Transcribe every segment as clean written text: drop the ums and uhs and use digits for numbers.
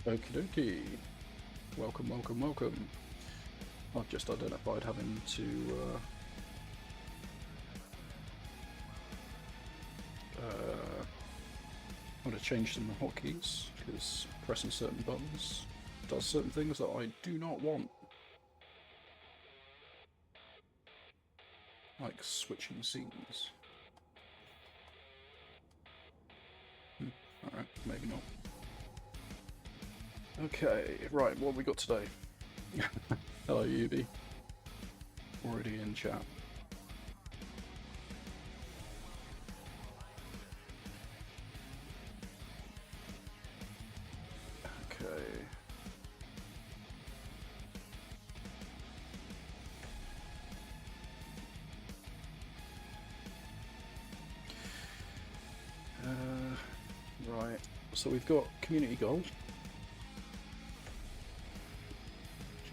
Okie dokie. Welcome, welcome, welcome. I've just identified having to I want to change some hotkeys because pressing certain buttons does certain things that I do not want. Like switching scenes. Alright, maybe not. Okay, right, what have we got today? Hello, Yubi. Already in chat. Okay. Right, so we've got community goal.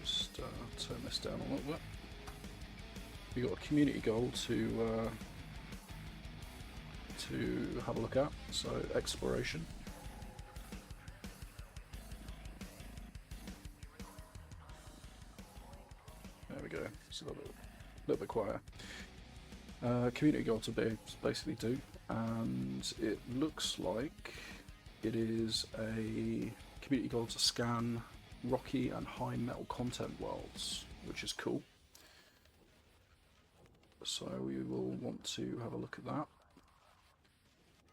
Just turn this down a little bit. We've got a community goal to have a look at, so exploration. There we go, it's a little bit quieter. Community goal to basically do, and it looks like it is a community goal to scan rocky and high metal content worlds, which is cool. So we will want to have a look at that.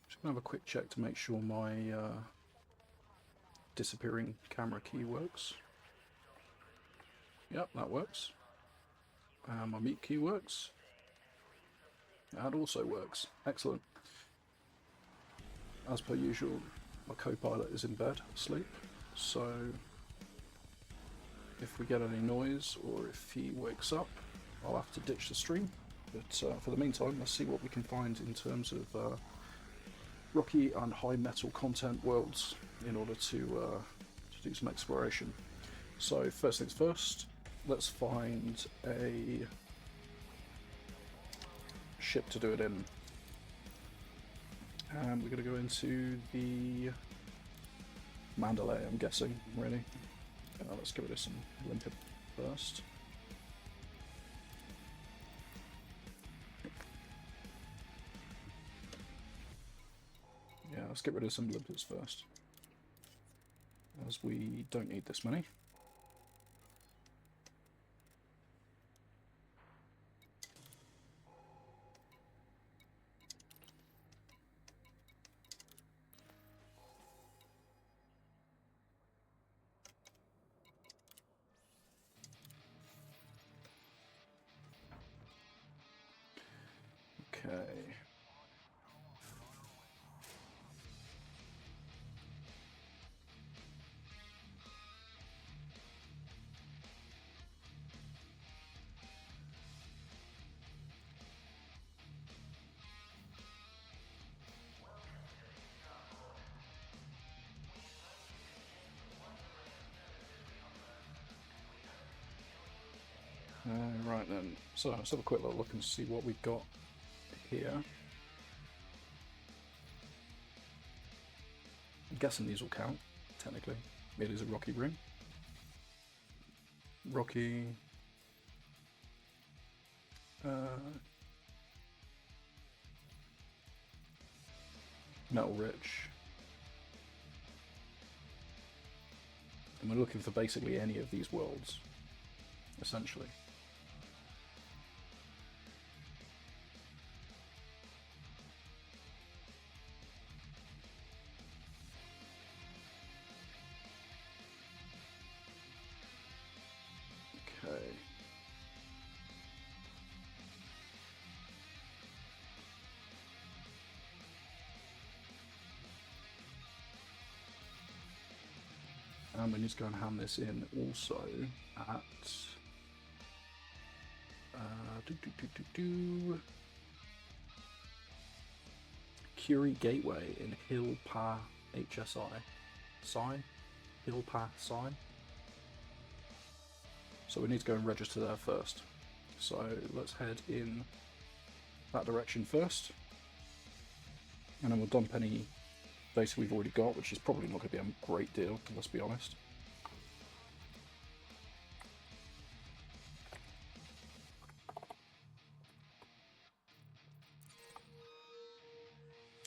Just gonna have a quick check to make sure my disappearing camera key works. Yep, that works. My mute key works. That also works. Excellent. As per usual, my co-pilot is in bed, asleep, so if we get any noise or if he wakes up, I'll have to ditch the stream. But for the meantime, let's see what we can find in terms of rocky and high metal content worlds in order to do some exploration. So first things first, let's find a ship to do it in. And we're going to go into the Mandalay, I'm guessing, really. Let's get rid of some limpet first. Yeah, let's get rid of some limpets first, as we don't need this many. Okay. Right then, so let's have a quick little look and see what we've got here. I'm guessing these will count, technically. It is a rocky ring. Rocky... metal rich. And we're looking for basically any of these worlds, essentially. Okay. And we need to go and hand this in also at Curie Gateway in Hill Pa HSI. Sign? Hill Pa Sign? So we need to go and register there first. So let's head in that direction first. And then we'll dump any space we've already got, which is probably not going to be a great deal, let's be honest.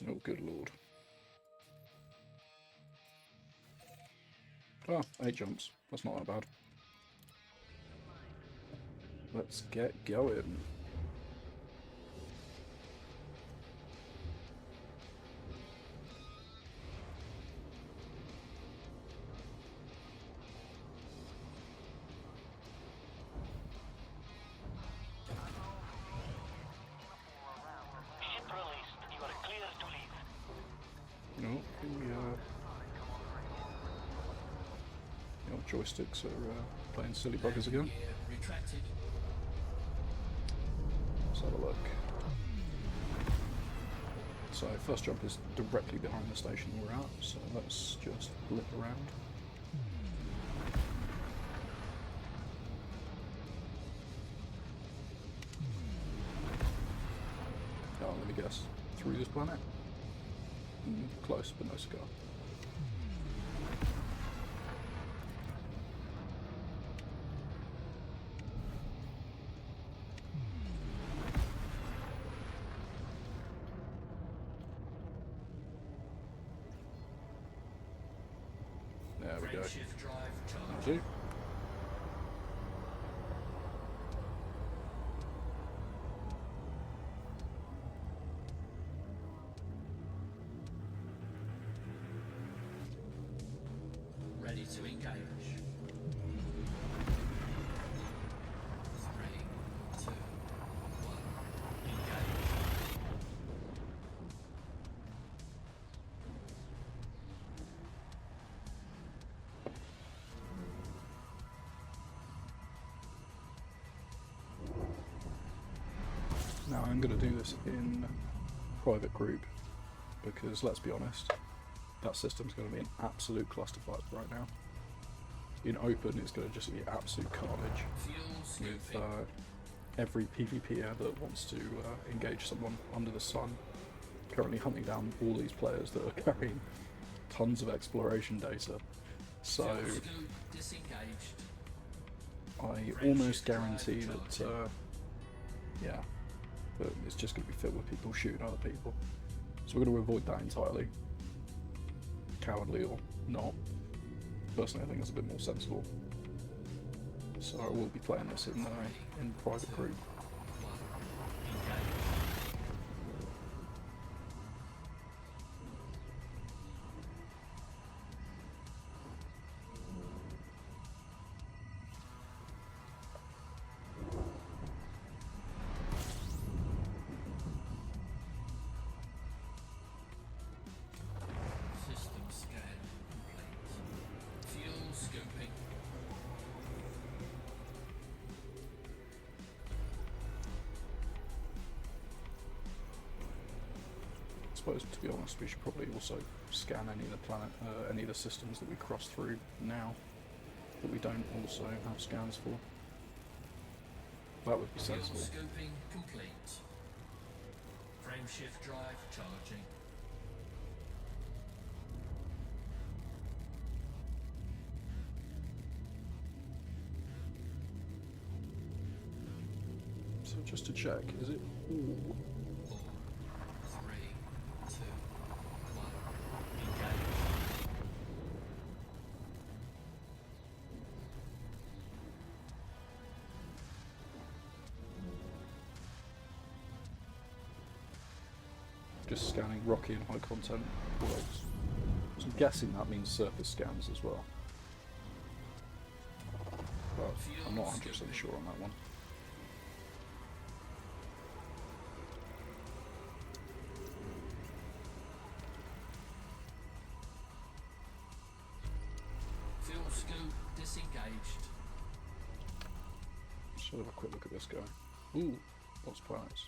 Oh, good lord. Ah, 8 jumps. That's not that bad. Let's get going. No, the joysticks are playing silly buggers again. Let's have a look. So first jump is directly behind the station we're at, so let's just blip around. Oh, let me guess. Through this planet? Close, but no cigar. There we go. Thank you. Ready to engage. 3, 2, 1. Engage. Now I'm going to do this in private group because let's be honest, that system's going to be an absolute clusterfuck right now. In open, it's going to just be absolute carnage with every PvPer that wants to engage someone under the sun currently hunting down all these players that are carrying tons of exploration data. So I almost guarantee that, yeah, but it's just going to be filled with people shooting other people. So we're going to avoid that entirely. Cowardly or not. Personally, I think it's a bit more sensible. So I will be playing this in private group. I suppose, to be honest, we should probably also scan any of the any of the systems that we cross through now that we don't also have scans for. That would be sensible. Scoping complete. Frame shift drive charging. So just to check, is it all? Just scanning rocky and high content worlds. So I'm guessing that means surface scans as well. But I'm not 100% sure on that one. Fuel scoop disengaged. Let's have a quick look at this guy. Ooh, lots of planets.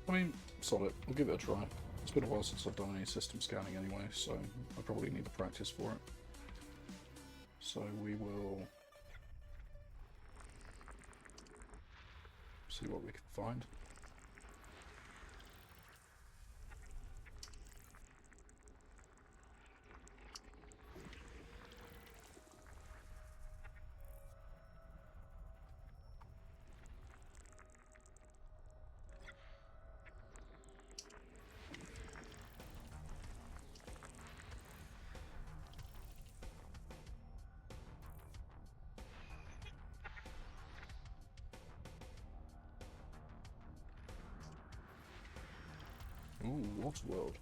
I mean, solid. We'll give it a try. It's been a while since I've done any system scanning anyway, so I probably need the practice for it. So we will see what we can find. Ooh, water world.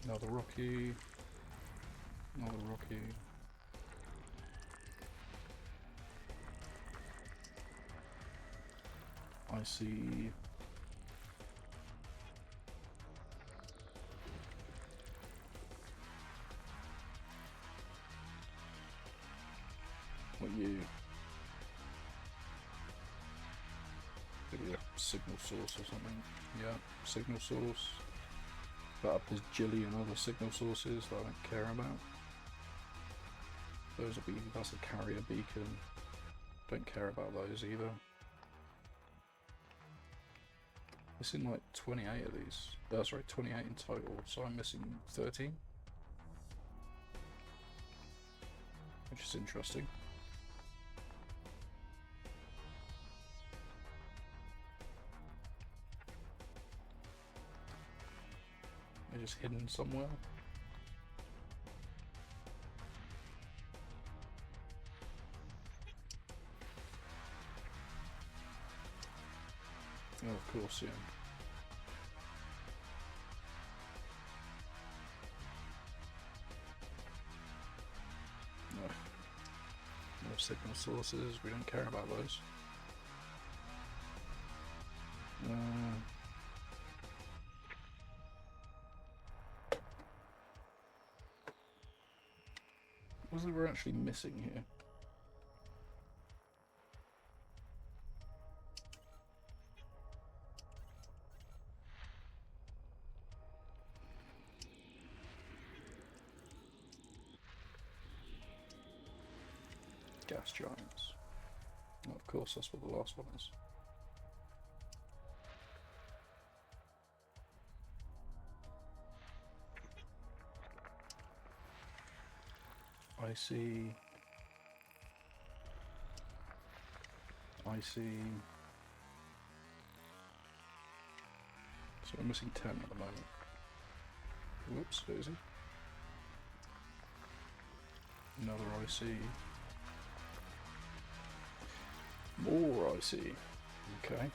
Another rocky. Another rocky. I see. What you? Maybe a signal source or something. Yeah, signal source. But up there's jillion other signal sources that I don't care about. Those will be, that's a carrier beacon. Don't care about those either. Missing like 28 of these. Sorry, 28 in total, so I'm missing 13. Which is interesting. They're just hidden somewhere. Oh, of course, yeah. No. No signal sources, we don't care about those. What is it we're actually missing here? Gas giants. Oh, of course, that's what the last one is. I see. I see. So we're missing 10 at the moment. Whoops, daisy. Another IC. More IC. Okay.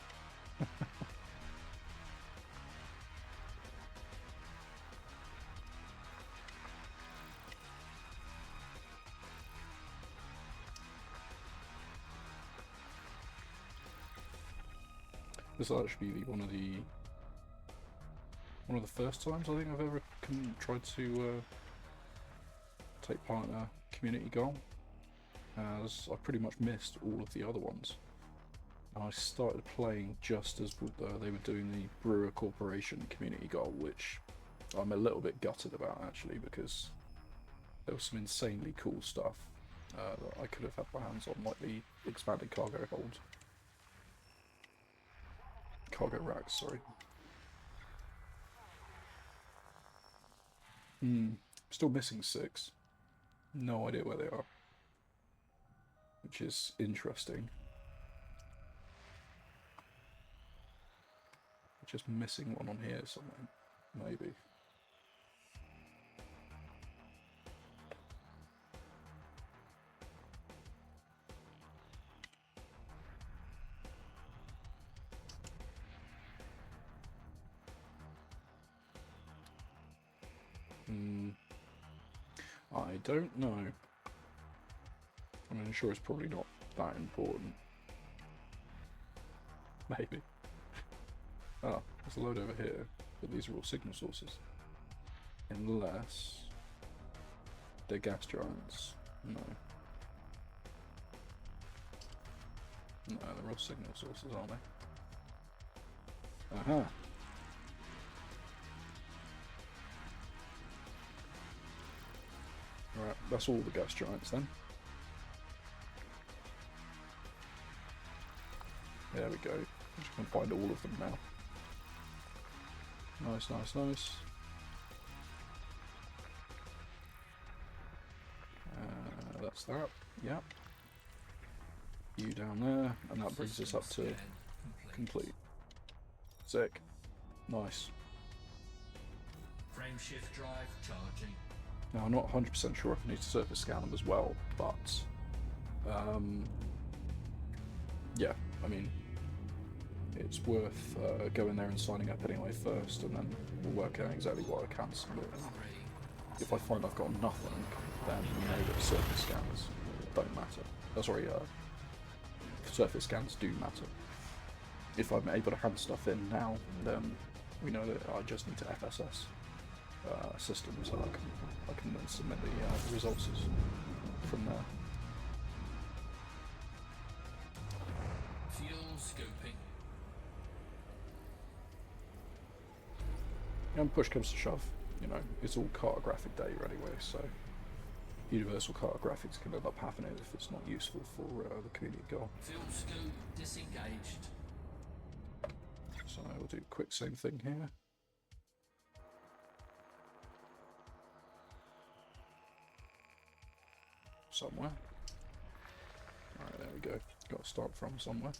This will actually be one of the first times I think I've ever tried to take part in a community goal, as I pretty much missed all of the other ones. And I started playing just as they were doing the Brewer Corporation community goal, which I'm a little bit gutted about actually, because there was some insanely cool stuff that I could have had my hands on, like the expanded cargo hold. Cargo racks, sorry. Still missing 6. No idea where they are. Which is interesting. Just missing one on here somewhere, maybe. I don't know. I mean, I'm sure it's probably not that important. Maybe. Oh, there's a load over here, but these are all signal sources. Unless... They're gas giants. No. No, they're all signal sources, aren't they? Aha! Right, that's all the gas giants then. There we go. I just can find all of them now. Nice, nice, nice. That's that. Yep. You down there, and that brings us up to complete. Sick. Nice. Frame shift drive charging. Now I'm not 100% sure if I need to surface scan them as well, but yeah, I mean, it's worth going there and signing up anyway first, and then we'll work out exactly what I can submit. If I find I've got nothing, then you know that surface scans don't matter. Oh, sorry, surface scans do matter. If I'm able to hand stuff in now, then we know that I just need to FSS system, so I can then submit the results from there. Fuel scoping. And push comes to shove, you know, it's all cartographic data anyway, so universal cartographics can end up having it if it's not useful for the community goal. Fuel scope disengaged. So we'll do a quick same thing here. Somewhere. Alright, there we go. Got to start from somewhere.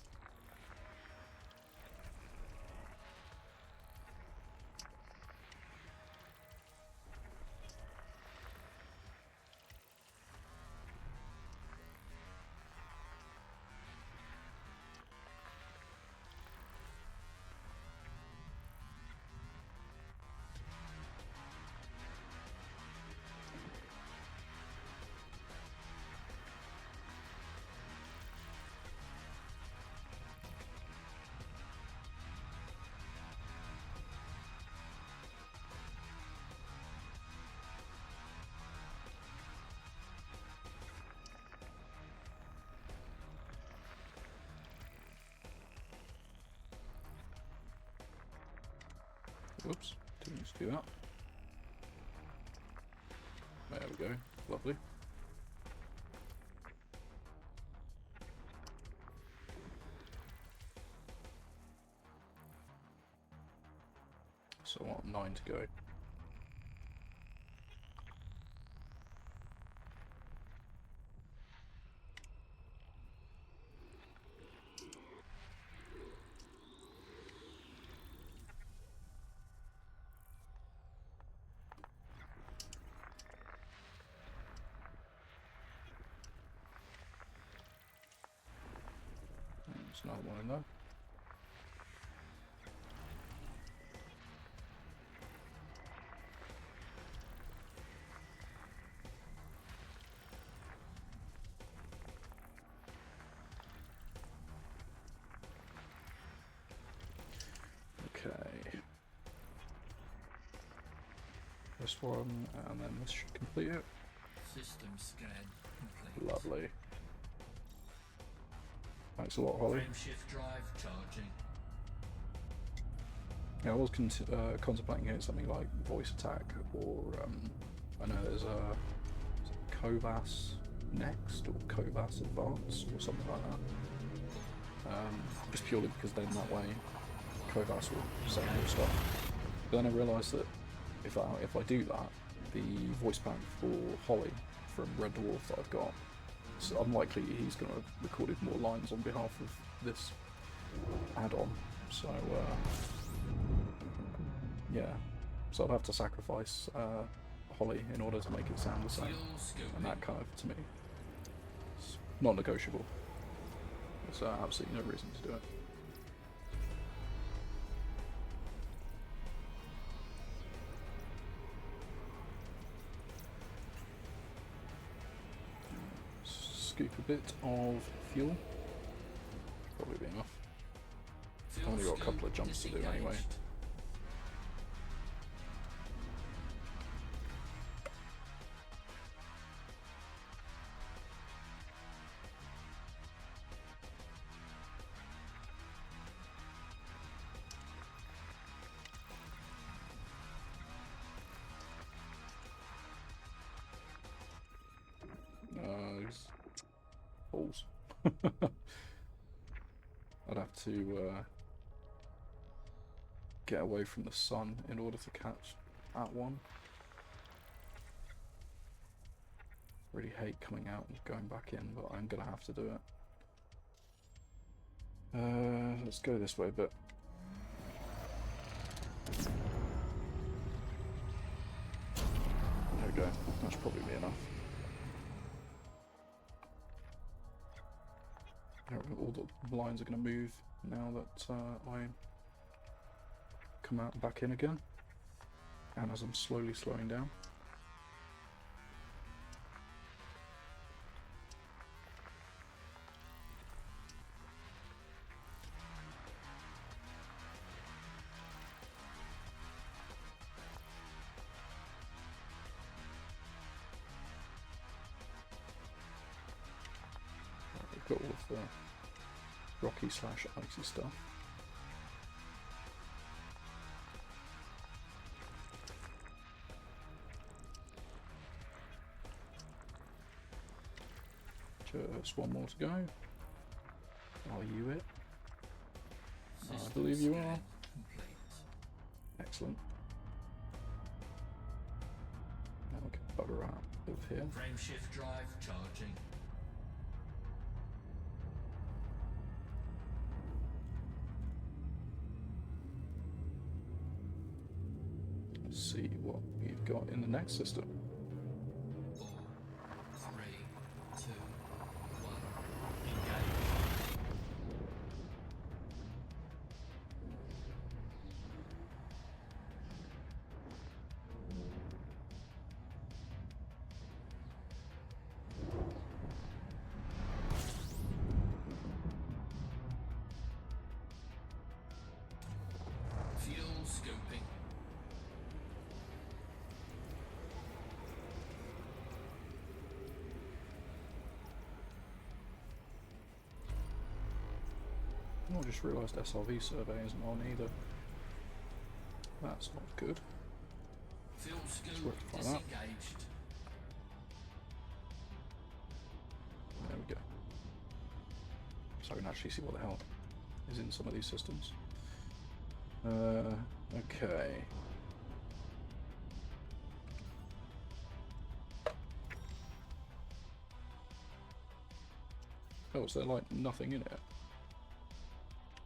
Whoops, didn't need to do that. There we go, lovely. So what, 9 to go. There's another one in there. Okay. This one, and then this should complete it. System scan complete. Lovely. Thanks a lot, Holly. Frame shift drive charging. Yeah, I was contemplating getting something like voice attack, or I know there's a HOSAS Next or HOSAS Advanced or something like that. Just purely because then that way HOSAS will say more stuff. But then I realised that if I do that, the voice pack for Holly from Red Dwarf that I've got, it's unlikely he's going to have recorded more lines on behalf of this add-on. So yeah, so I'd have to sacrifice Holly in order to make it sound the same, and that kind of, to me, is not negotiable. There's absolutely no reason to do it. Scoop a bit of fuel, probably be enough. I've only got a couple of jumps to do anyway. balls. I'd have to get away from the sun in order to catch that one. Really hate coming out and going back in, but I'm gonna have to do it. Let's go this way a bit. There we go. That should probably be enough. All the lines are going to move now that I come out and back in again, and as I'm slowly slowing down. We've got all of the rocky / icy stuff. Just one more to go. Are you it? I believe you are. Excellent. Now we can bugger out of here. Frame shift drive charging. Let's see what we've got in the next system. 4, 3, 2, 1. Engage. Fuel scoping. Oh, I just realised SRV survey isn't on either. That's not good. Fuel scope rectify that. disengaged. There we go. So I can actually see what the hell is in some of these systems. Okay. Oh, is there like nothing in it?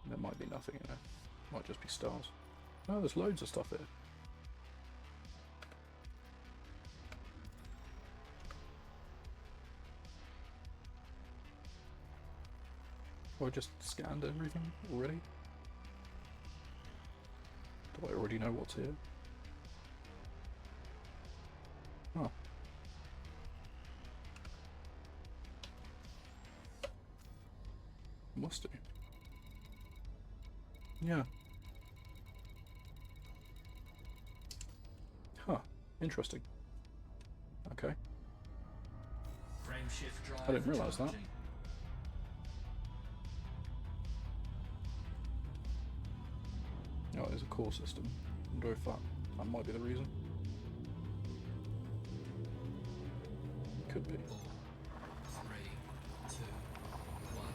There might be nothing in it. Might just be stars. Oh, there's loads of stuff here. Have I just scanned everything already? Do I already know what's here? Huh. Must do. Yeah. Huh. Interesting. Okay. Frame shift drive I didn't realise that. charging. Oh, there's a core system. I wonder if that might be the reason. Could be. 4, 3, 2, 1.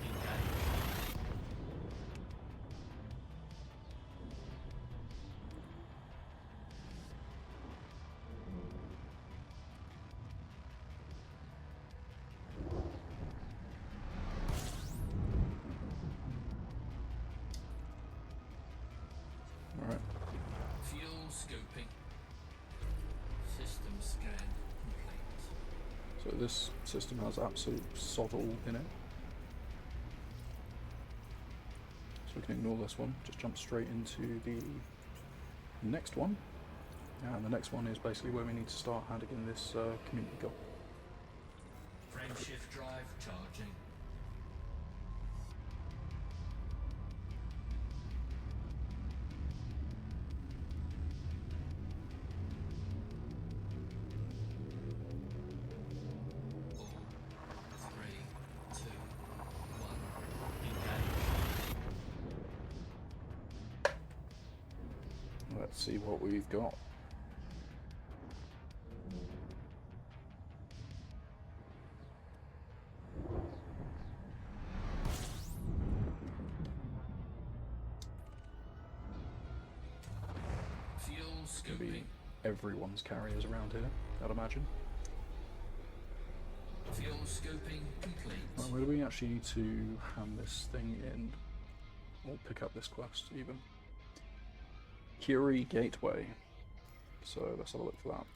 Engage. Alright. Fuel scoping. System scan complete. So this system has absolute sod all in it. So we can ignore this one, just jump straight into the next one. And the next one is basically where we need to start handing in this community goal. Frame shift drive charging. Let's see what we've got. Maybe scoping. everyone's carriers around here, I'd imagine. Fuel scoping complete. Right, where do we actually need to hand this thing in? Or pick up this quest, even. Curie Gateway. So let's have a look for that.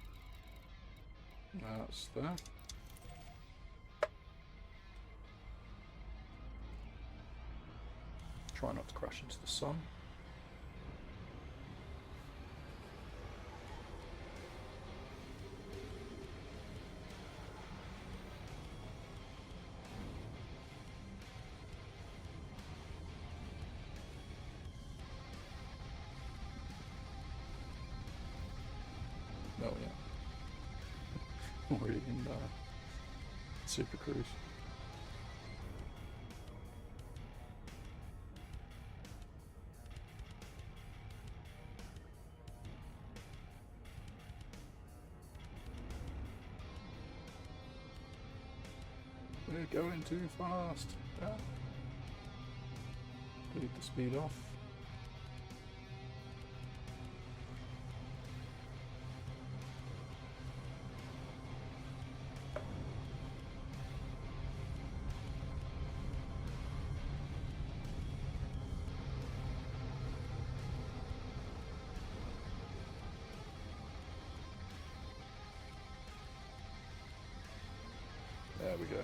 That's there. Try not to crash into the sun. Oh yeah. Already in Super Cruise. We're going too fast. Ah. Leave the speed off. There we go.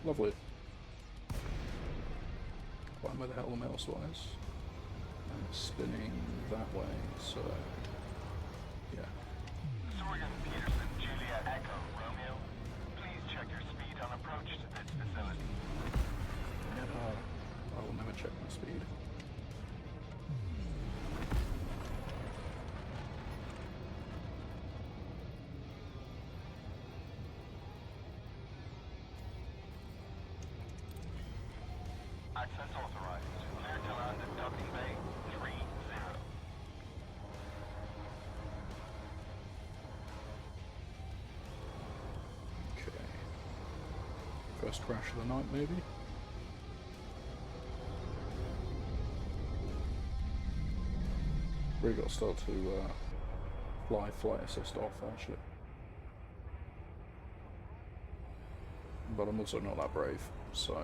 Lovely. Find where the hell the mouse was. And it's spinning that way, so yeah. Sorgan Peterson, Julia Echo, Romeo. Please check your speed on approach to this facility. I will never check my speed. Access authorized. Clear to land at Docking Bay 30. Okay. First crash of the night, maybe? Really got to start to fly flight assist off, actually. But I'm also not that brave, so...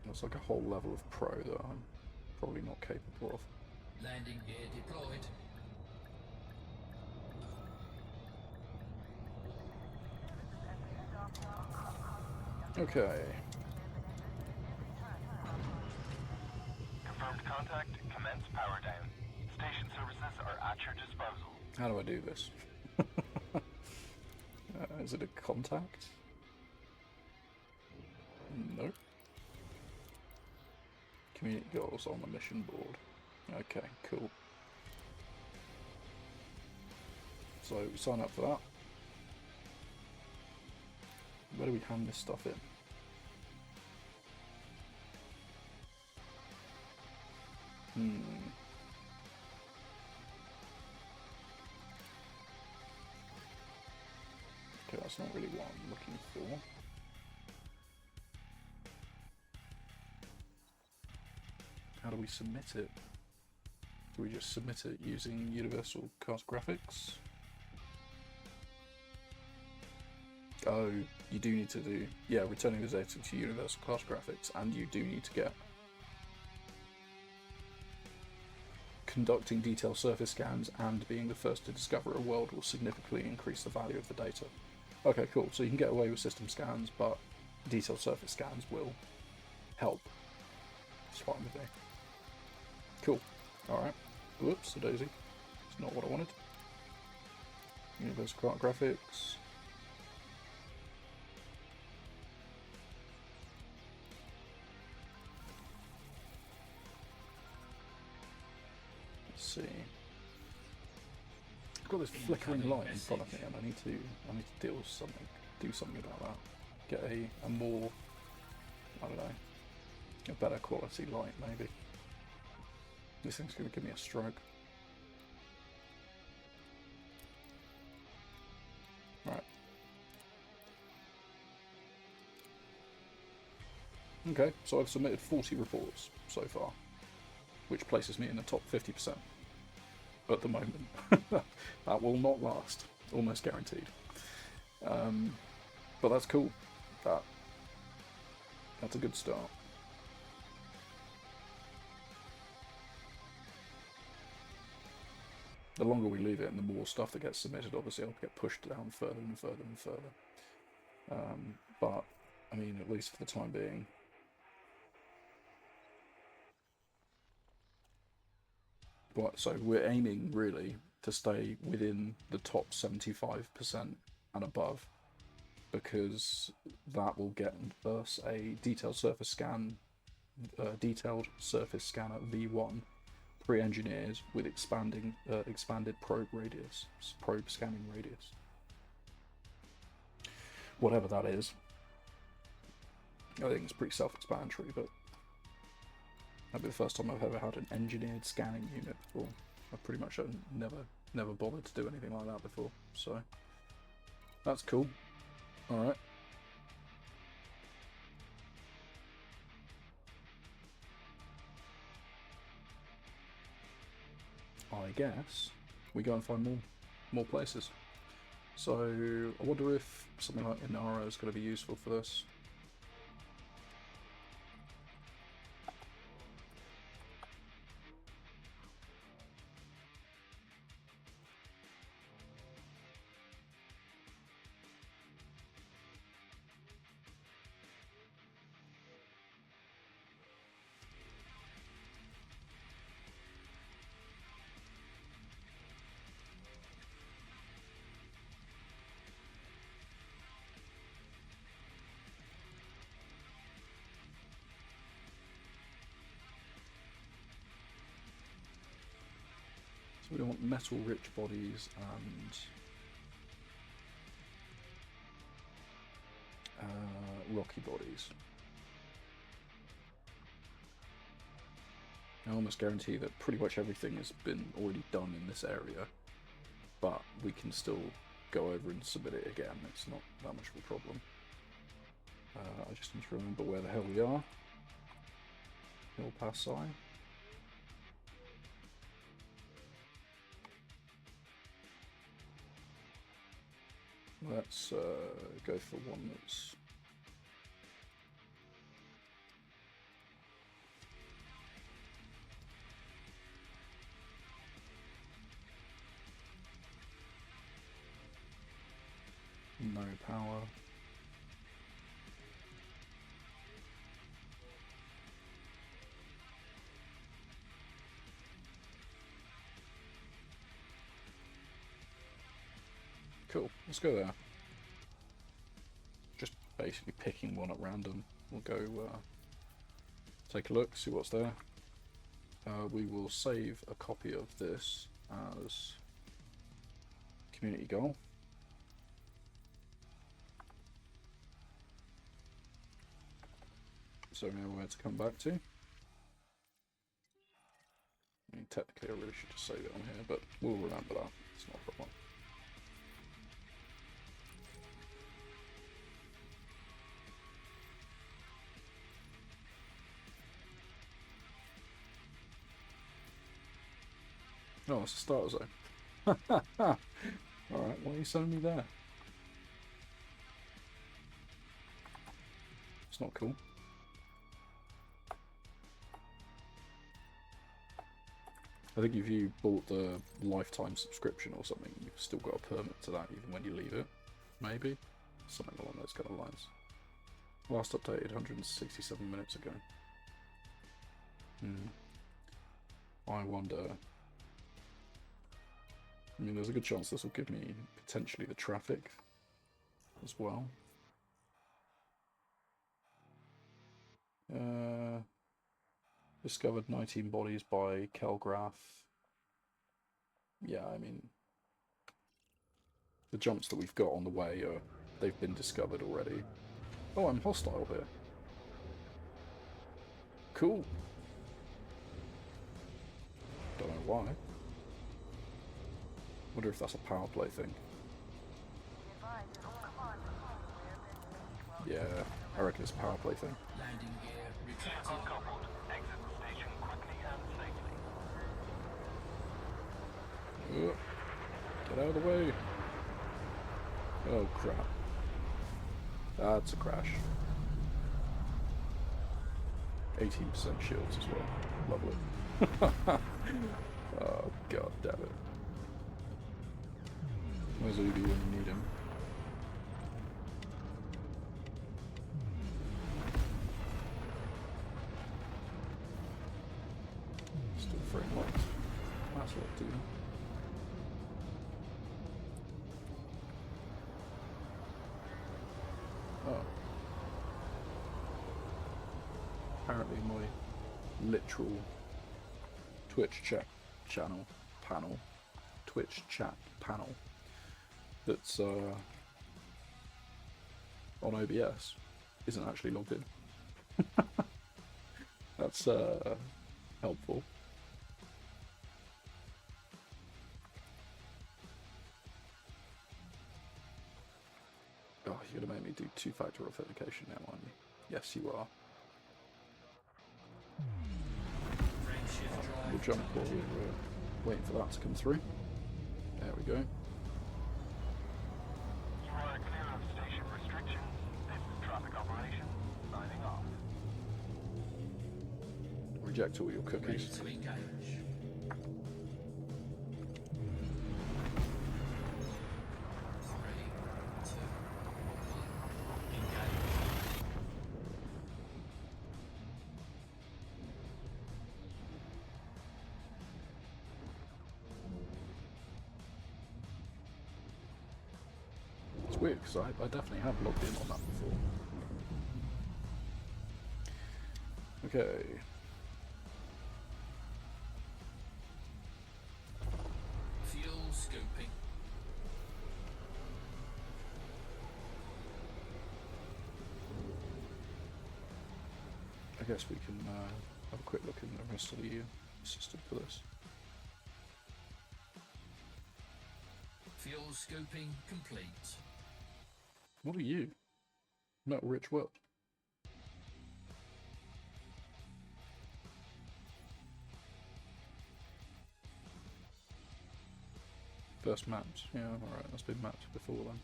That's like a whole level of pro that I'm probably not capable of. Landing gear deployed. Okay. Confirmed contact. Commence power down. Station services are at your disposal. How do I do this? Is it a contact? Nope. Community goals on the mission board. Okay, cool. So we sign up for that. Where do we hand this stuff in? Okay, that's not really what I'm looking for. How do we submit it? Do we just submit it using Universal Cast Graphics? Oh, you do need to do... Yeah, returning the data to Universal Cast Graphics, and you do need to get... Conducting detailed surface scans and being the first to discover a world will significantly increase the value of the data. Okay, cool. So you can get away with system scans, but detailed surface scans will help. It's fine with me. Cool. Alright. Whoops, a daisy. It's not what I wanted. Universal Cart Graphics. Let's see. I've got this flickering light in front of me and I need to deal with something. Do something about that. Get a more, I don't know, a better quality light maybe. This thing's going to give me a stroke. Right. Okay, so I've submitted 40 reports so far. which places me in the top 50% at the moment. That will not last, almost guaranteed. But that's cool. That's a good start. The longer we leave it and the more stuff that gets submitted, obviously I'll get pushed down further and further and further. But, I mean, at least for the time being. So we're aiming, really, to stay within the top 75% and above, because that will get us a detailed surface scanner V1, pre-engineered with expanded probe scanning radius. Whatever that is. I think it's pretty self-explanatory, but that'd be the first time I've ever had an engineered scanning unit before. I pretty much never bothered to do anything like that before, so that's cool. Alright. I guess we go and find more places. So I wonder if something like Inara is going to be useful for this. We don't want metal-rich bodies and rocky bodies. I almost guarantee that pretty much everything has been already done in this area, but we can still go over and submit it again. It's not that much of a problem. I just need to remember where the hell we are. Hill Pass I. Let's go for one that's no power. Cool, let's go there. Just basically picking one at random. We'll go take a look, see what's there. We will save a copy of this as community goal. So we know where to come back to. I mean, technically I really should just save it on here, but we'll remember that. It's not a problem. Oh, it's a starter zone. Alright, why are you sending me there? It's not cool. I think if you bought the lifetime subscription or something, you've still got a permit to that even when you leave it. Maybe? Something along those kind of lines. Last updated 167 minutes ago. I wonder... I mean, there's a good chance this will give me potentially the traffic as well. Discovered 19 bodies by Kelgraph. Yeah, I mean, the jumps that we've got on the way they've been discovered already. Oh, I'm hostile here. Cool. Don't know why. Wonder if that's a power play thing. Yeah, I reckon it's a power play thing. Landing gear retracted. Uncoupled. Exit the station quickly and safely. Get out of the way! Oh crap. That's a crash. 18% shields as well. Lovely. Oh god damn it. Where's Ubi when you need him? Still frame locked. That's what I do. Oh. Apparently my literal Twitch chat panel, Twitch chat panel that's on OBS isn't actually logged in. That's helpful. Oh, you're gonna make me do two-factor authentication now, aren't you? Yes, you are. We'll jump while we're waiting for that to come through. There we go. You are clear of station restrictions. This is traffic operations. Signing off. Reject all your Ready cookies. to engage. Three, two, one. Engage. It's weird because I definitely have logged in on that before. Okay. Fuel scooping. I guess we can have a quick look in the rest of the system for this. Fuel scooping complete. What are you? Metal Rich World. First mapped. Yeah, alright, that's been mapped before then.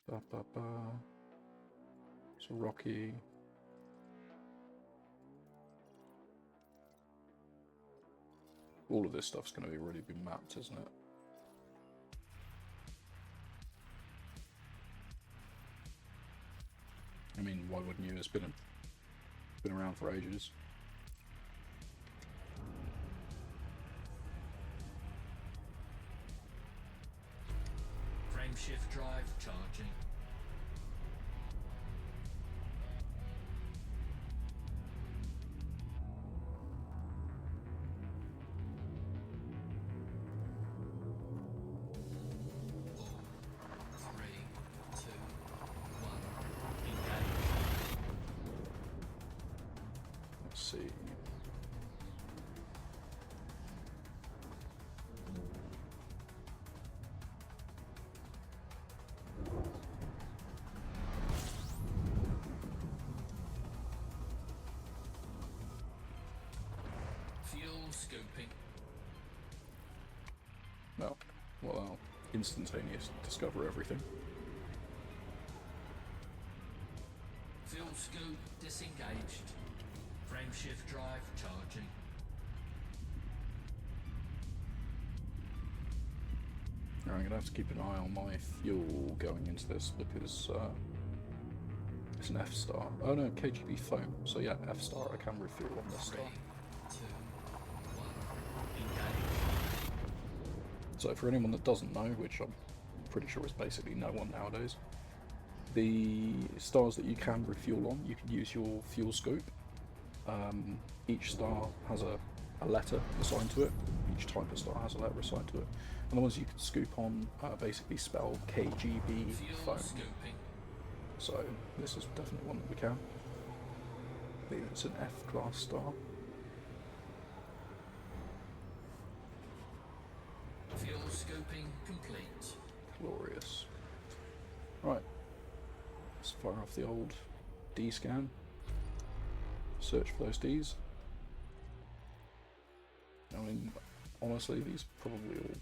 Ba ba ba. So rocky. All of this stuff's going to be already been mapped, isn't it? I mean, why wouldn't you? It's been around for ages. Frame shift drive charging. Four, three, two, one. Engage. Let's see. Fuel scooping. No. Well, I'll instantaneous discover everything. Fuel scoop disengaged. Frame shift drive charging. I'm going to have to keep an eye on my fuel going into this because it's an F star. Oh no, KGB foam. So yeah, F star. I can refuel on this star. Three, two, one. Engage. So for anyone that doesn't know, which I'm pretty sure is basically no one nowadays, the stars that you can refuel on, you can use your fuel scope. Each star has a letter assigned to it. Each type of star has a letter assigned to it. And the ones you can scoop on basically spell KGB Fuel foam. scooping. So this is definitely one that we can. I think it's an F class star. Fuel scooping complete. Glorious. Right. Let's fire off the old D scan. Search for those Ds. I mean, honestly, these probably all,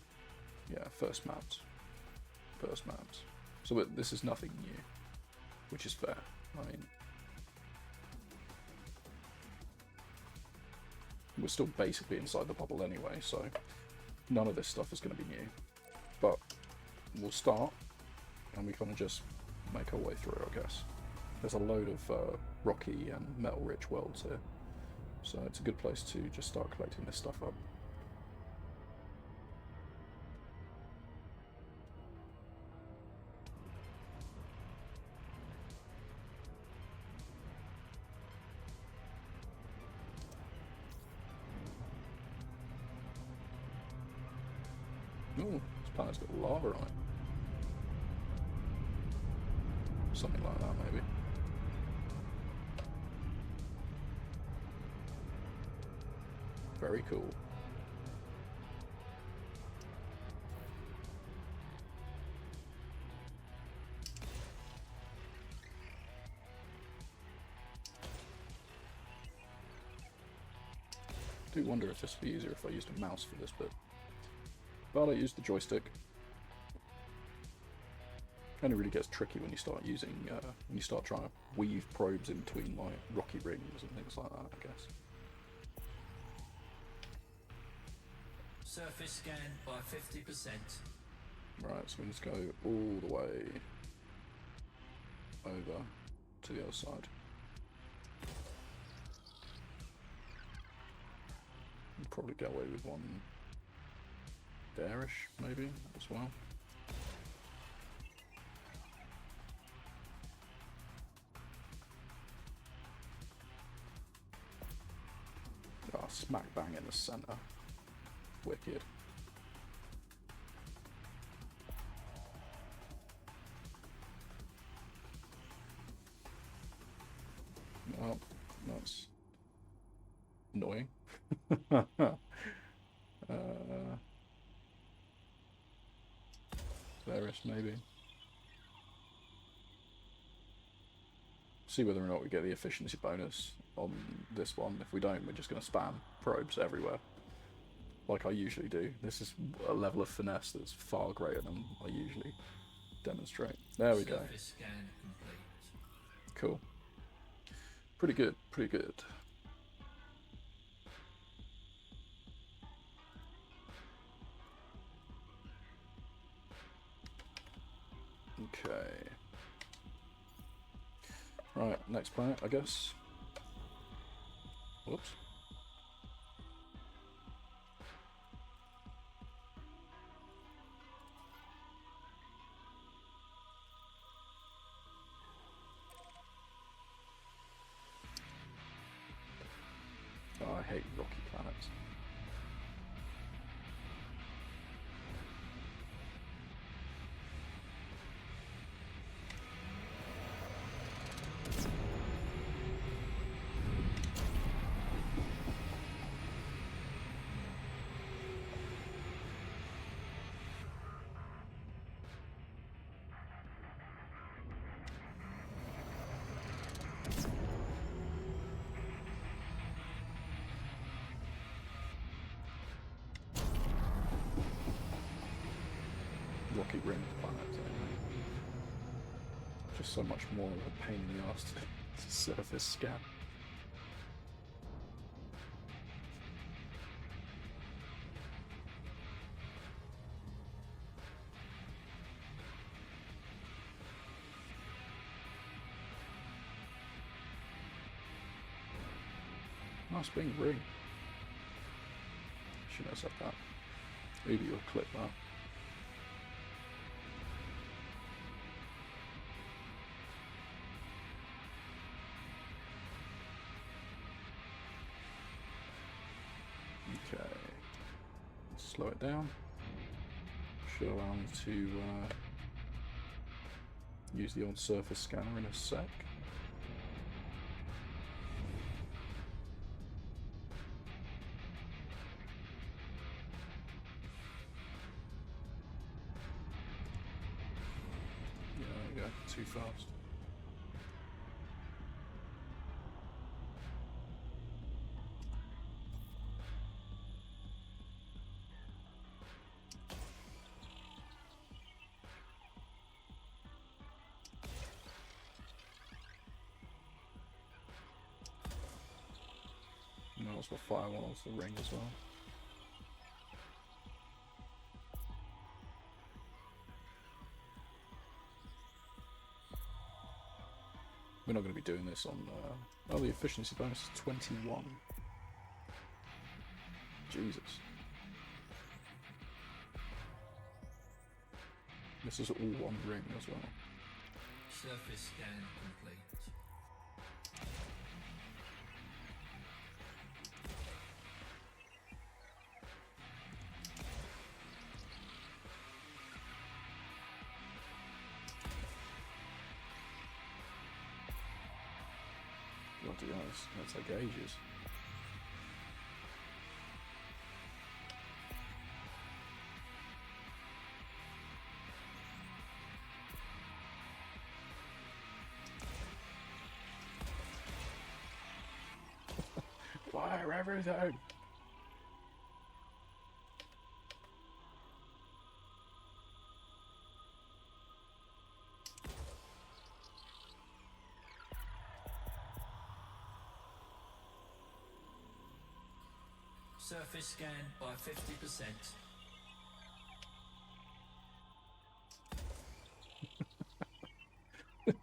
yeah, first maps. First maps. So this is nothing new, which is fair. I mean, we're still basically inside the bubble anyway, so none of this stuff is going to be new. But we'll start, and we kind of just make our way through, I guess. There's a load of rocky and metal-rich worlds here, so it's a good place to just start collecting this stuff up. Ooh, this planet's got lava on it. Something like that, maybe. Very cool. I do wonder if this would be easier if I used a mouse for this bit. But I used the joystick. Only really gets tricky when you start using, when you start trying to weave probes in between like rocky rings and things like that, I guess. Surface scan by 50%. Right, so we just go all the way over to the other side. We'll probably get away with one there-ish, maybe, as well. Ah, smack bang in the centre. Wicked. Well, that's annoying. There-ish, maybe. See whether or not we get the efficiency bonus on this one. If we don't, we're just going to spam probes everywhere, like I usually do. This is a level of finesse that's far greater than I usually demonstrate. There we go. Surface scan complete. Cool. Pretty good, pretty good. Okay. Right, next planet, I guess. Whoops. Oh, I hate rocky planets. Rocky ring planets, anyway. Just so much more of a pain in the arse to surface scan. Nice big ring. Should have said that. Maybe you'll clip that. Okay, slow it down. Should allow me to use the old surface scanner in a sec. Yeah, there we go, too fast. as well fire one onto the ring as well. We're not going to be doing this on... oh, the efficiency bonus is 21. Jesus. This is all one ring as well. Surface scan complete. Bloody hell, that's like ages. Fire everything! Surface scan by 50%.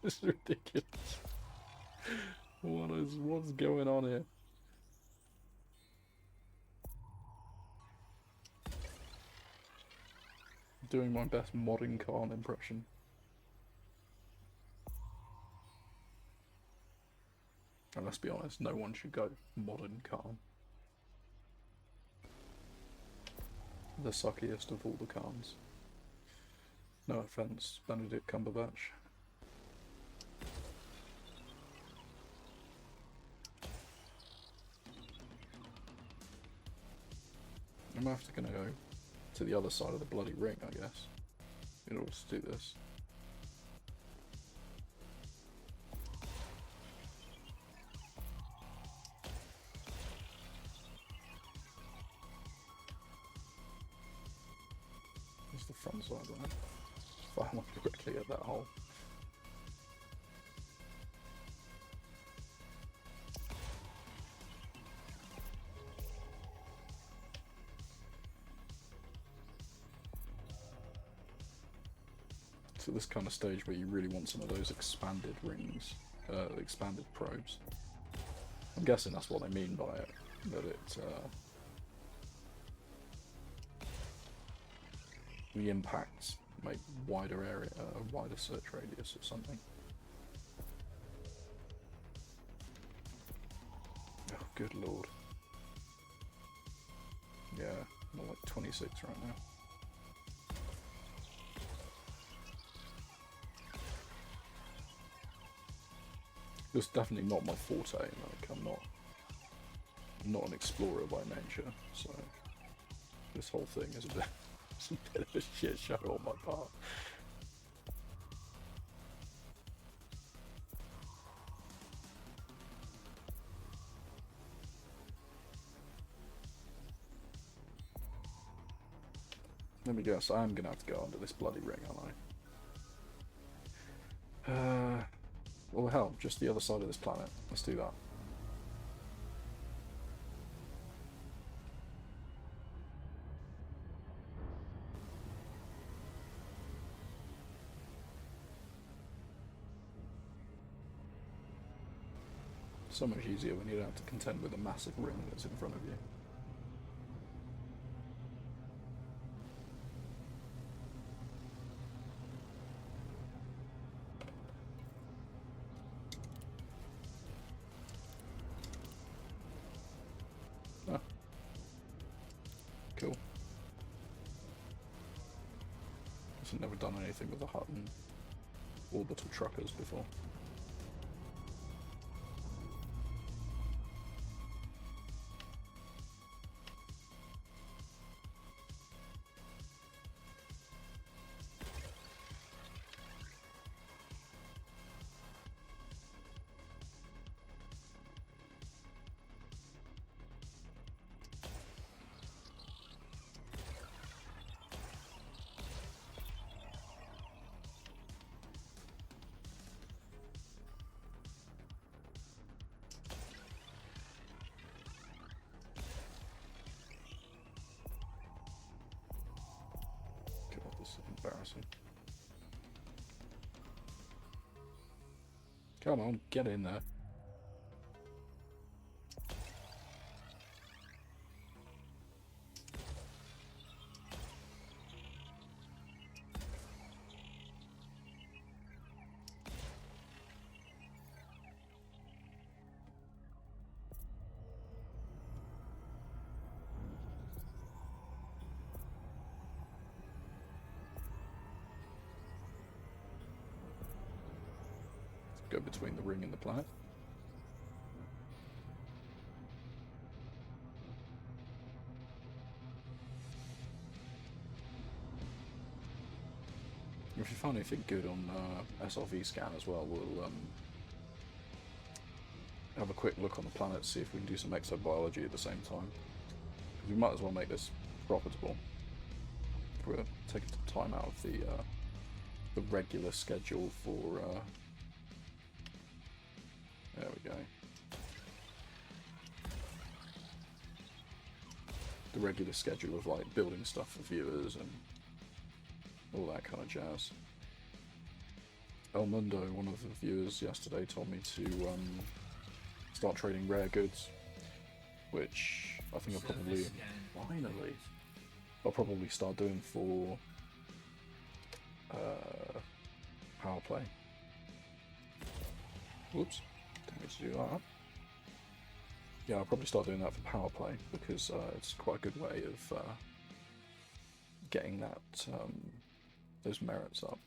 This is ridiculous. What's going on here? Doing my best modern Khan impression. And let's be honest, no one should go modern Khan. The suckiest of all the Khans. No offense, Benedict Cumberbatch. I'm after gonna go to the other side of the bloody ring, I guess, in order to do this. There's the front side, right? Fire one directly at that hole. To this kind of stage where you really want some of those expanded rings, expanded probes. I'm guessing that's what they mean by it, that it, the impacts make wider area, wider search radius or something. Oh, good lord. Yeah, more like 26 right now. It's definitely not my forte. Like I'm not an explorer by nature, so this whole thing is it's a bit of a shit show on my part. Let me guess, I am gonna have to go under this bloody ring, aren't I? Well, hell, just the other side of this planet. Let's do that. So much easier when you don't have to contend with a massive ring that's in front of you. Oh. Cool. I've never done anything with the Hutton orbital truckers before. embarrassing. Come on, get in there. Go between the ring and the planet. If you find anything good on SRV scan as well, we'll have a quick look on the planet, see if we can do some exobiology at the same time. Because we might as well make this profitable. If we're taking some time out of the regular schedule for. There we go. The regular schedule of like building stuff for viewers and all that kind of jazz. El Mundo, one of the viewers yesterday, told me to start trading rare goods, which I think I'll probably start doing for power play. Whoops, didn't mean to do that. Yeah, I'll probably start doing that for power play because it's quite a good way of getting that those merits up.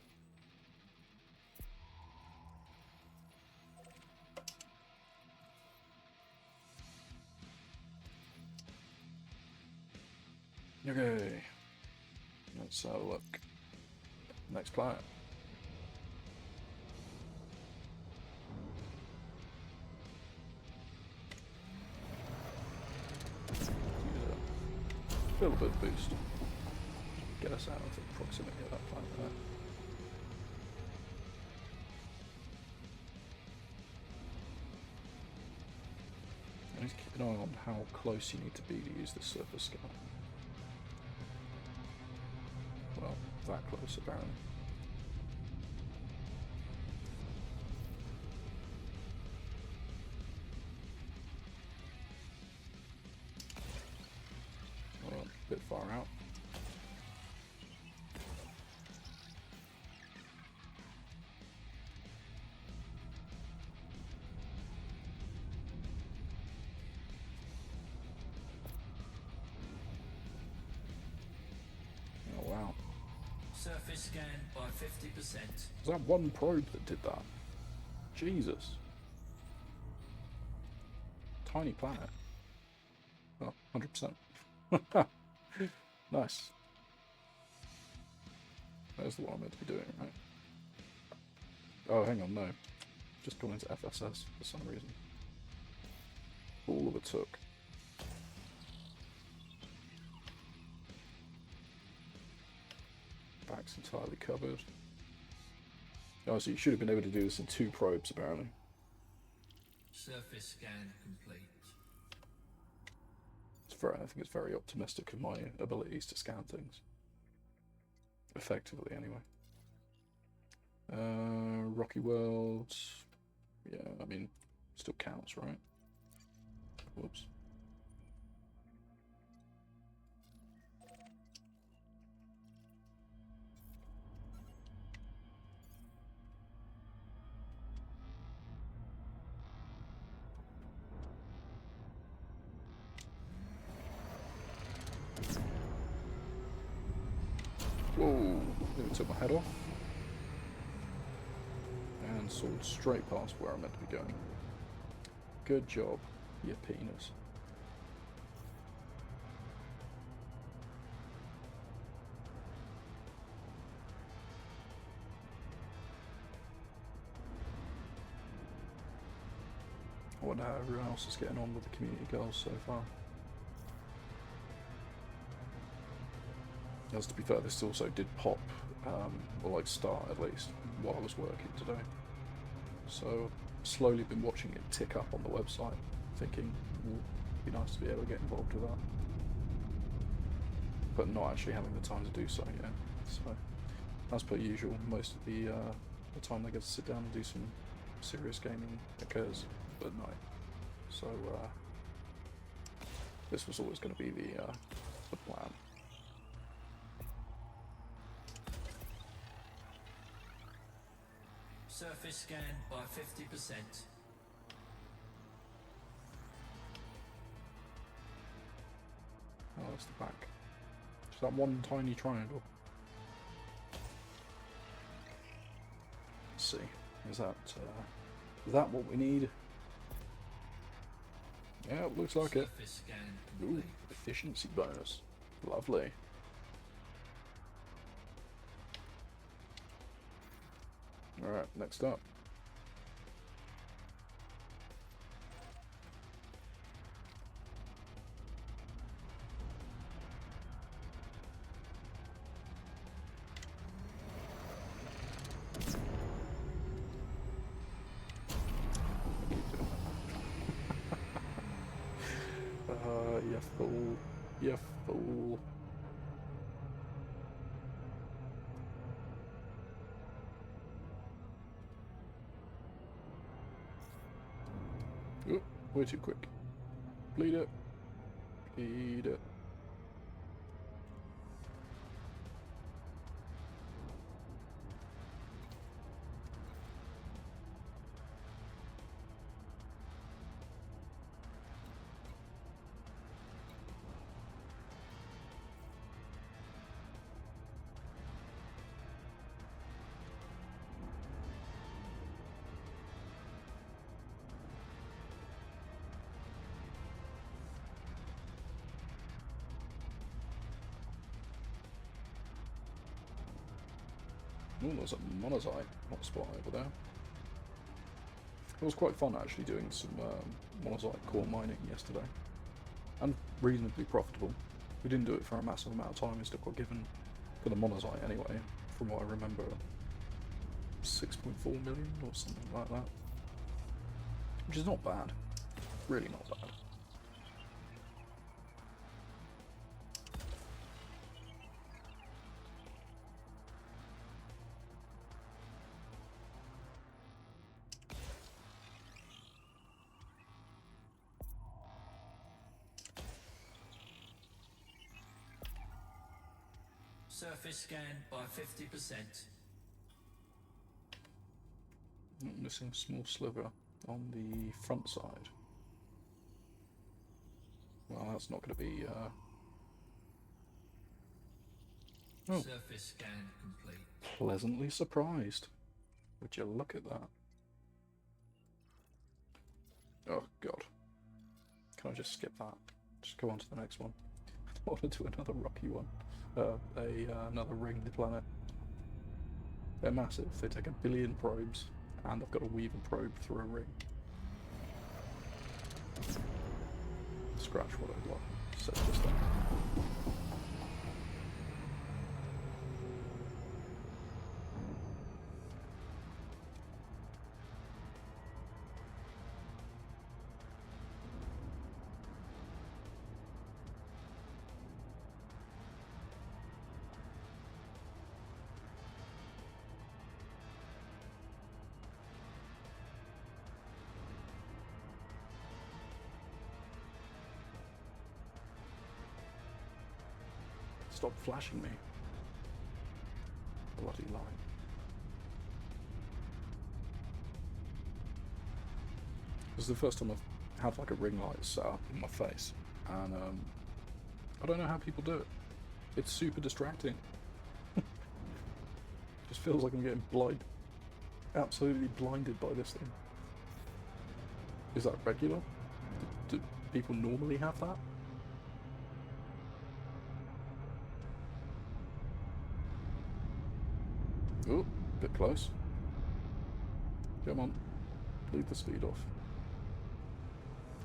Okay, let's have a look. Next planet. A little bit of boost. Get us out of the proximity of that planet there. I need to keep an eye on how close you need to be to use the surface scan. Well, that close apparently. Well, a bit far out. Oh wow. Surface scan by 50%. Was that one probe that did that? Jesus. Tiny planet. Oh, 100%. Nice. There's the one I'm meant to be doing, right? Oh, hang on, no. Just gone into FSS for some reason. All of it took. Back's entirely covered. Oh, so you should have been able to do this in 2 probes, apparently. Surface scan complete. I think it's very optimistic of my abilities to scan things. Effectively, anyway. Rocky World. Yeah, I mean, still counts, right? Whoops. Whoa, nearly took my head off. And soared straight past where I'm meant to be going. Good job, you penis. I wonder how everyone else is getting on with the community goals so far. As to be fair, this also did pop, or like start at least, while I was working today. So, slowly been watching it tick up on the website, thinking, it'd be nice to be able to get involved with that. But not actually having the time to do so yet. So, as per usual, most of the time they get to sit down and do some serious gaming occurs at night. So this was always going to be the plan. Surface scan by 50%. Oh, that's the back. Just that one tiny triangle. Let's see. Is that what we need? Yeah, it looks like it. Surface scan Ooh, complete. efficiency bonus. Lovely. Alright, next up. You fool. You fool. Oh, way too quick. Bleed it. Bleed it. Oh, there's a monazite hotspot over there. It was quite fun actually doing some monazite core mining yesterday. And reasonably profitable. We didn't do it for a massive amount of time, we still got given, for the monazite anyway, from what I remember, 6.4 million or something like that. Which is not bad. Really not bad. Surface scan by 50%. Missing a small sliver on the front side. Well, that's not going to be... Oh, Surface scan complete. pleasantly surprised. Would you look at that? Oh, God. Can I just skip that? Just go on to the next one. I want to do another rocky one. Another ringed planet. They're massive. They take 1 billion probes, and I've got to weave a probe through a ring. Scratch what I'd like. Set just there. Stop flashing me. Bloody line. This is the first time I've had like a ring light set up in my face, and I don't know how people do it. It's super distracting. Just feels like I'm getting absolutely blinded by this thing. Is that regular? Do people normally have that? Oh, bit close. Come on, leave the speed off.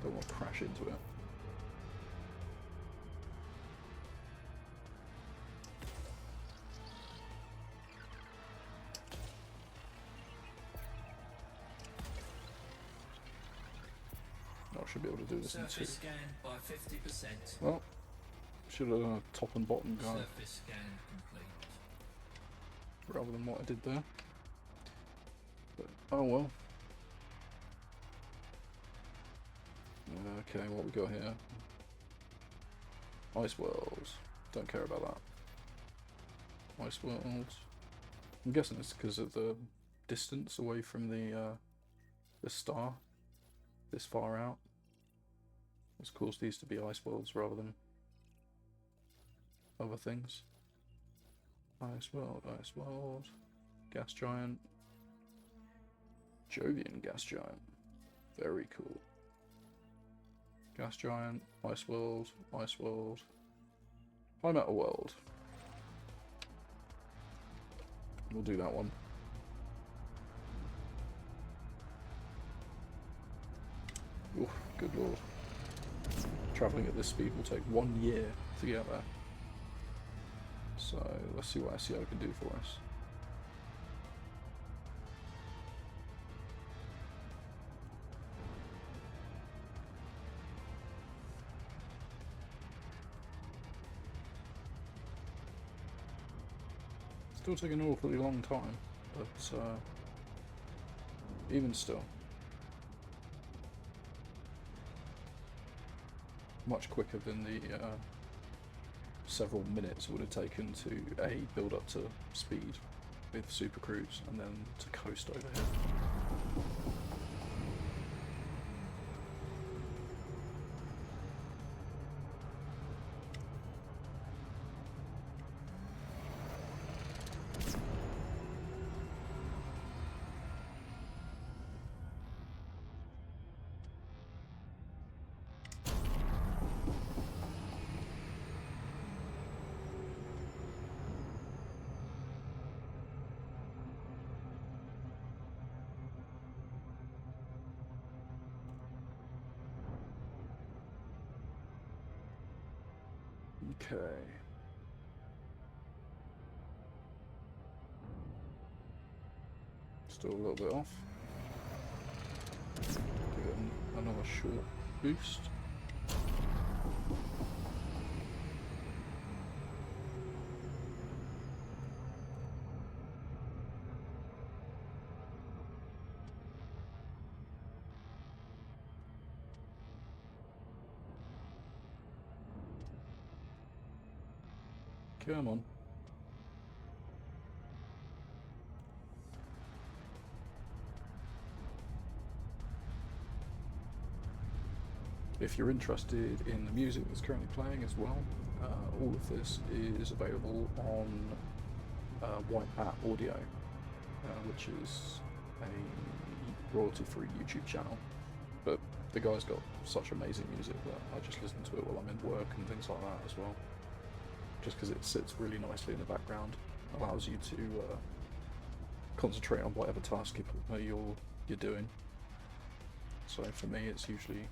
Don't want to crash into it. I should be able to do this in 2. Surface scan by 50%. Well, should have done a top and bottom guy. Surface scan complete. rather than what I did there. But, oh well. Okay, what we got here? Ice Worlds. Don't care about that. Ice Worlds. I'm guessing it's because of the distance away from the star. This far out. It's caused these to be Ice Worlds rather than other things. Ice World, Ice World. Gas Giant. Jovian Gas Giant. Very cool. Gas Giant, Ice World, Ice World. High Metal World. We'll do that one. Oof, good lord. Travelling at this speed will take 1 year to get there. So let's see what SEO can do for us. Still taking an awfully long time, but even still, much quicker than the several minutes it would have taken to build up to speed with Super Cruise and then to coast over here. Okay. Still a little bit off. Give it another short boost. Come on. If you're interested in the music that's currently playing as well, all of this is available on White Bat Audio, which is a royalty-free YouTube channel. But the guy's got such amazing music that I just listen to it while I'm in work and things like that as well. Just because it sits really nicely in the background, allows you to concentrate on whatever task you're doing. So for me, it's usually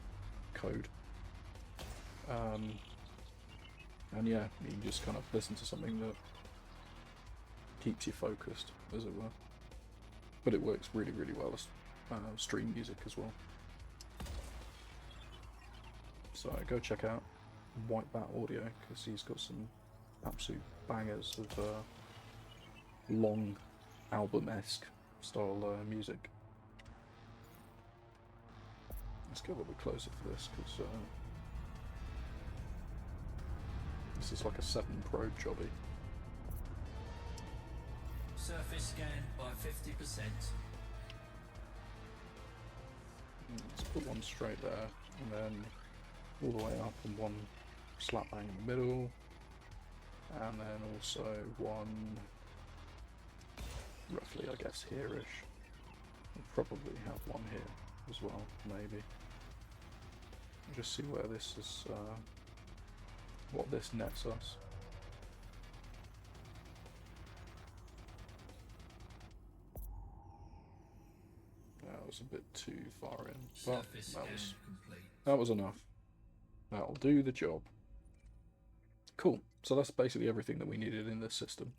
code, and yeah, you can just kind of listen to something that keeps you focused, as it were. But it works really, really well as stream music as well. So go check out White Bat Audio because he's got some absolute bangers of long album-esque style music. Let's get a little bit closer for this because this is like a 7 probe jobby. Surface scan by 50%. Let's put one straight there and then all the way up and one slap bang in the middle. And then also one, roughly I guess here-ish. We'll probably have one here as well, maybe. Just see where this is, what this nets us. That was a bit too far in, but that was enough. That'll do the job. Cool. So that's basically everything that we needed in this system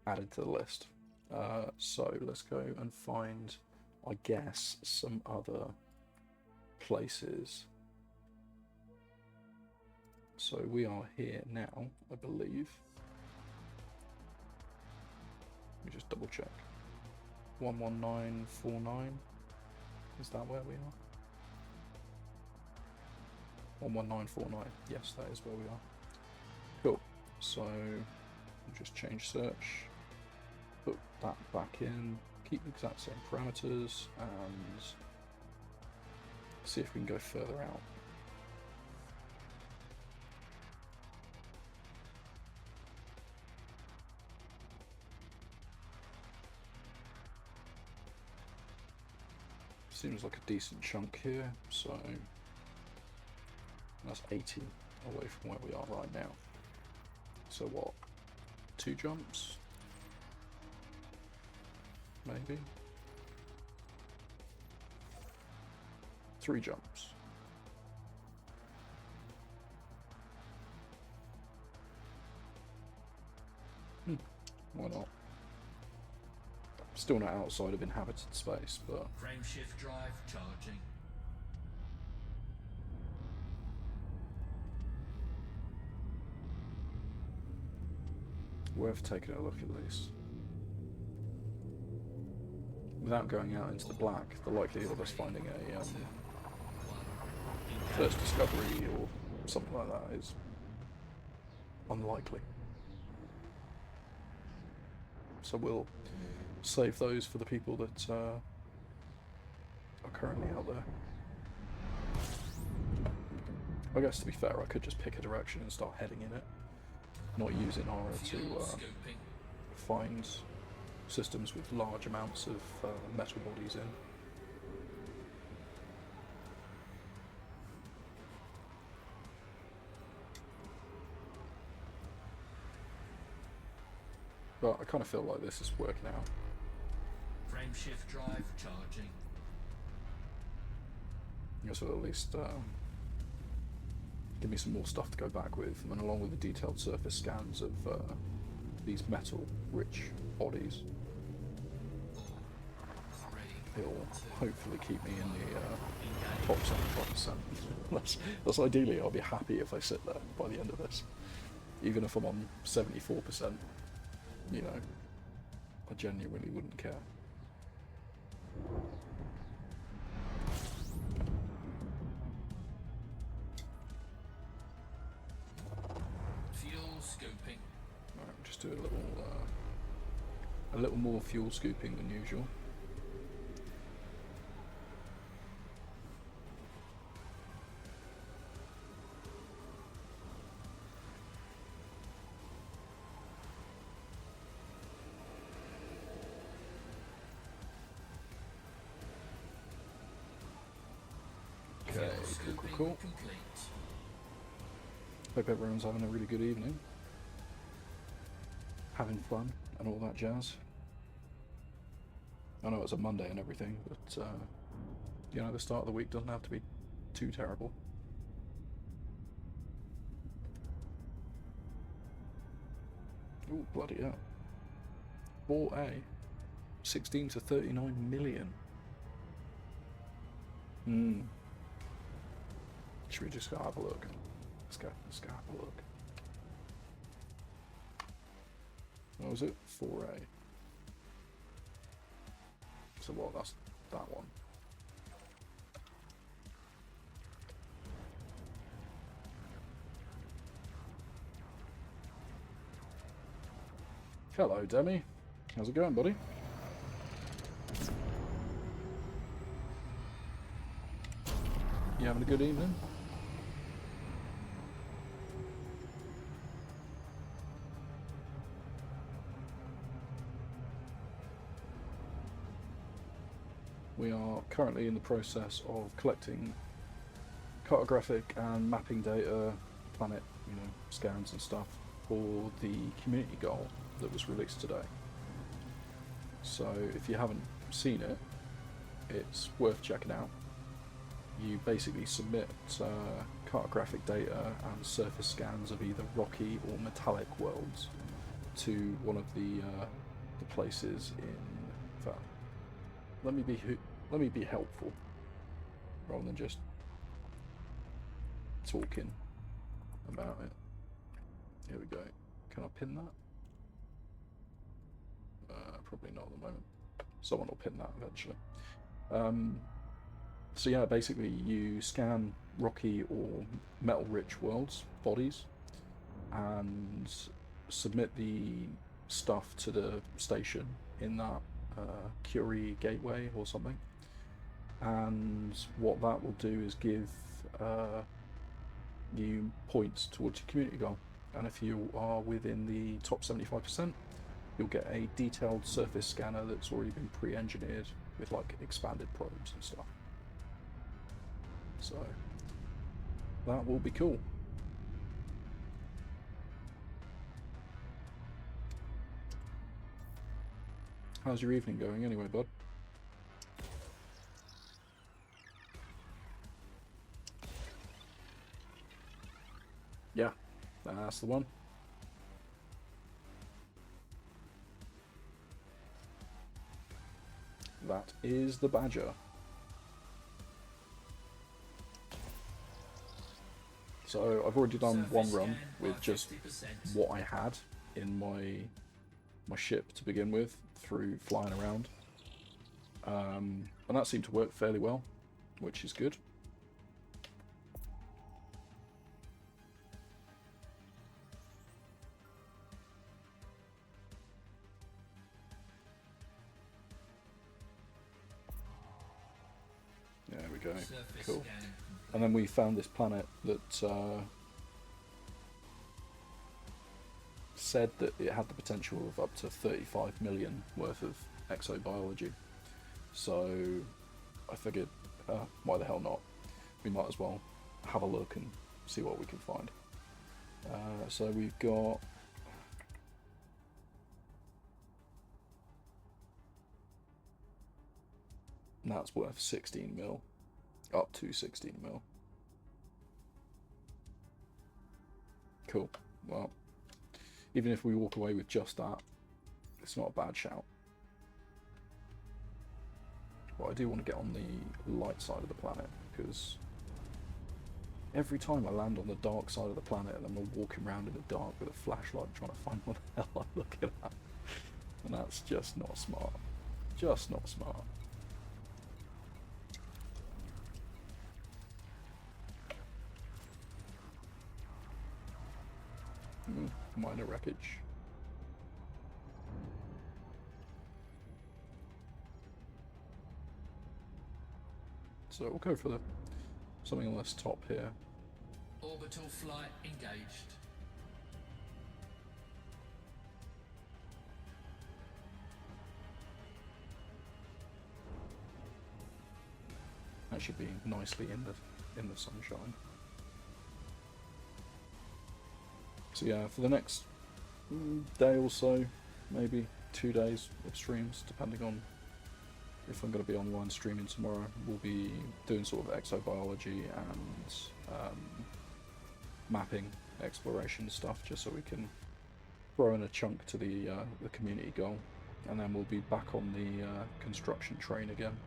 added to the list. So let's go and find, I guess, some other places. So we are here now, I believe. Let me just double check. 11949. Is that where we are? 11949. Yes, that is where we are. Cool. So we'll just change search. Put that back in. Keep the exact same parameters and see if we can go further out. Seems like a decent chunk here, so that's 80 away from where we are right now. So what? 2 jumps? Maybe? 3 jumps. Why not? Still not outside of inhabited space, but Frameshift drive charging. worth taking a look at least. Without going out into the black, the likelihood of us finding a first discovery or something like that is unlikely. So we'll save those for the people that are currently out there. I guess to be fair, I could just pick a direction and start heading in it, not using horror to find systems with large amounts of metal bodies in. But I kind of feel like this is working out. Frameshift drive charging. This will at least give me some more stuff to go back with, and along with the detailed surface scans of these metal-rich bodies, it'll hopefully keep me in the top 75%. That's ideally. I'll be happy if I sit there by the end of this, even if I'm on 74%. You know, I genuinely wouldn't care. Fuel scooping. Right, just do a little more fuel scooping than usual. Okay, cool. Complete. Hope everyone's having a really good evening. Having fun and all that jazz. I know it's a Monday and everything, but you know, the start of the week doesn't have to be too terrible. Oh, bloody hell. 4A. 16 to 39 million. Should we just go have a look? Let's go have a look. What was it? 4A. So what, that's that one. Hello, Demi. How's it going, buddy? You having a good evening? We are currently in the process of collecting cartographic and mapping data, planet, scans and stuff for the community goal that was released today. So if you haven't seen it, it's worth checking out. You basically submit cartographic data and surface scans of either rocky or metallic worlds to one of the places in fact, let me be helpful rather than just talking about it. Here we go. Can I pin that? probably not at the moment. Someone will pin that eventually. So yeah, basically you scan rocky or metal-rich worlds, bodies, and submit the stuff to the station in that Curie gateway or something. And what that will do is give you points towards your community goal. And if you are within the top 75%, you'll get a detailed surface scanner that's already been pre-engineered with like expanded probes and stuff. So that will be cool. How's your evening going anyway, bud? Yeah, that's the one. That is the Badger. So I've already done one run with just what I had in my ship to begin with through flying around. And that seemed to work fairly well, which is good. There we go. Cool. And then we found this planet that said that it had the potential of up to 35 million worth of exobiology. So I figured, why the hell not? We might as well have a look and see what we can find. So we've got that's worth 16 mil, up to 16 mil. Cool. Well, even if we walk away with just that, it's not a bad shout. But I do want to get on the light side of the planet, because every time I land on the dark side of the planet, I'm walking around in the dark with a flashlight trying to find what the hell I'm looking at. And that's just not smart. Just not smart. Minor wreckage. So we'll go for something on this top here. Orbital flight engaged. That should be nicely in the sunshine. So yeah, for the next day or so, maybe 2 days of streams, depending on if I'm going to be online streaming tomorrow, we'll be doing sort of exobiology and mapping, exploration stuff, just so we can throw in a chunk to the community goal, and then we'll be back on the construction train again,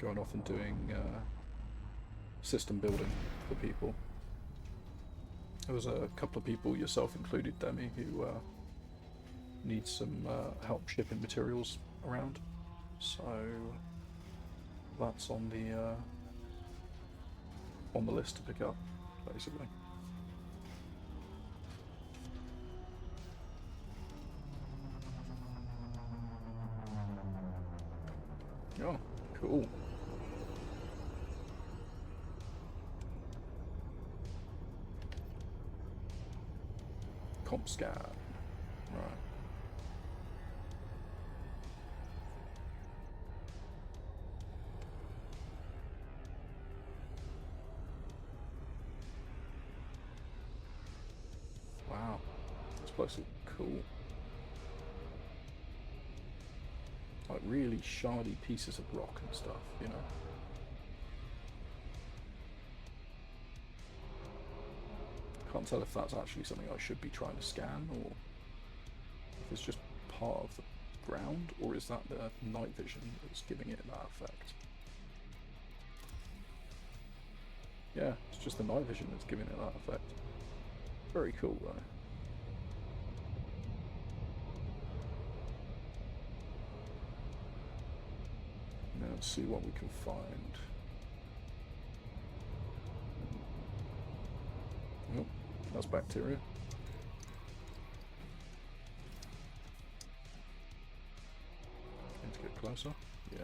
going off and doing system building for people. There was a couple of people, yourself included, Demi, who need some help shipping materials around. So that's on the list to pick up, basically. Oh, cool. Comp scan. Right. Wow. This place looks cool. Like really shardy pieces of rock and stuff, you know. Can't tell if that's actually something I should be trying to scan, or if it's just part of the ground, or is that the night vision that's giving it that effect? Yeah, it's just the night vision that's giving it that effect. Very cool though. Let's see what we can find. Oh, that's bacteria. Need to get closer. Yeah.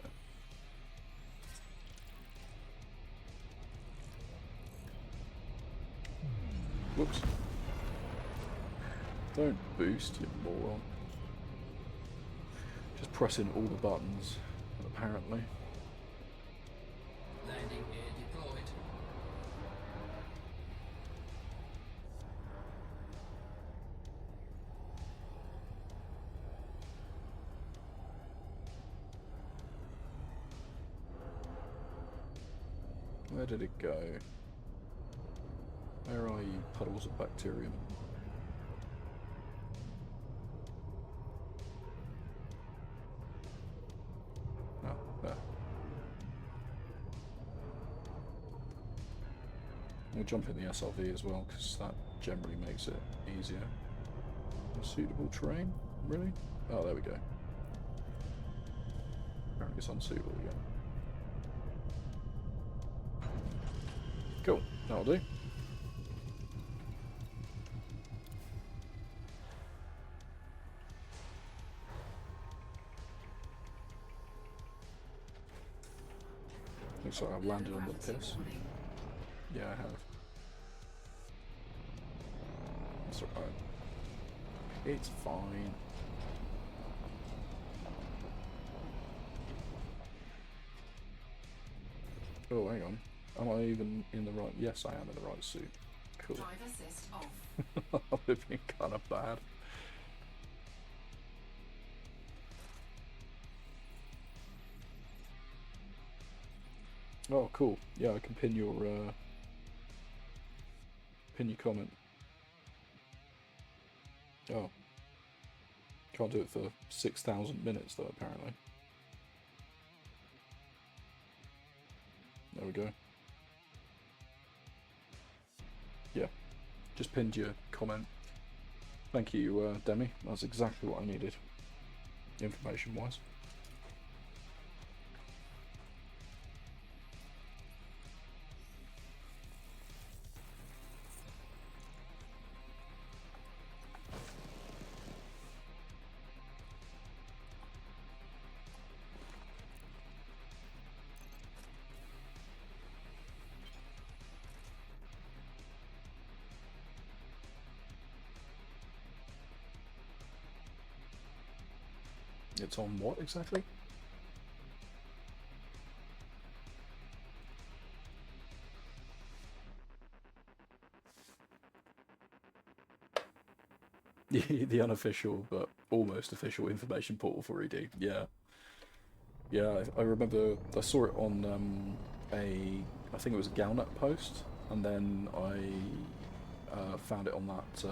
Whoops. Don't boost, you moron. Just pressing all the buttons, apparently. Landing gear deployed. Where did it go? Where are you, puddles of bacterium? Oh, there. We'll jump in the SRV as well, because that generally makes it easier. Unsuitable terrain? Really? Oh, there we go. Apparently it's unsuitable again. Cool, that'll do. Looks like I've landed on the piss. Yeah, I have. It's alright. It's fine. Oh, hang on. Am I even in the right... Yes, I am in the right suit. Cool. Drive assist off. That would have been kind of bad. Oh, cool. Yeah, I can pin your comment. Oh. Can't do it for 6,000 minutes, though, apparently. There we go. Yeah. Just pinned your comment. Thank you, Demi. That's exactly what I needed, information-wise. It's on what exactly? The unofficial but almost official information portal for ED. Yeah. Yeah, I remember I saw it on I think it was a Galnet post, and then I found it on that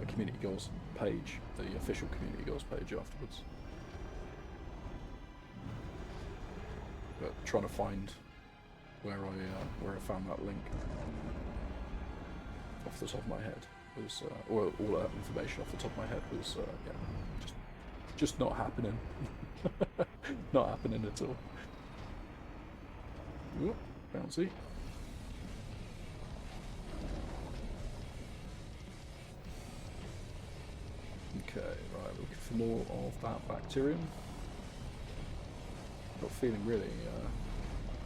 Community Goals page, the official Community Goals page afterwards. But trying to find where I found that link off the top of my head was, or all that information off the top of my head was, yeah, just not happening. Not happening at all. Ooh, bouncy. Okay, right, looking for more of that bacterium. Got a feeling really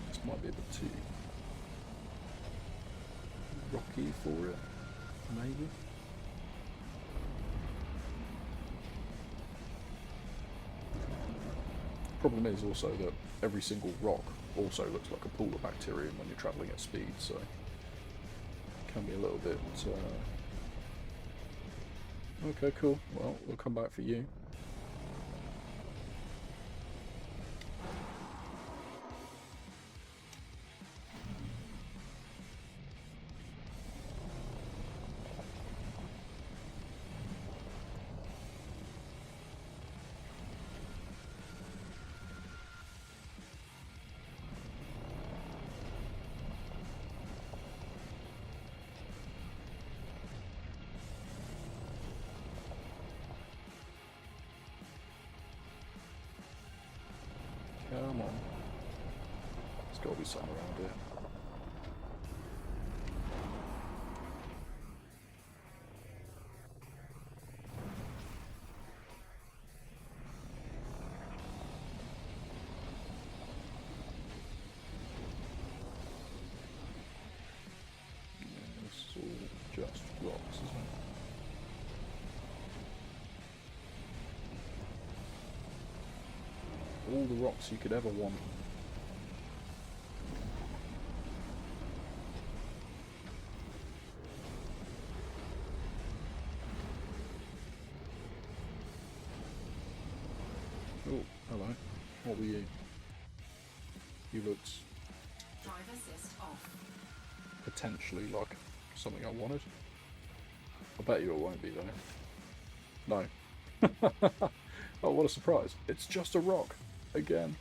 this might be a bit too rocky for it, maybe. Problem is also that every single rock also looks like a pool of bacterium when you're travelling at speed, so it can be a little bit... Okay, cool. Well, we'll come back for you. Come on. There's got to be something around here. Yeah, this is all just rocks, isn't it? All the rocks you could ever want. Oh, hello. What were you? You looked Drive assist off. potentially like something I wanted. I bet you it won't be though. No. Oh, what a surprise. It's just a rock. Again.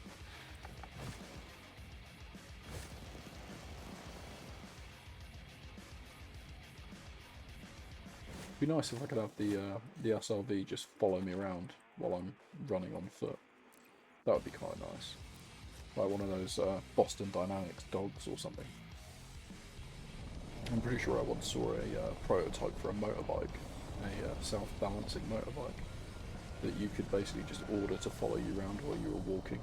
It'd be nice if I could have the SRV just follow me around while I'm running on foot. That would be quite nice. Like one of those Boston Dynamics dogs or something. I'm pretty sure I once saw a prototype for a motorbike, a self-balancing motorbike, that you could basically just order to follow you around while you were walking.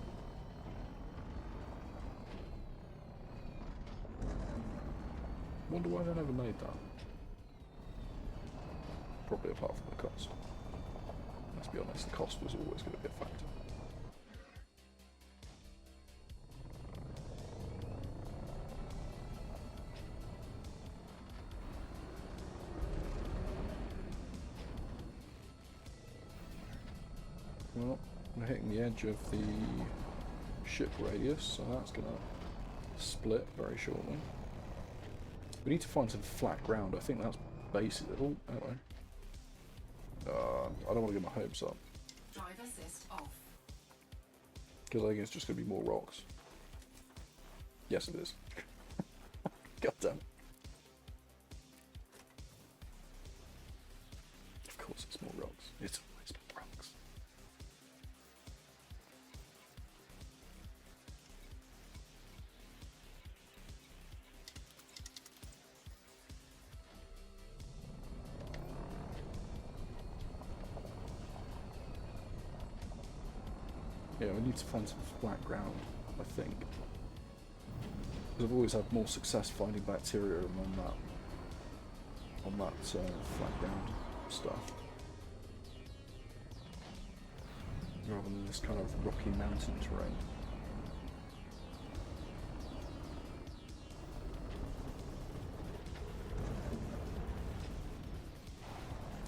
Wonder why they never made that. Probably apart from the cost. Let's be honest, the cost was always going to be a factor. Well, we're hitting the edge of the ship radius, so that's going to split very shortly. We need to find some flat ground. I think that's basically... Oh, hello. I don't want to get my hopes up. Drive assist off. Because I think it's just going to be more rocks. Yes, it is. God damn it. Of course it's more rocks. It's always more rocks. Yeah, we need to find some flat ground, I think. I've always had more success finding bacteria on that flat ground stuff, rather than this kind of rocky mountain terrain.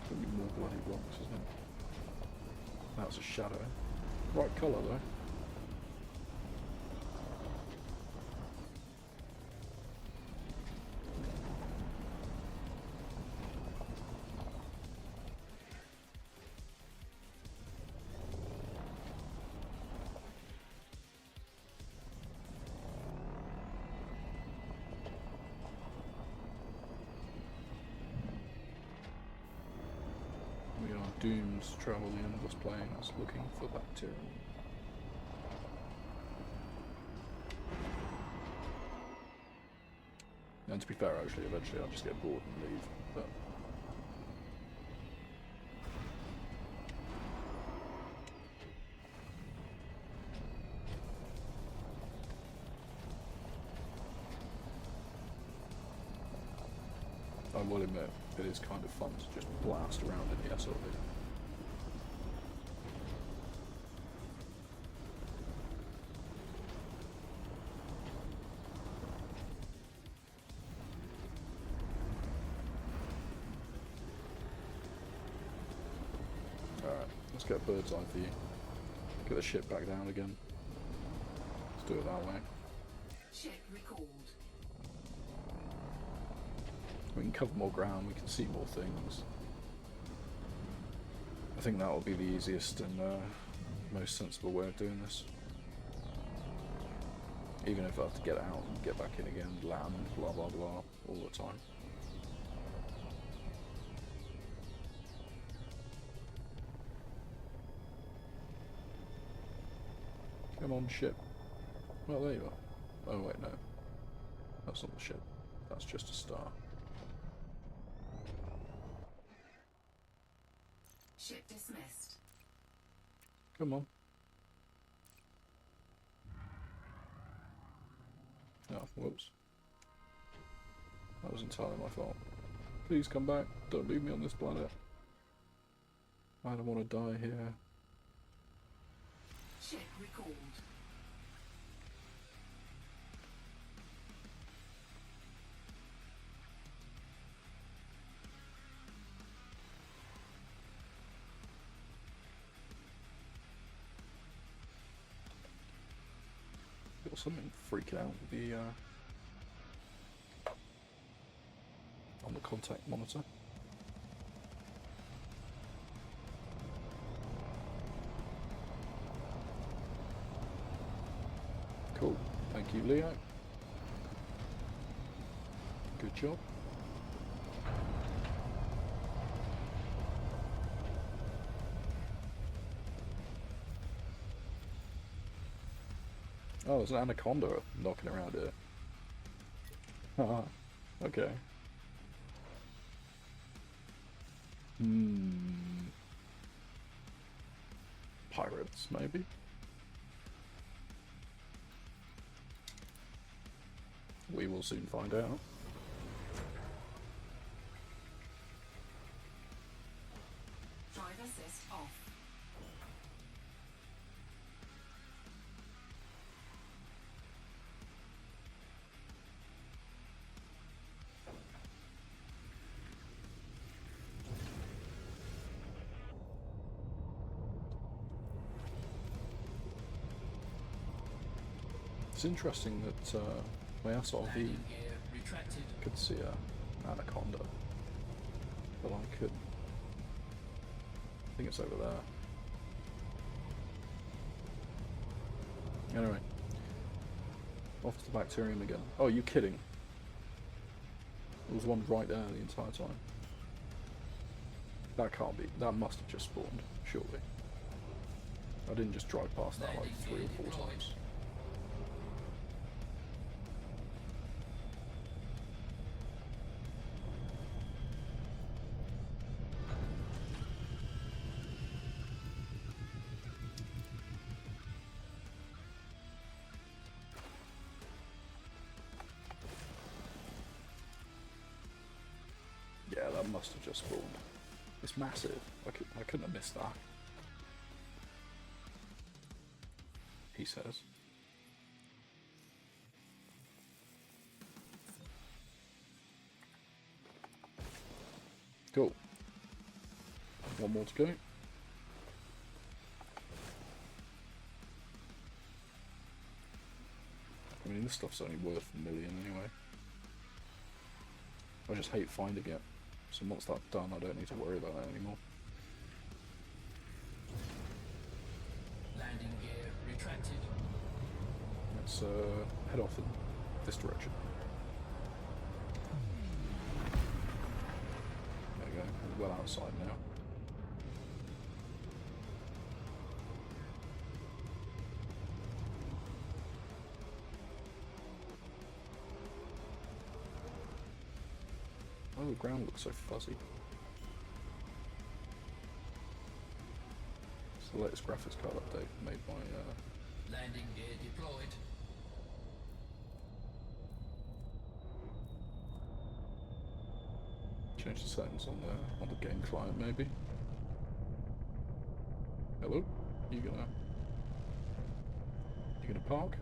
Gonna be more bloody rocks, isn't it? That's a shadow. Right colour though. We are doomed to travel the endless plains looking for bacteria. And to be fair, actually, eventually I'll just get bored and leave, but... I will admit, it is kind of fun to just blast around in the SRV. Alright, let's get a bird's eye view. Get the ship back down again. Let's do it that way. Ship recalled. We can cover more ground, we can see more things. I think that will be the easiest and most sensible way of doing this. Even if I have to get out and get back in again, land, blah blah blah, all the time. Come on, ship. Well, there you are. Oh wait, no. That's not the ship. That's just a star. Ship dismissed. Come on. Oh, whoops. That was entirely my fault. Please come back. Don't leave me on this planet. I don't want to die here. Ship recalled. Got something freaking out with the on the contact monitor. Cool. Thank you, Leo. Good job. Oh, there's an anaconda knocking around here. Haha. Okay. Pirates, maybe? We will soon find out. Drive assist off. It's interesting that my SRV Landing gear retracted. could see a anaconda, but I couldn't. I think it's over there. Anyway, off to the bacterium again. Oh, you kidding? There was one right there the entire time. That can't be. That must have just spawned, surely. I didn't just drive past that like 3 or 4 times. Yeah, that must have just spawned. It's massive. I couldn't have missed that. He says. Cool. One more to go. I mean, this stuff's only worth $1 million anyway. I just hate finding it. So once that's done, I don't need to worry about that anymore. Landing gear retracted. Let's head off in this direction. There we go. We're well outside now. Oh, the ground looks so fuzzy. It's the latest graphics card update made by Landing gear deployed. change the settings on the game client maybe. Hello? You gonna park?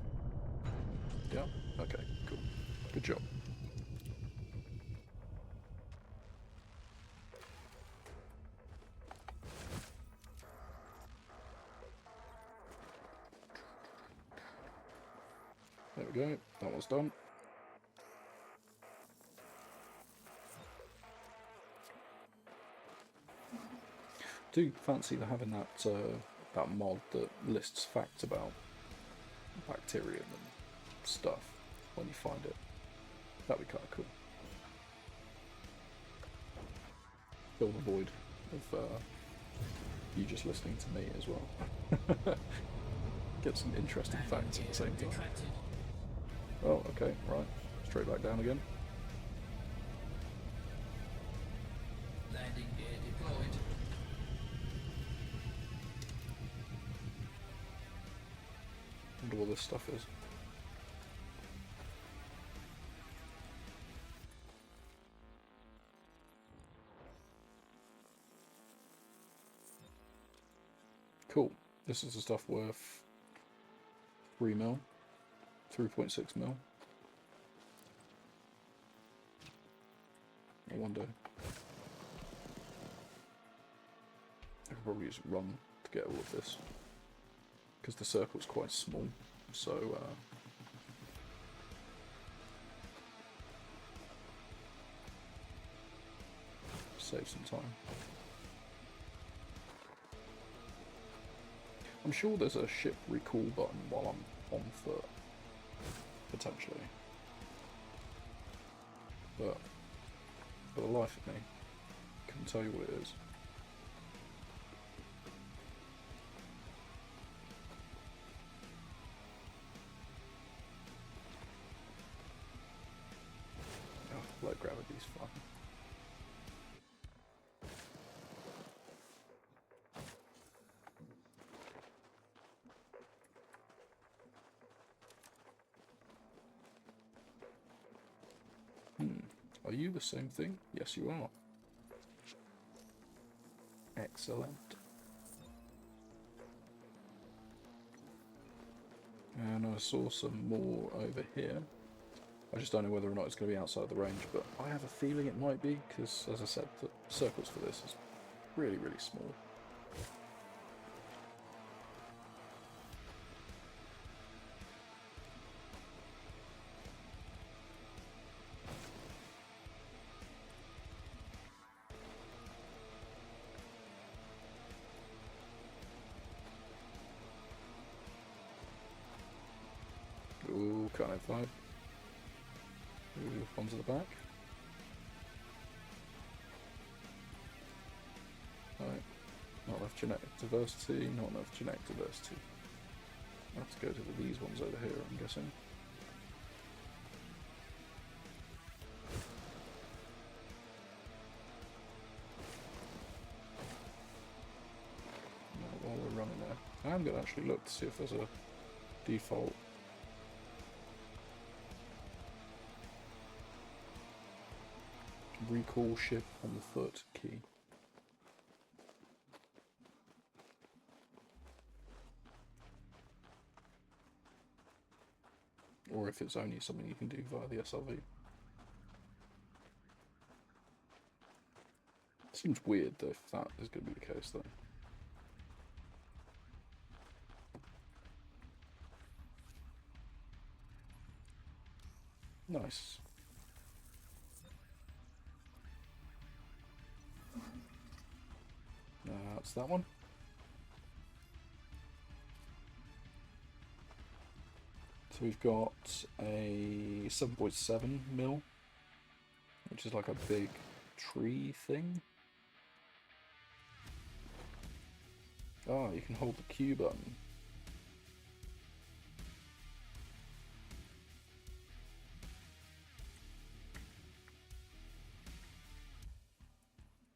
Yeah? Okay, cool. Good job. There we go, that one's done. Do fancy having that that mod that lists facts about bacterium and stuff when you find it. That'd be kind of cool. Fill the void of you just listening to me as well. get some interesting Landing facts at gear the same time. retracted. Oh, okay, right. Straight back down again. Landing gear deployed. Wonder what this stuff is. Cool. This is the stuff worth 3 mil, 3.6 mil. I wonder. I could probably just run to get all of this because the circle's quite small. So save some time. I'm sure there's a ship recall button while I'm on foot, potentially. But for the life of me, couldn't tell you what it is. Oh, low gravity's fun. Are you the same thing? Yes, you are. Excellent. And I saw some more over here. I just don't know whether or not it's going to be outside the range, but I have a feeling it might be, because, as I said, the circles for this is really, really small. Ooh, can't have 5. Ooh, one's at the back. Right. Not enough genetic diversity, not enough genetic diversity. I have to go to these ones over here, I'm guessing. While we're running there, I'm going to actually look to see if there's a default recall ship on the foot key. Or if it's only something you can do via the SRV. Seems weird though if that is going to be the case though. Nice. That's that one. So we've got a 7.7 mil, which is like a big tree thing. Oh, you can hold the Q button.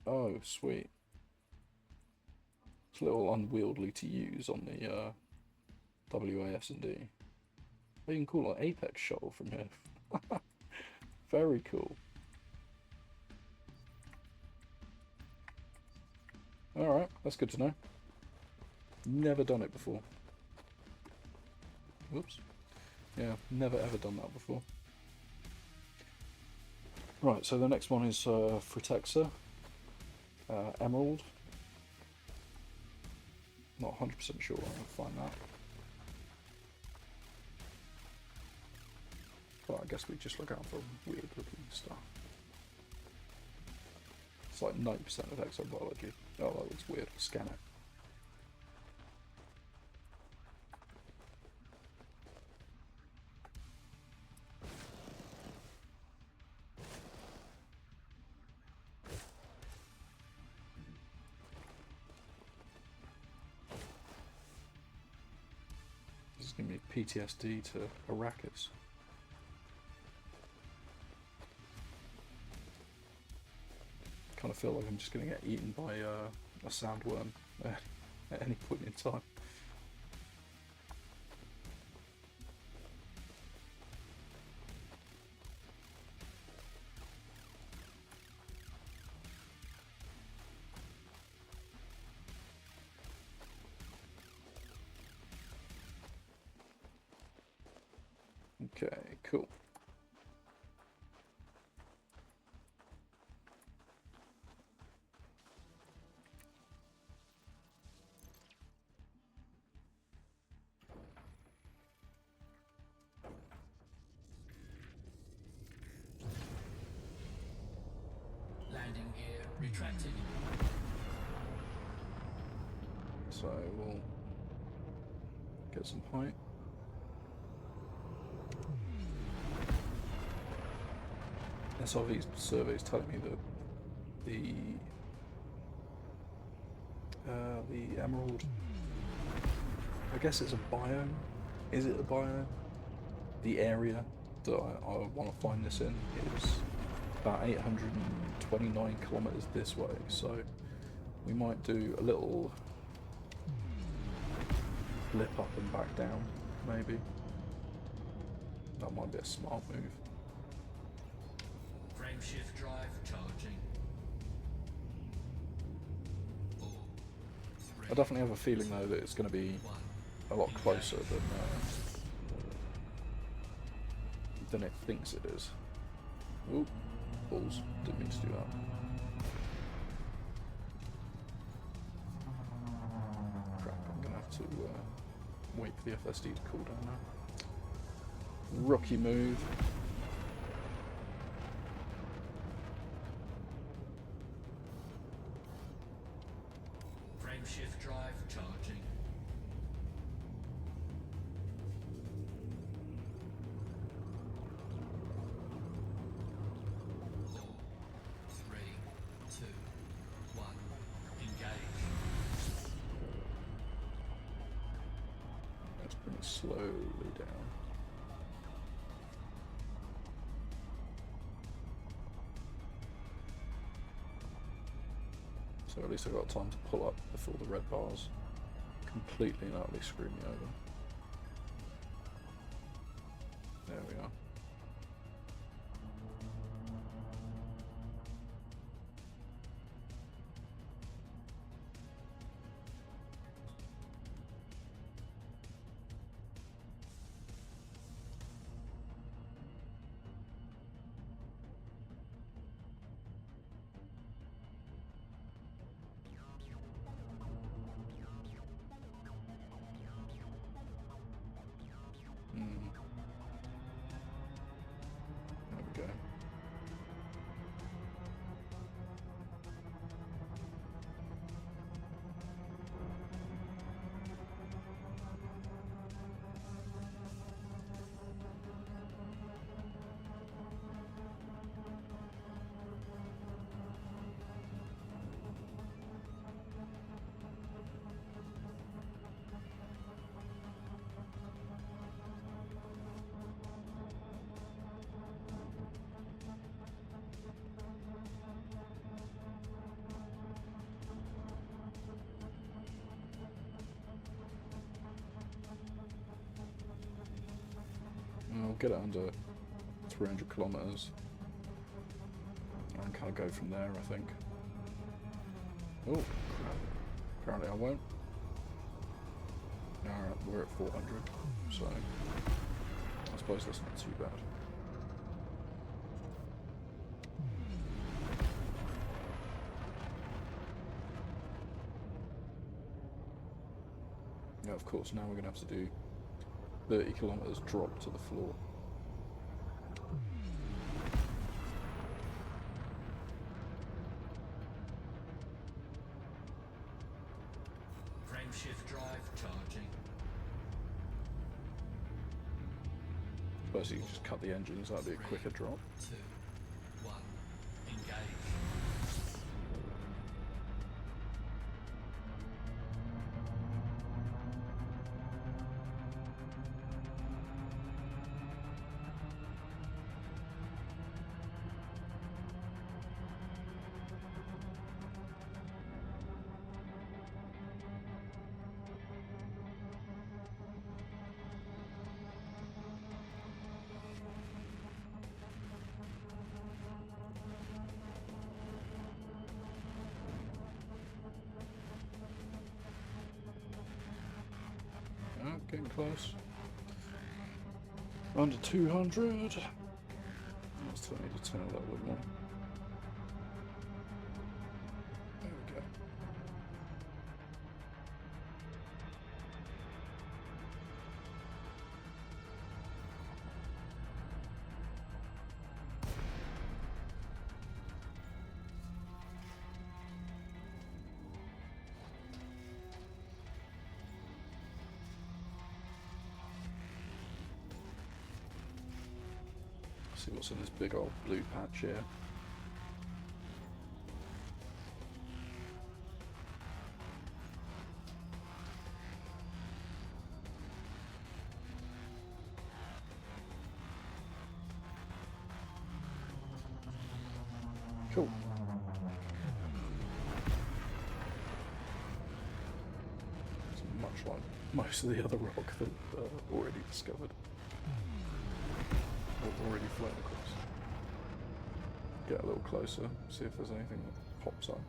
Oh, sweet. It's a little unwieldy to use on the WAS&D. Oh, you can call it an Apex shuttle from here. Very cool. Alright, that's good to know. Never done it before. Whoops. Yeah, never ever done that before. Right, so the next one is Fritexa. Emerald. Not 100% sure where I'm going to find that. But I guess we just look out for weird looking stuff. It's like 90% of exobiology. Oh, that looks weird. Scan it. It's giving me PTSD to Arrakis. Kind of feel like I'm just going to get eaten by a sandworm at any point in time. Okay, cool. Landing gear retracted. So we'll get some height. SRV survey is telling me that the emerald, I guess it's a biome. Is it a biome? The area that I want to find this in is about 829 kilometers this way, so we might do a little blip up and back down, maybe. That might be a smart move. Frameshift drive charging. 4, 3, I definitely have a feeling though that it's going to be 1. a lot closer than it thinks it is. Ooh, balls, didn't mean to do that. Crap, I'm going to have to wait for the FSD to cool down now. Rookie move. Frameshift drive charging. 4, 3, 2, 1. Engage. Let's bring it slowly down. So at least I've got time to pull up before the red bars completely and utterly screw me over. There we are. There we go. I'll get it under 300 kilometers and kind of go from there, I think. Oh, crap. Apparently I won't. Alright, we're at 400, so I suppose that's not too bad. Yeah, of course, now we're going to have to do 30 kilometers drop to the floor. Frameshift drive charging. Suppose you can just cut the engines, that'd be a quicker drop. 2, 1. Engage. Oh, getting close. Under 200. Let's turn it to turn a little bit more. There we go. See what's in this big old blue patch here. Cool. It's much like most of the other rock that already discovered. Already flown across. Get a little closer, see if there's anything that pops up.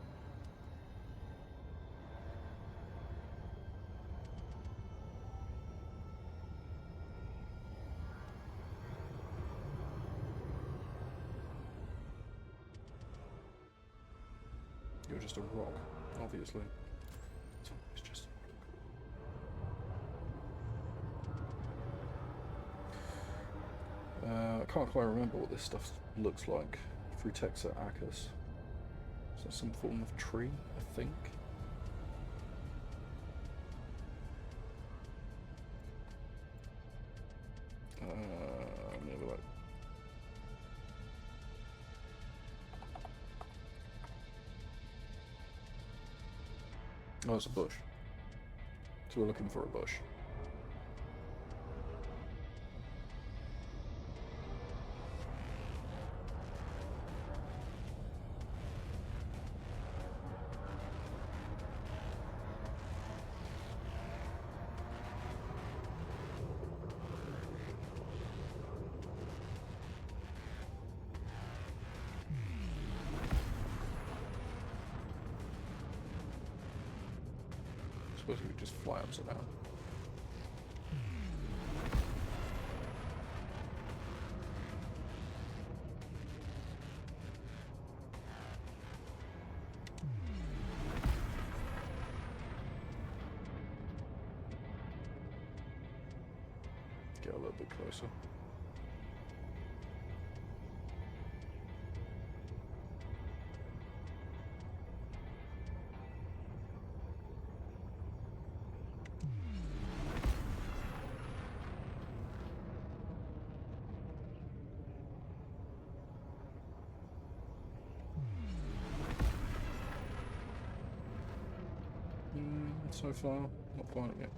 You're just a rock, obviously. It's just I can't quite remember what this stuff looks like. Frutexa acus. Is that some form of tree, I think? Let me have a look. Oh, it's a bush. So we're looking for a bush. I suppose we could just fly upside down. Get a little bit closer. So far, not finding it.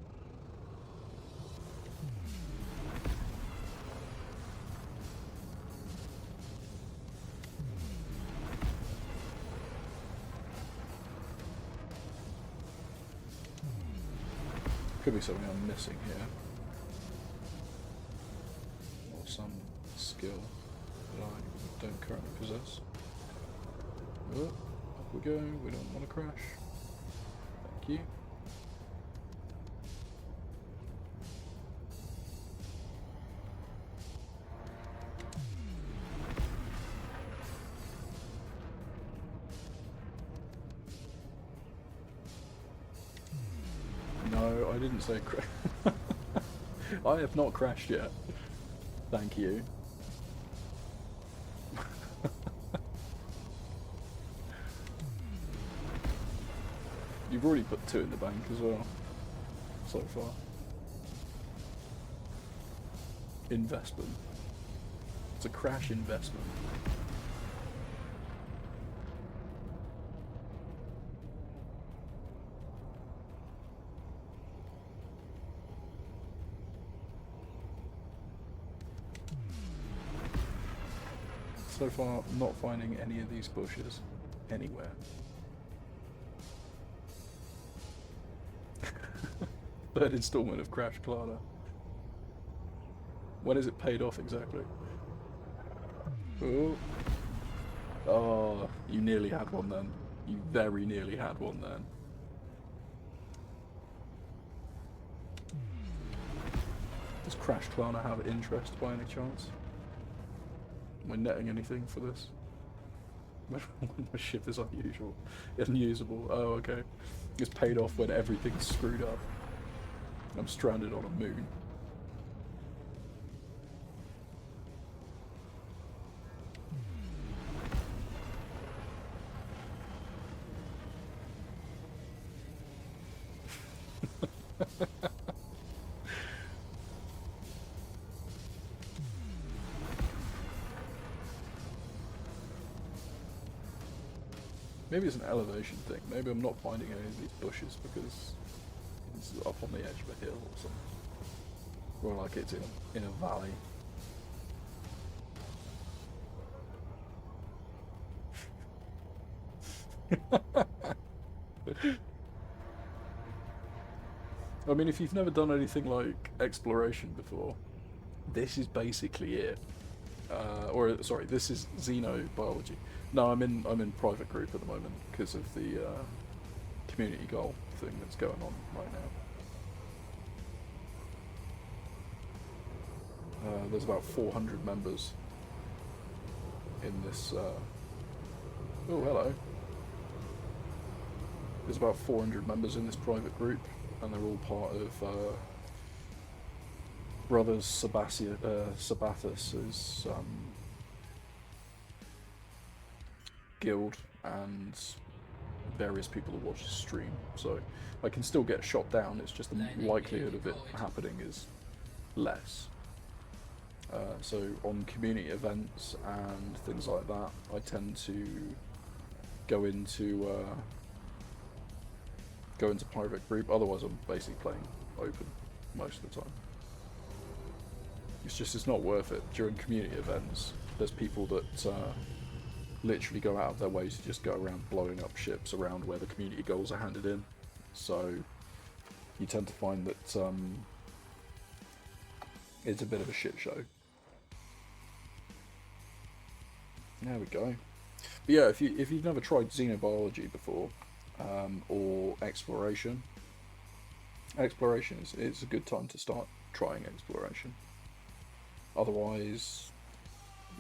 Could be something I'm missing here. Or some skill that I don't currently possess. Oh, up we go, we don't want to crash. Thank you. No, I didn't say crash. I have not crashed yet. Thank you. You've already put 2 in the bank as well, so far. Investment. It's a crash investment. So far, not finding any of these bushes anywhere. Third installment of Crash Clara. When is it paid off exactly? Oh. Oh, you nearly had one then. You very nearly had one then. Crash Klarna have interest by any chance? Am I netting anything for this? When my ship is unusual, unusable. Oh, okay. It's paid off when everything's screwed up. I'm stranded on a moon. Maybe it's an elevation thing. Maybe I'm not finding any of these bushes because it's up on the edge of a hill or something. Or like it's in a valley. I mean, if you've never done anything like exploration before, this is basically it. Or sorry, this is Xenobiology. No, I'm in private group at the moment because of the community goal thing that's going on right now. There's about 400 members in this. Oh, hello. There's about 400 members in this private group, and they're all part of Brothers Sabathus's guild and various people who watch the stream. So I can still get shot down. It's just the likelihood of it happening is less. So on community events and things like that, I tend to go into private group. Otherwise, I'm basically playing open most of the time. It's not worth it. During community events, there's people that literally go out of their way to just go around blowing up ships around where the community goals are handed in. So you tend to find that it's a bit of a shit show. There we go. But yeah, if you've never tried xenobiology before, or exploration is a good time to start trying exploration. Otherwise,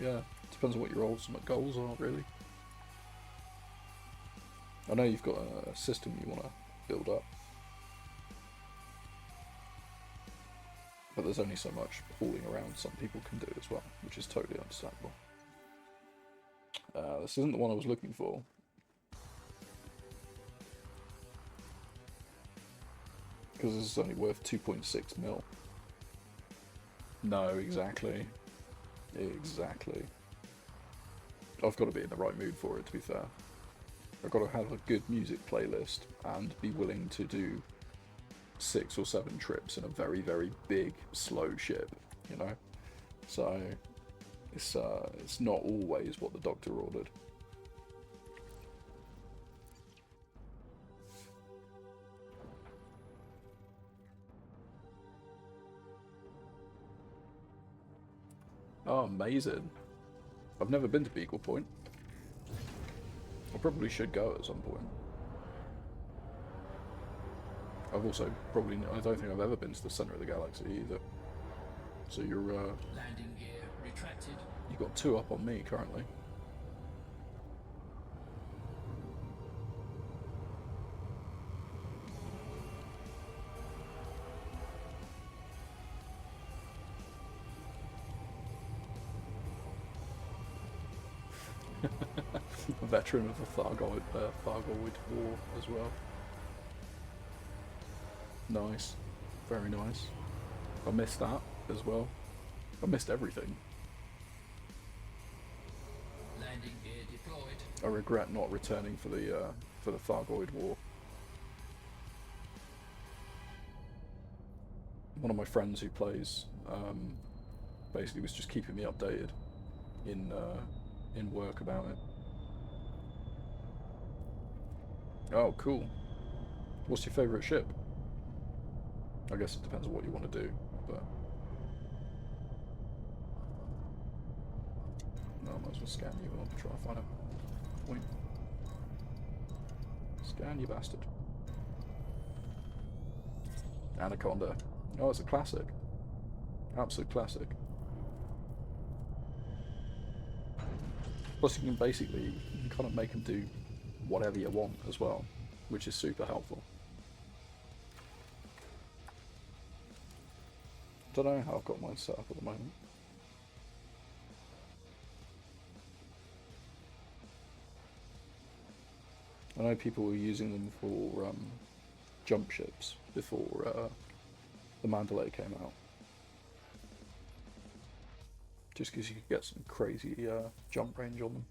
yeah, depends on what your ultimate goals are, really. I know you've got a system you want to build up, but there's only so much hauling around some people can do as well, which is totally understandable. This isn't the one I was looking for. Because this is only worth 2.6 mil. No, exactly. Exactly. I've got to be in the right mood for it, to be fair. I've got to have a good music playlist and be willing to do 6 or 7 trips in a very, very big, slow ship, you know? So, it's not always what the doctor ordered. Oh, amazing. I've never been to Beagle Point. I probably should go at some point. I've also I don't think I've ever been to the centre of the galaxy either. So you're, Landing gear retracted. you've got 2 up on me currently. A veteran of the Thargoid War as well. Nice. Very nice. I missed that as well. I missed everything. Landing gear deployed. I regret not returning for the Thargoid War. One of my friends who plays basically was just keeping me updated in work about it. Oh, cool. What's your favourite ship? I guess it depends on what you want to do, but... No, I might as well scan you and try to find a point. Scan, you bastard. Anaconda. Oh, it's a classic. Absolute classic. Plus, you can kind of make them do whatever you want as well, which is super helpful. Don't know how I've got mine set up at the moment. I know people were using them for jump ships before the Mandalay came out. Just because you could get some crazy jump range on them.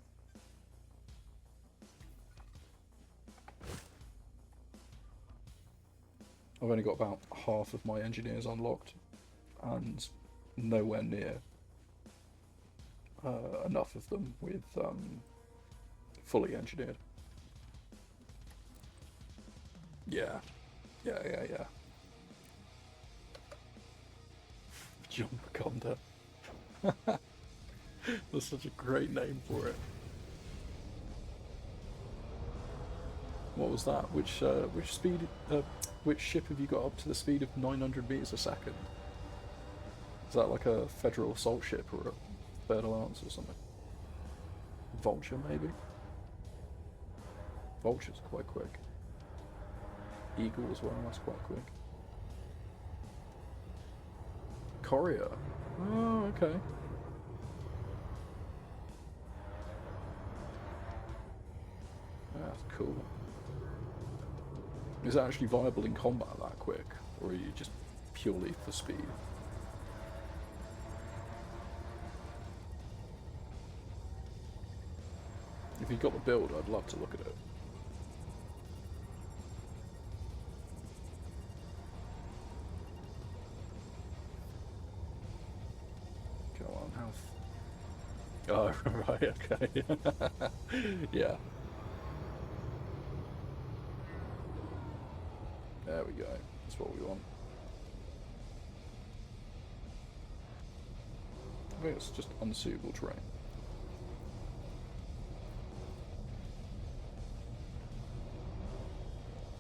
I've only got about half of my engineers unlocked, and nowhere near enough of them with fully engineered. Yeah. Jump-conda. That's such a great name for it. What was that? Which ship have you got up to the speed of 900 meters a second? Is that like a Federal assault ship or a Third Alliance or something? Vulture, maybe? Vulture's quite quick. Eagle as well, that's quite quick. Courier. Oh, okay. That's cool. Is it actually viable in combat that quick, or are you just purely for speed? If you've got the build, I'd love to look at it. Go on, health. Oh, right, okay. Yeah. There we go. That's what we want. I think it's just unsuitable terrain.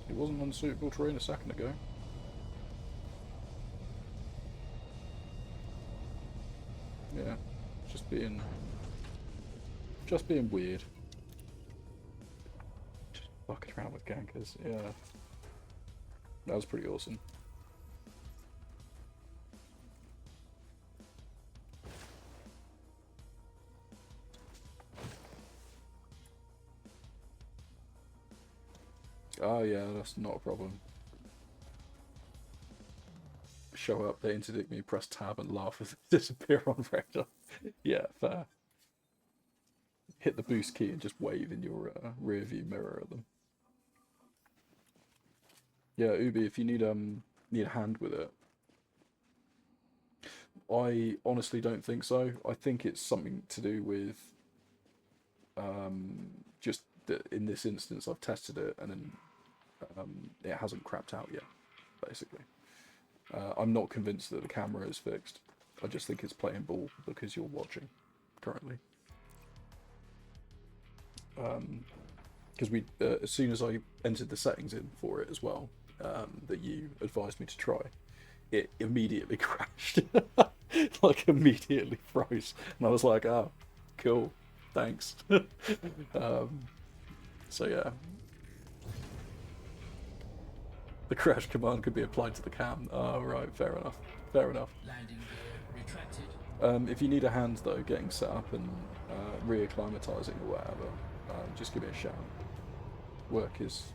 It wasn't unsuitable terrain a second ago. Yeah, just being weird. Just fucking around with gankers, yeah. That was pretty awesome. Oh yeah, that's not a problem. Show up, they interdict me, press tab and laugh as they disappear on Rector. Yeah, fair. Hit the boost key and just wave in your rear view mirror at them. Yeah, Ubi, if you need a hand with it. I honestly don't think so. I think it's something to do with just that in this instance I've tested it and then it hasn't crapped out yet, basically. I'm not convinced that the camera is fixed. I just think it's playing ball because you're watching currently. Because as soon as I entered the settings in for it as well, that you advised me to try, it immediately crashed. Like immediately froze, and I was like, "Oh, cool, thanks." So yeah, the crash command could be applied to the cam. Oh right, fair enough. Fair enough. Landing gear retracted. If you need a hand though, getting set up and re-acclimatizing or whatever, just give me a shout. Work is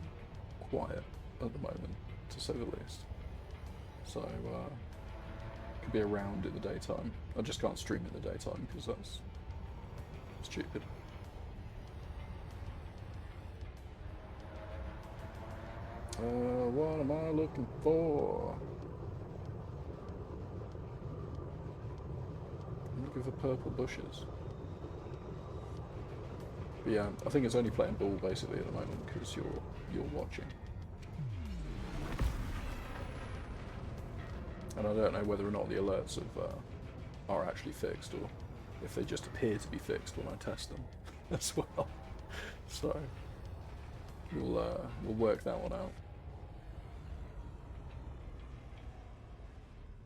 quiet at the moment, to say the least. So, could be around in the daytime. I just can't stream in the daytime because that's stupid. What am I looking for? I'm looking for purple bushes. But yeah, I think it's only playing ball basically at the moment because you're watching. And I don't know whether or not the alerts are actually fixed or if they just appear to be fixed when I test them as well. So we'll work that one out.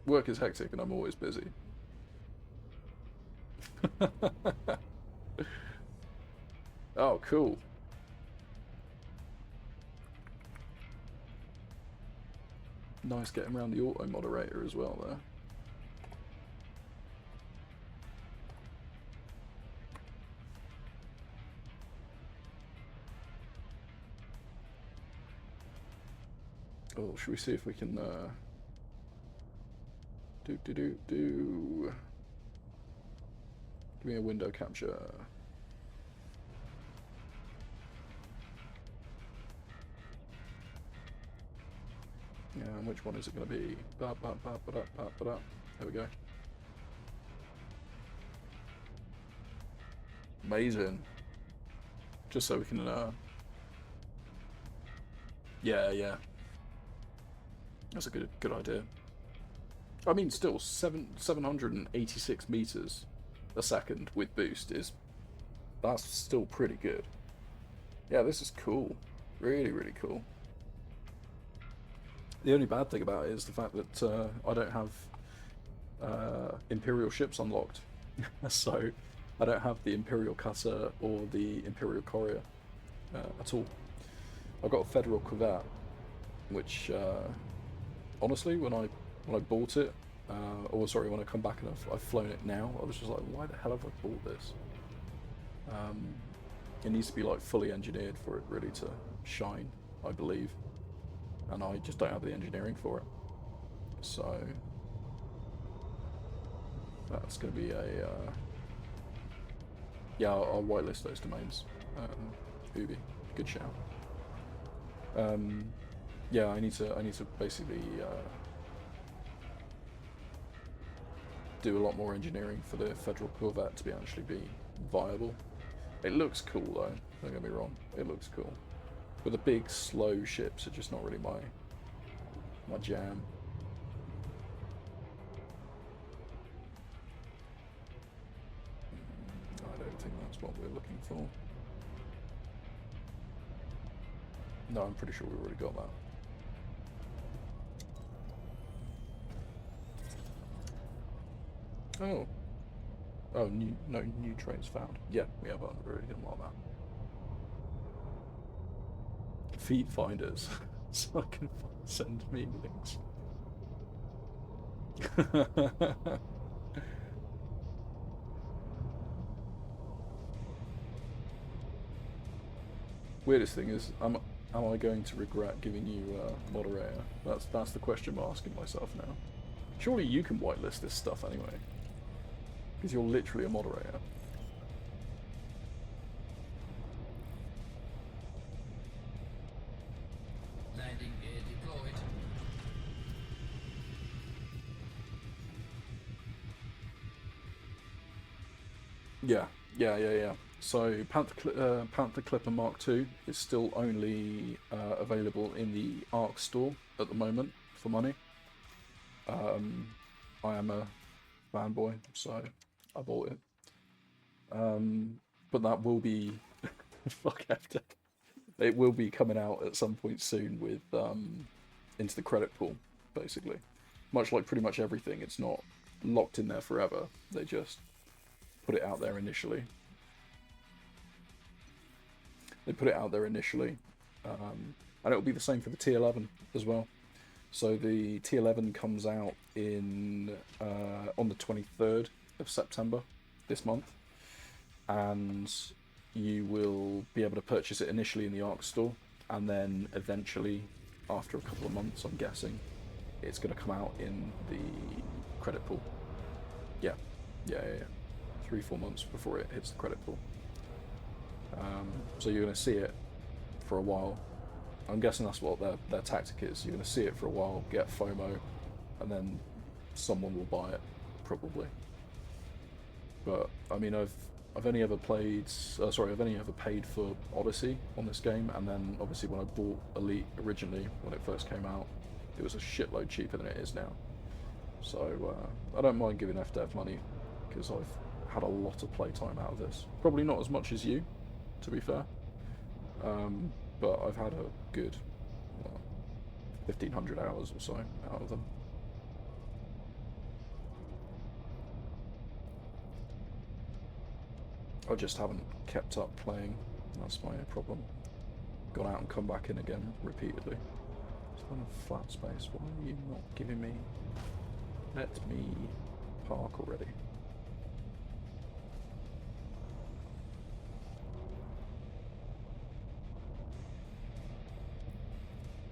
Work is hectic and I'm always busy. Oh, cool. Nice getting around the auto moderator as well there. Oh, should we see if we can do. Give me a window capture. Yeah, and which one is it going to be? There we go. Amazing. Just so we can, yeah. That's a good idea. I mean, still, 786 meters a second with boost that's still pretty good. Yeah, this is cool. Really, really cool. The only bad thing about it is the fact that I don't have Imperial ships unlocked. So I don't have the Imperial Cutter or the Imperial Courier at all. I've got a Federal Corvette, which honestly, when I bought it, or sorry, when I come back and I've flown it now, I was just like, why the hell have I bought this? It needs to be like fully engineered for it really to shine, I believe, and I just don't have the engineering for it. So that's going to be a yeah. I'll whitelist those domains. Ubi, good shout. Yeah, I need to basically do a lot more engineering for the Federal Corvette to actually be viable. It looks cool though, don't get me wrong, it looks cool. But the big slow ships are just not really my jam. I don't think that's what we're looking for. No, I'm pretty sure we've already got that. Oh. Oh, new trains found. Yeah, we have already done all that. Feed finders, so I can send me links. Weirdest thing is, am I going to regret giving you moderator? That's the question I'm asking myself now. Surely you can whitelist this stuff anyway, because you're literally a moderator. Landing gear deployed. Yeah. So Panther Clipper Mark II is still only available in the ARC store at the moment for money. I am a fanboy, so I bought it. But that will be fuck after. It will be coming out at some point soon with into the credit pool, basically. Much like pretty much everything, it's not locked in there forever. They just put it out there initially. And it'll be the same for the T11 as well. So the T11 comes out in on the 23rd of September this month, and you will be able to purchase it initially in the ARC store, and then eventually, after a couple of months, I'm guessing, it's going to come out in the credit pool. Yeah. 3-4 months before it hits the credit pool. So you're going to see it for a while. I'm guessing that's what their tactic is. You're going to see it for a while, get FOMO, and then someone will buy it, probably. But I mean, I've only ever paid for Odyssey on this game, and then obviously when I bought Elite originally when it first came out, it was a shitload cheaper than it is now. So I don't mind giving FDev money because I've had a lot of playtime out of this. Probably not as much as you, to be fair, but I've had a good 1,500 hours or so out of them. I just haven't kept up playing. That's my problem. Gone out and come back in again repeatedly. Just on a flat space. Why are you not giving me... Let me park already.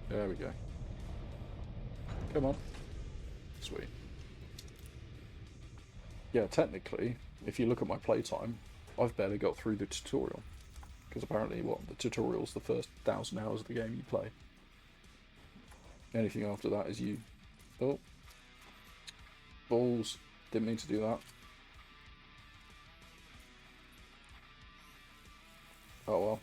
There we go. Come on. Sweet. Yeah, technically, if you look at my playtime, I've barely got through the tutorial. Because apparently, the tutorial's the first 1,000 hours of the game you play. Anything after that is you... Oh. Balls. Didn't mean to do that. Oh well.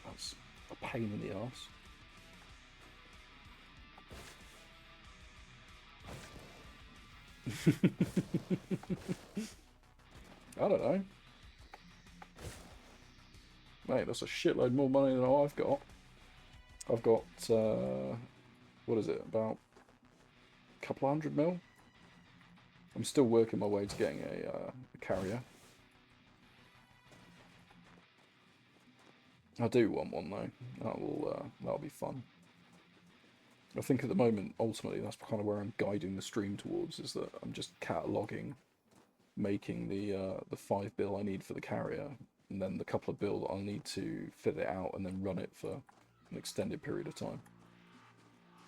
That's a pain in the arse. I don't know. Mate, that's a shitload more money than I've got. I've got, what is it, about a couple $100 mil? I'm still working my way to getting a carrier. I do want one though. That'll be fun. I think at the moment, ultimately, that's kind of where I'm guiding the stream towards, is that I'm just cataloguing, making the 5 bill I need for the carrier, and then the couple of bill that I'll need to fit it out and then run it for an extended period of time.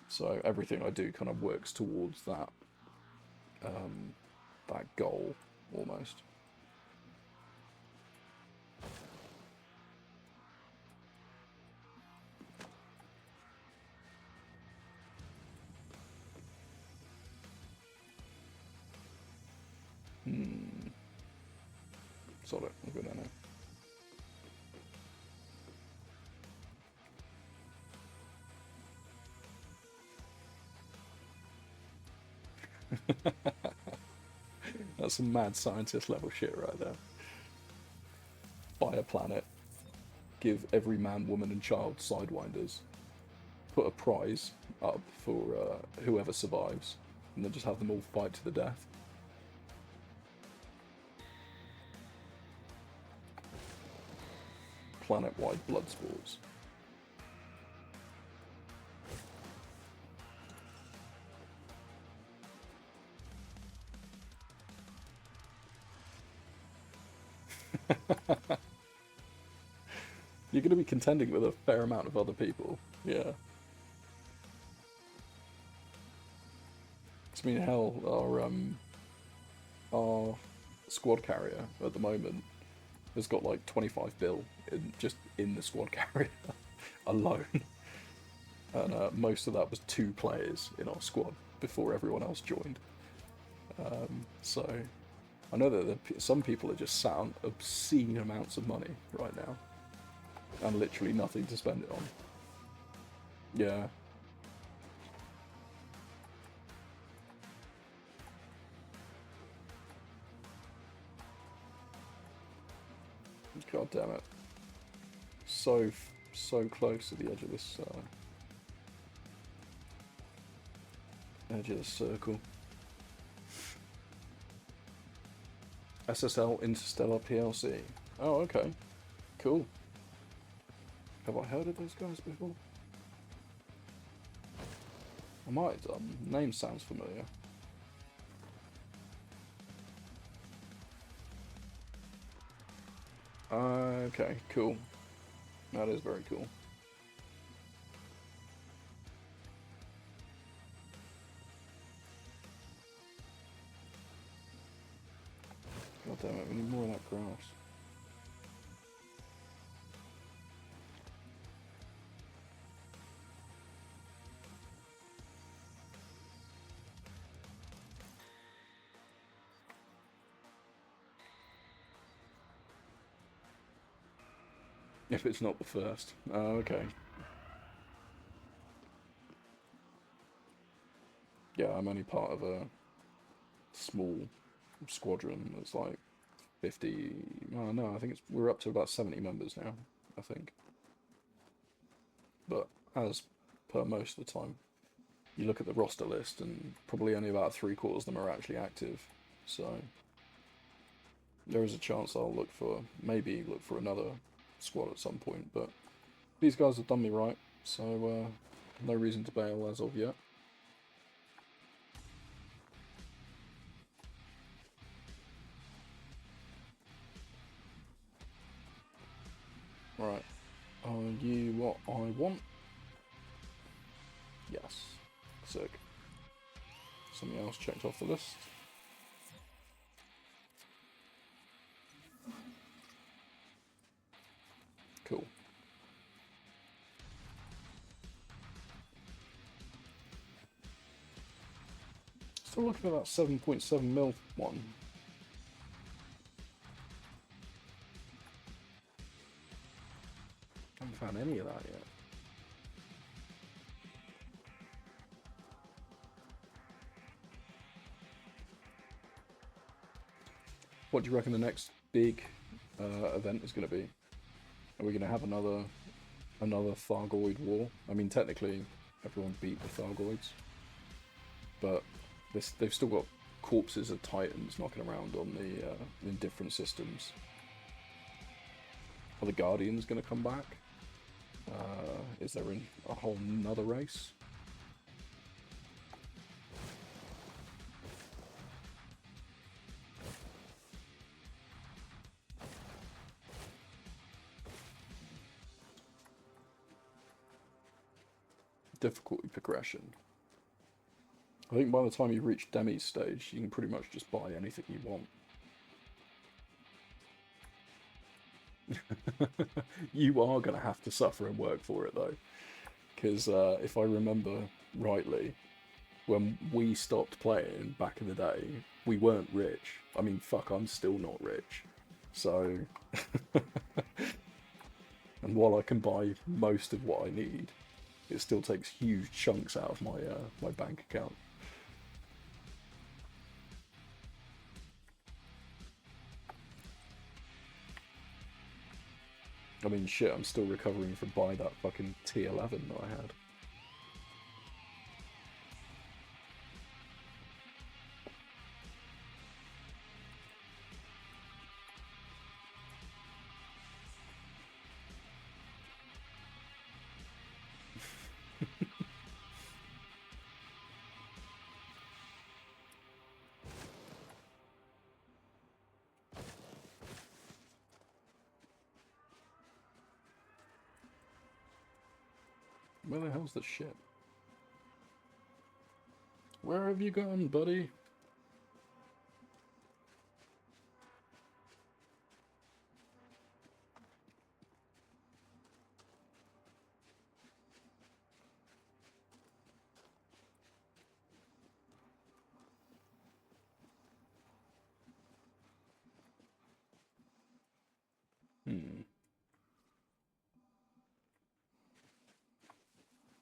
So everything I do kind of works towards that that goal, almost. Sod it, I'll go down there. That's some mad scientist level shit right there. Buy a planet, give every man, woman and child sidewinders, put a prize up for whoever survives, and then just have them all fight to the death. Planet-wide blood sports. You're going to be contending with a fair amount of other people, yeah. I mean, hell, our squad carrier at the moment has got like 25 bill just in the squad carrier alone. And most of that was 2 players in our squad before everyone else joined. So I know that some people are just sat on obscene amounts of money right now and literally nothing to spend it on. Yeah. God damn it. So close to the edge of this circle. SSL Interstellar PLC. Oh, okay. Cool. Have I heard of those guys before? I might have done. Name sounds familiar. Okay, cool. That is very cool. God damn it, we need more of that grass. If it's not the first. Oh, okay. Yeah, I'm only part of a small squadron that's like 50... Oh, no, I think we're up to about 70 members now, I think. But as per most of the time, you look at the roster list and probably only about 3/4 of them are actually active. So there is a chance I'll maybe look for another squad at some point, but these guys have done me right, so no reason to bail as of yet. Right, are you what I want? Yes, sick. Something else checked off the list. Cool. Still looking at that 7.7 mil one. Haven't found any of that yet. What do you reckon the next big event is going to be? Are we going to have another Thargoid war? I mean, technically, everyone beat the Thargoids, but they've still got corpses of Titans knocking around on the in different systems. Are the Guardians going to come back? Is there a whole nother race? Difficulty progression. I think by the time you reach Demi's stage, you can pretty much just buy anything you want. You are going to have to suffer and work for it though, because if I remember rightly, when we stopped playing back in the day, we weren't rich. I mean, fuck, I'm still not rich. So, and while I can buy most of what I need, it still takes huge chunks out of my bank account. I mean, shit, I'm still recovering from buying that fucking T11 that I had. Where the hell's the ship? Where have you gone, buddy?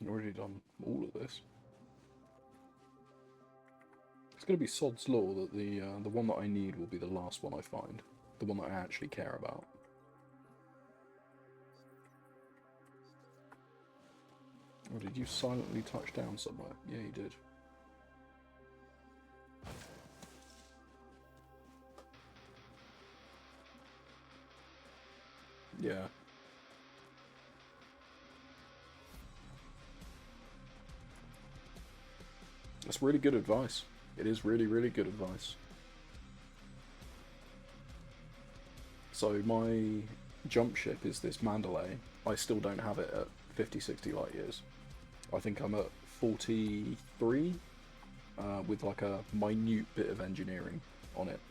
Already done all of this. It's going to be sod's law that the one that I need will be the last one I find, the one that I actually care about. Or did you silently touch down somewhere? Yeah, you did. Yeah. That's really good advice. It is really, really good advice. So my jump ship is this Mandalay. I still don't have it at 50, 60 light years. I think I'm at 43 with like a minute bit of engineering on it.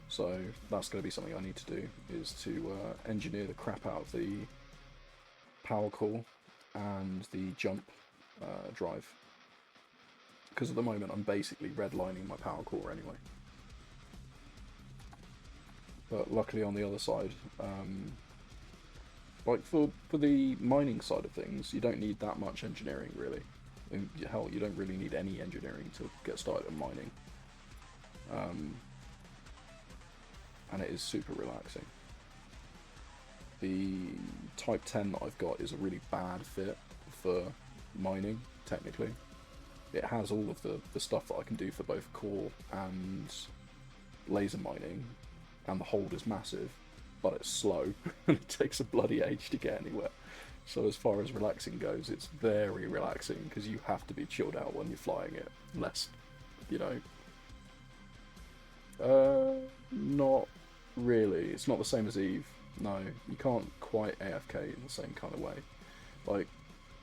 So that's going to be something I need to do, is to engineer the crap out of the power core and the jump drive. Because at the moment I'm basically redlining my power core anyway. But luckily on the other side, like for the mining side of things, you don't need that much engineering really. And hell, you don't really need any engineering to get started on mining. And it is super relaxing. The Type 10 that I've got is a really bad fit for mining, technically. It has all of the stuff that I can do for both core and laser mining, and the hold is massive, but it's slow, and it takes a bloody age to get anywhere. So as far as relaxing goes, it's very relaxing, because you have to be chilled out when you're flying it, unless, you know... not really. It's not the same as Eve. No, you can't quite AFK in the same kind of way. Like,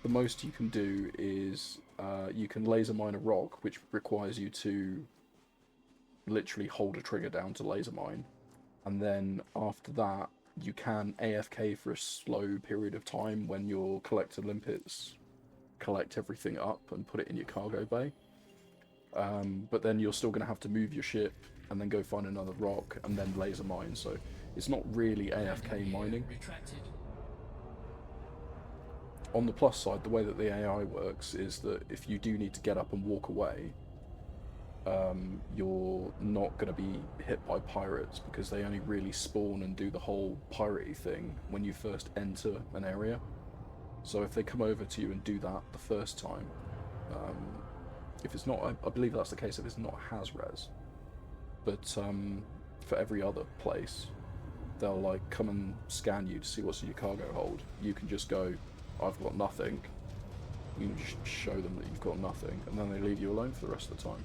the most you can do is you can laser mine a rock, which requires you to literally hold a trigger down to laser mine, and then after that you can AFK for a slow period of time when your collector limpets collect everything up and put it in your cargo bay. But then you're still going to have to move your ship and then go find another rock and then laser mine, so it's not really AFK mining. Retracted. On the plus side, the way that the AI works is that if you do need to get up and walk away, you're not going to be hit by pirates, because they only really spawn and do the whole piratey thing when you first enter an area. So if they come over to you and do that the first time, if it's not, I believe that's the case if it's not HASRES, but for every other place, they'll like come and scan you to see what's in your cargo hold. You can just go, I've got nothing. You can just show them that you've got nothing, and then they leave you alone for the rest of the time.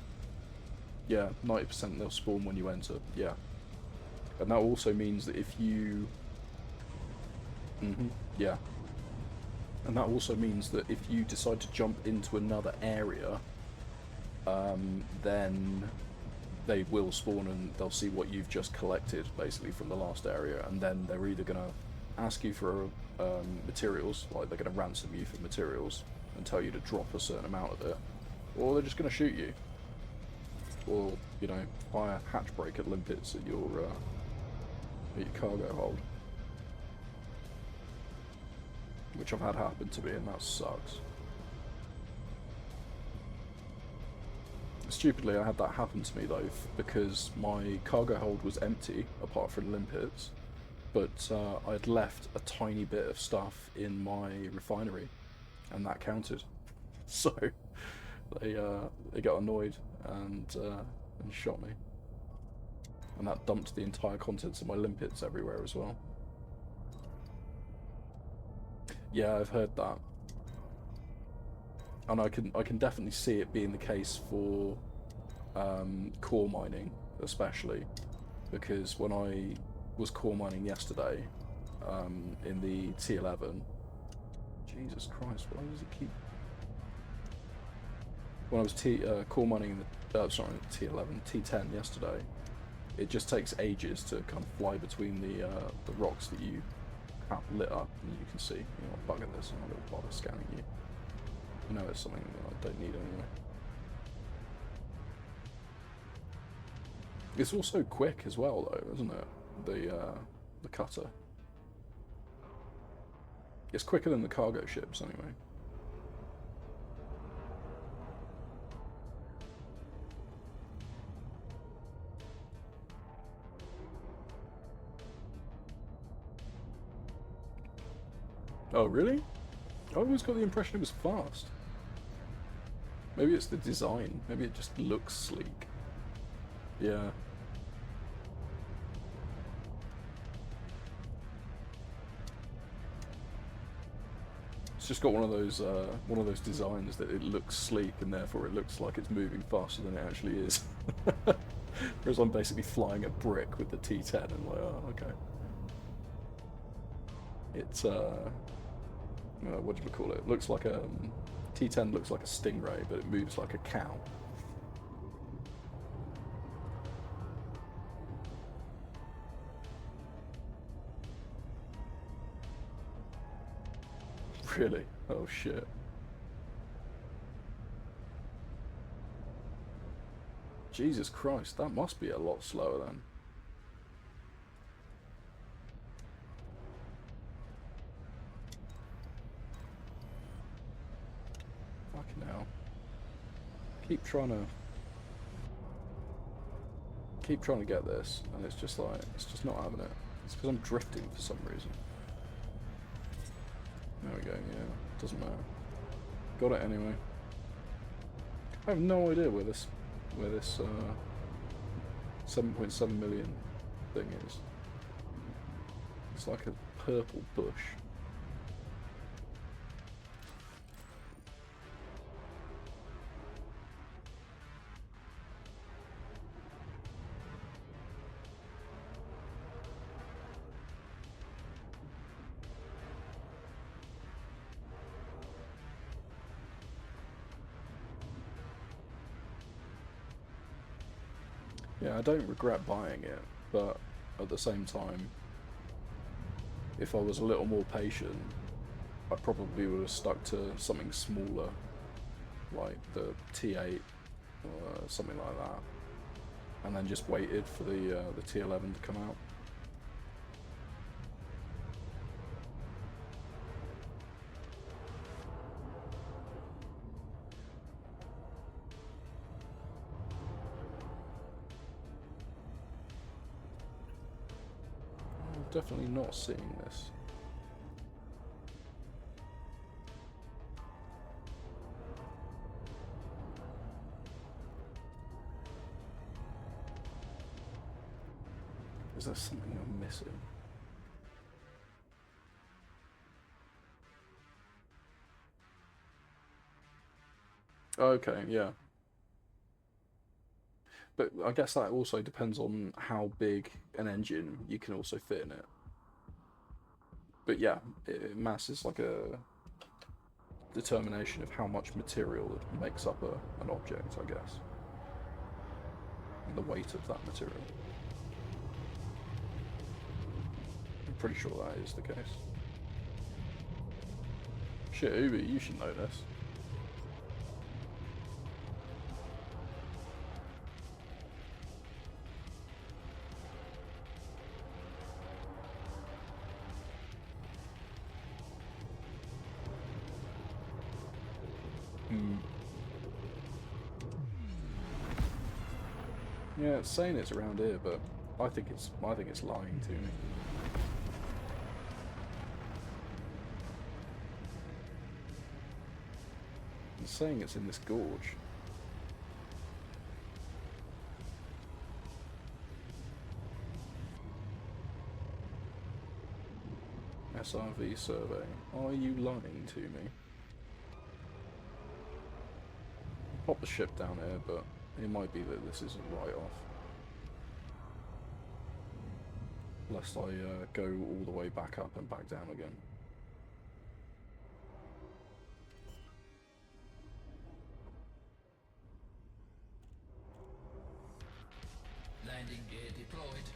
Yeah, 90% they'll spawn when you enter, yeah. And that also means that if you... yeah. And that also means that if you decide to jump into another area, then they will spawn and they'll see what you've just collected, basically, from the last area, and then they're either going to ask you for materials, like they're going to ransom you for materials and tell you to drop a certain amount of it, or they're just going to shoot you. Or, you know, fire hatch break at limpets at your cargo hold. Which I've had happen to me, and that sucks. Stupidly, I had that happen to me though, because my cargo hold was empty, apart from limpets, but I'd left a tiny bit of stuff in my refinery, and that counted. So they got annoyed and shot me, and that dumped the entire contents of my limpets everywhere as well. Yeah, I've heard that, and I can definitely see it being the case for core mining, especially because when I was core mining yesterday in the T11, Jesus Christ, why does it keep? When I was core mining in the T11, T10 yesterday, it just takes ages to kind of fly between the rocks that you have lit up, and you can see, you know, bug at this, I'm not going to bother scanning you. You know, it's something that I don't need anyway. It's also quick as well, though, isn't it? The cutter. It's quicker than the cargo ships, anyway. Oh, really? I always got the impression it was fast. Maybe it's the design. Maybe it just looks sleek. Yeah. It's just got one of those designs that it looks sleek and therefore it looks like it's moving faster than it actually is. Whereas I'm basically flying a brick with the T10 and like, oh, okay. It's what do you call it? It looks like a T10 looks like a stingray, but it moves like a cow. Really? Oh shit. Jesus Christ, that must be a lot slower then. Fucking hell. Keep trying to get this, and it's just like, it's just not having it. It's because I'm drifting for some reason. There we go, yeah, doesn't matter. Got it anyway. I have no idea where this 7.7 million thing is. It's like a purple bush. Yeah, I don't regret buying it, but at the same time, if I was a little more patient, I probably would have stuck to something smaller, like the T8 or something like that, and then just waited for the T11 to come out. I'm definitely not seeing this. Is there something I'm missing? Okay, yeah. But I guess that also depends on how big an engine you can also fit in it. But yeah, mass is like a determination of how much material makes up an object, I guess. And the weight of that material. I'm pretty sure that is the case. Shit, Ubi, you should know this. Yeah, it's saying it's around here, but I think it's lying to me. It's saying it's in this gorge. SRV survey. Are you lying to me? Pop the ship down here, but it might be that this isn't right off. Lest I go all the way back up and back down again. Landing gear deployed.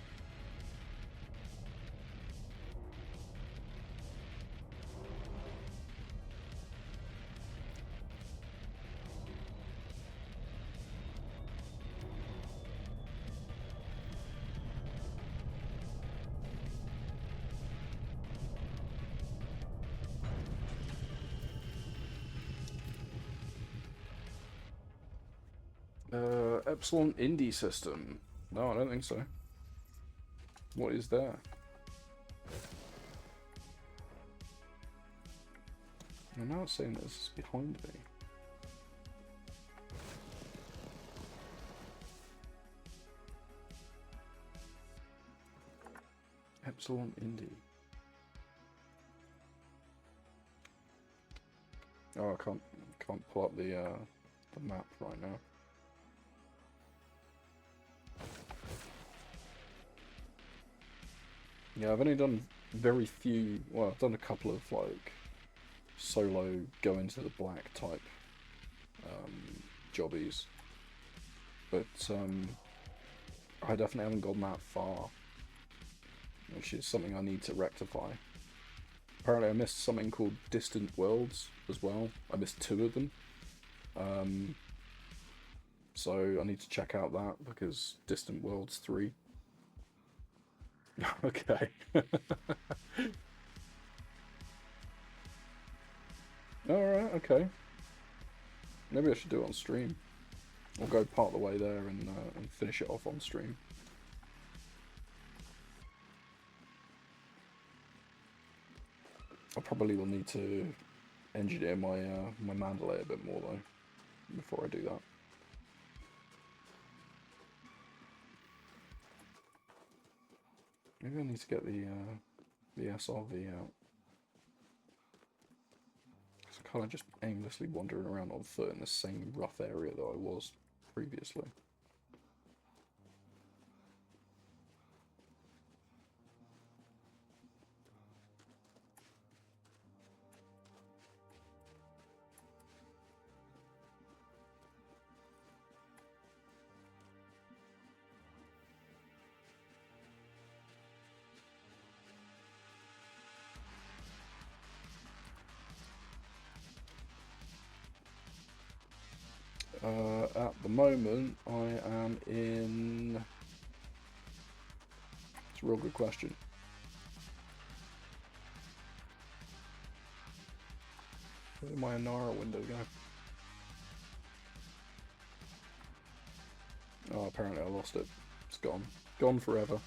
Epsilon Indie system. No, I don't think so. What is there? I'm now saying this is behind me. Epsilon Indie. Oh, I can't pull up the map right now. Yeah, I've only done very few. Well, I've done a couple of like solo go into the black type jobbies, but I definitely haven't gone that far, which is something I need to rectify. Apparently, I missed something called Distant Worlds as well. I missed 2 of them, so I need to check out that because Distant Worlds 3. Okay. Alright, okay. Maybe I should do it on stream. I'll go part the way there and finish it off on stream. I probably will need to engineer my my Mandalay a bit more though before I do that. Maybe I need to get the SRV out. I'm kind of just aimlessly wandering around on foot in the same rough area that I was previously. At the moment, I am in... It's a real good question. Where did my Inara window go? Oh, apparently I lost it. It's gone. Gone forever.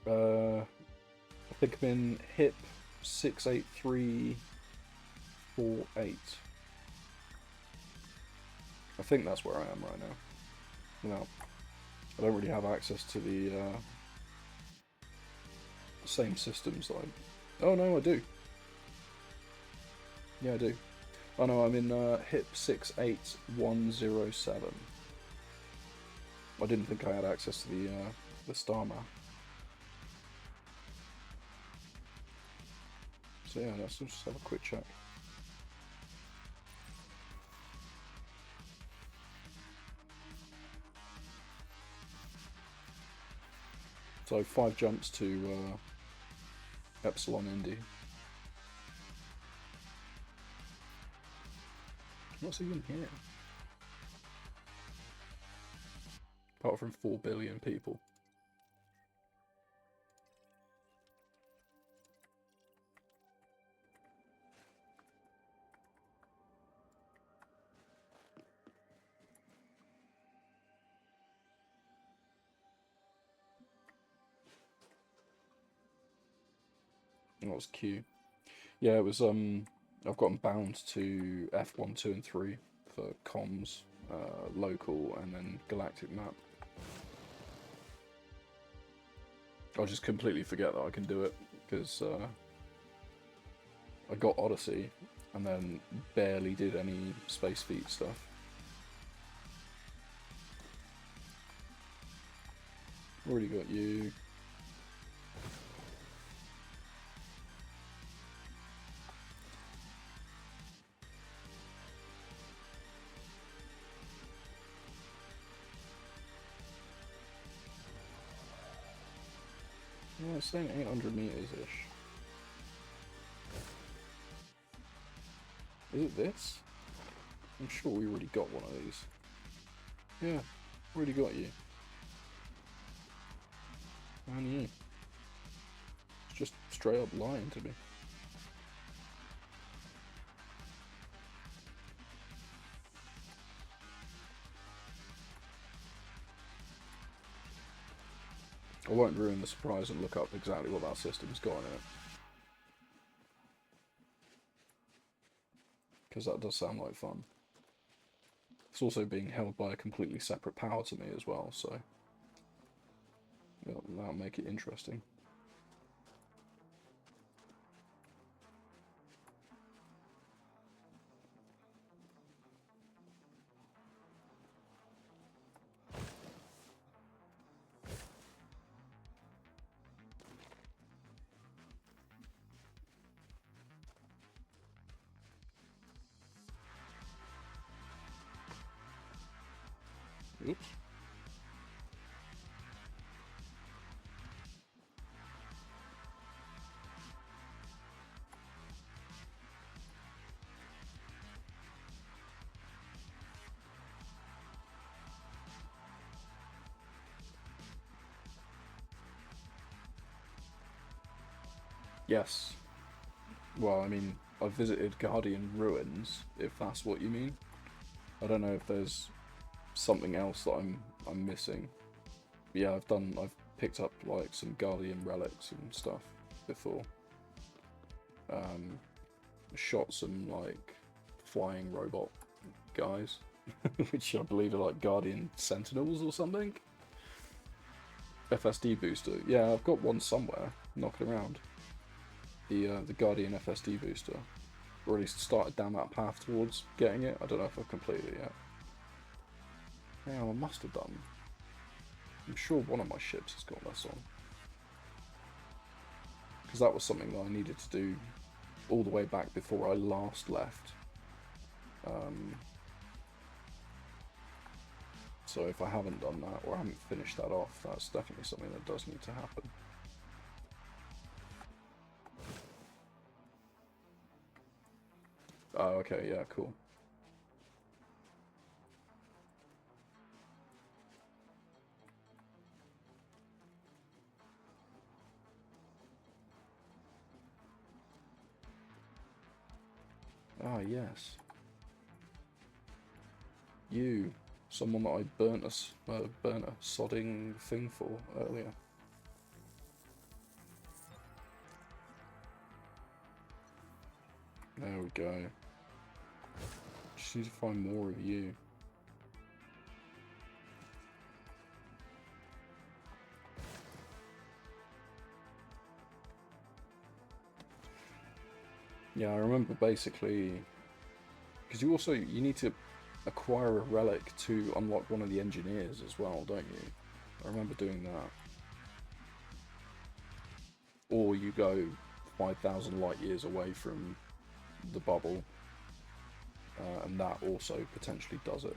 I think I'm in hip 68348. I think that's where I am right now. No, I don't really have access to the same systems that I... Oh no, I do. Yeah, I do. Oh no, I'm in hip 68107. I didn't think I had access to the star map. So yeah, let's just have a quick check. So 5 jumps to Epsilon Indy. What's even here? Apart from 4 billion people. That was Q. Yeah, it was, I've gotten bound to F1, 2 and 3 for comms, local, and then galactic map. I just completely forget that I can do it, because I got Odyssey, and then barely did any Space Feet stuff. Already got you. Yeah, it's saying 800 meters-ish. Is it this? I'm sure we already got one of these. Yeah, already got you. And you. It's just straight up lying to me. I won't ruin the surprise and look up exactly what that system's got in it. Because that does sound like fun. It's also being held by a completely separate power to me as well, so that'll make it interesting. Oops. Yes. Well, I mean, I've visited Guardian Ruins, if that's what you mean. I don't know if there's something else that I'm missing. Yeah, I've picked up like some Guardian relics and stuff before. shot some like flying robot guys, which I believe are like Guardian Sentinels or something. FSD booster, yeah, I've got one somewhere knocking around. The Guardian FSD booster. Already started down that path towards getting it. I don't know if I've completed it yet. Yeah, I must have done. I'm sure one of my ships has got this on. Because that was something that I needed to do all the way back before I last left. So if I haven't done that, or I haven't finished that off, that's definitely something that does need to happen. Oh, okay, yeah, cool. Ah, yes. You, someone that I burnt a sodding thing for earlier. There we go. Just need to find more of you. Yeah, I remember basically, because you need to acquire a relic to unlock one of the engineers as well, don't you? I remember doing that. Or you go 5,000 light years away from the bubble, and that also potentially does it.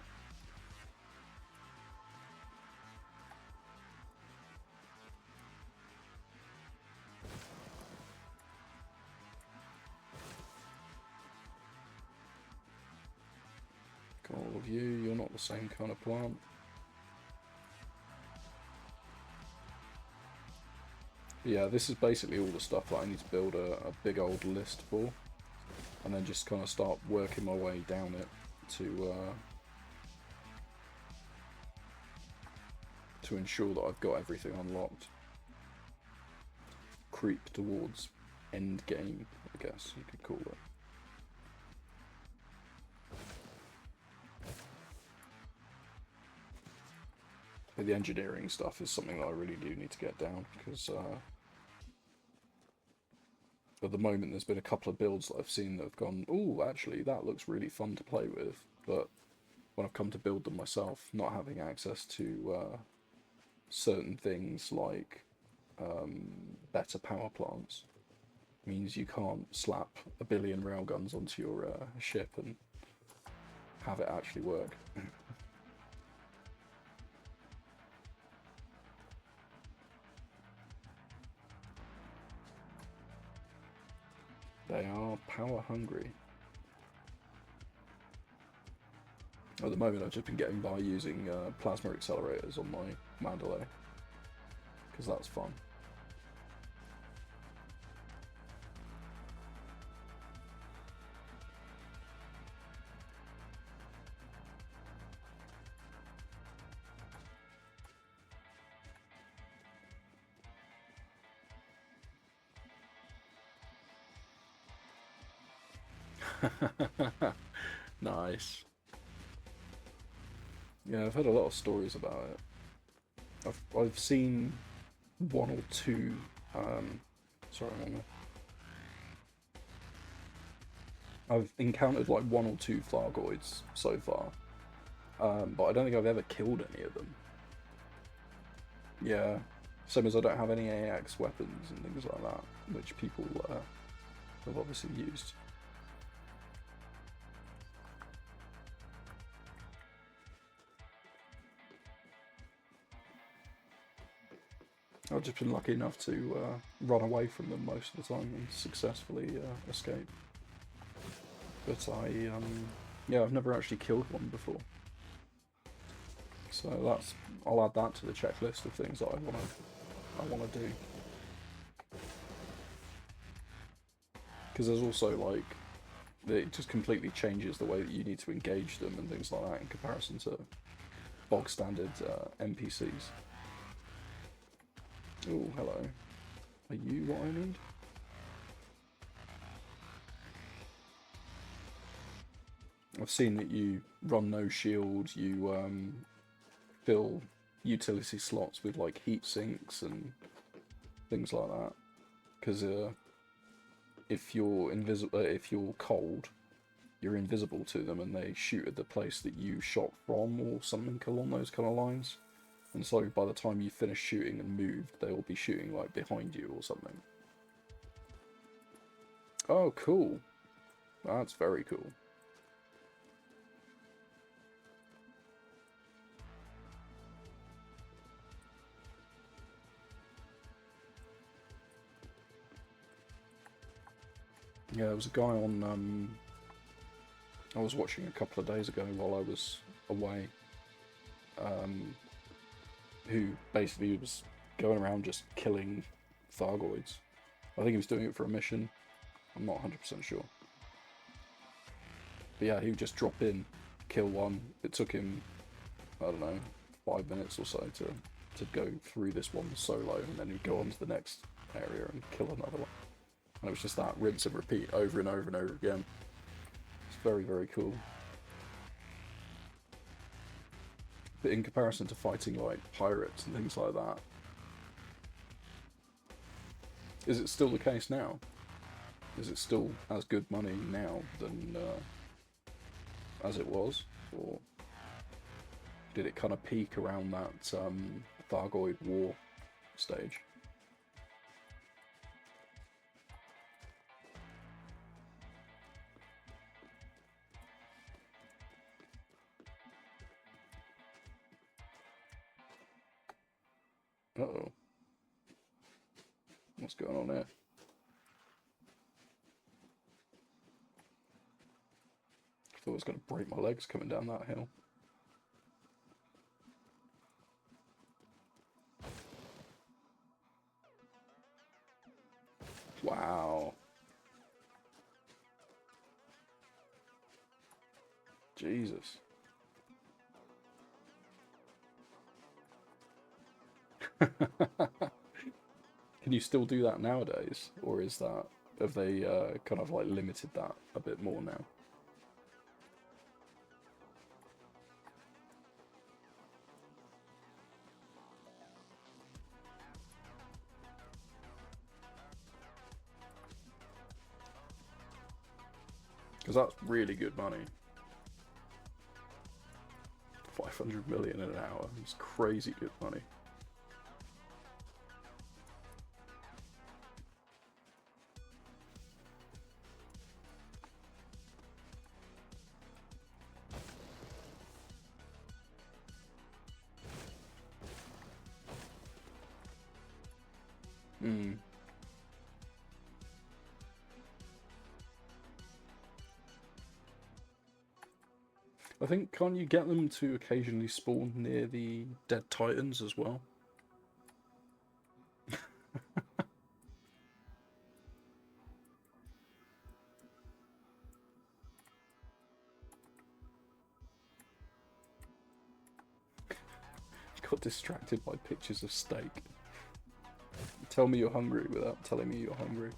Got all of you, you're not the same kind of plant. Yeah, this is basically all the stuff that I need to build a big old list for, and then just kind of start working my way down it to ensure that I've got everything unlocked. Creep towards end game, I guess you could call it. But the engineering stuff is something that I really do need to get down, because at the moment there's been a couple of builds that I've seen that have gone, ooh, actually that looks really fun to play with, but when I've come to build them myself, not having access to certain things like better power plants means you can't slap a billion railguns onto your ship and have it actually work. They are power hungry. At the moment I've just been getting by using plasma accelerators on my Mandalay, because that's fun. Nice. Yeah, I've heard a lot of stories about it. I've seen one or two. Sorry, I've encountered like one or two Thargoids so far, but I don't think I've ever killed any of them. Yeah, same as I don't have any AX weapons and things like that, which people have obviously used. I've just been lucky enough to run away from them most of the time and successfully escape. But yeah, I've never actually killed one before. So I'll add that to the checklist of things that I wanna do. Because there's also like, it just completely changes the way that you need to engage them and things like that in comparison to bog standard NPCs. Oh, hello. Are you what I need? I've seen that you run no shield, you fill utility slots with like heat sinks and things like that. Because if you're if you're cold, you're invisible to them, and they shoot at the place that you shot from, or something along those kind of lines. And so by the time you finish shooting and moved, they'll be shooting like behind you or something. Oh, cool. That's very cool. Yeah, there was a guy on, I was watching a couple of days ago while I was away, who basically was going around just killing Thargoids. I think he was doing it for a mission. I'm not 100% sure. But yeah, he would just drop in, kill one. It took him, I don't know, 5 minutes or so to go through this one solo, and then he'd go on to the next area and kill another one. And it was just that rinse and repeat over and over and over again. It's very, very cool. But in comparison to fighting like pirates and things like that, is it still the case now? Is it still as good money now than as it was? Or did it kind of peak around that Thargoid war stage? Uh-oh. What's going on there? I thought I was going to break my legs coming down that hill. Wow. Jesus. Can you still do that nowadays, or is that, have they kind of like limited that a bit more now? Because that's really good money. 500 million in an hour. It's crazy good money. Hmm. I think, can't you get them to occasionally spawn near the dead titans as well? Got distracted by pictures of steak. Tell me you're hungry without telling me you're hungry.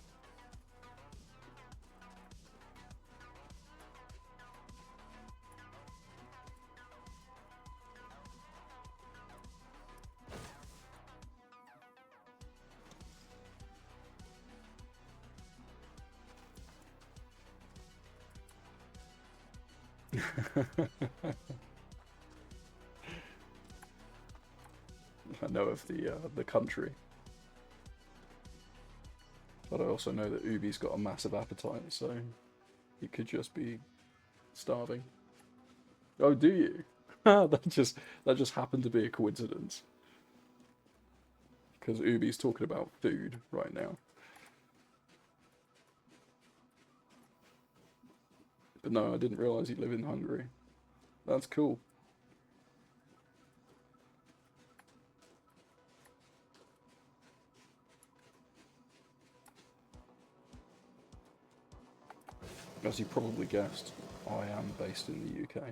I know of the country, but I also know that Ubi's got a massive appetite, so he could just be starving. Oh, do you? that just happened to be a coincidence, because Ubi's talking about food right now. But no, I didn't realise you live in Hungary. That's cool. As you probably guessed, I am based in the UK.